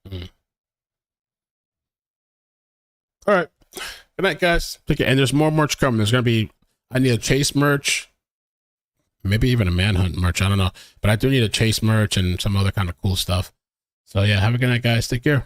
All right. Good night, guys. Take care. And there's more merch coming. There's going to be, I need a chase merch. Maybe even a manhunt merch. I don't know. But I do need a chase merch and some other kind of cool stuff. So yeah, have a good night, guys. Take care.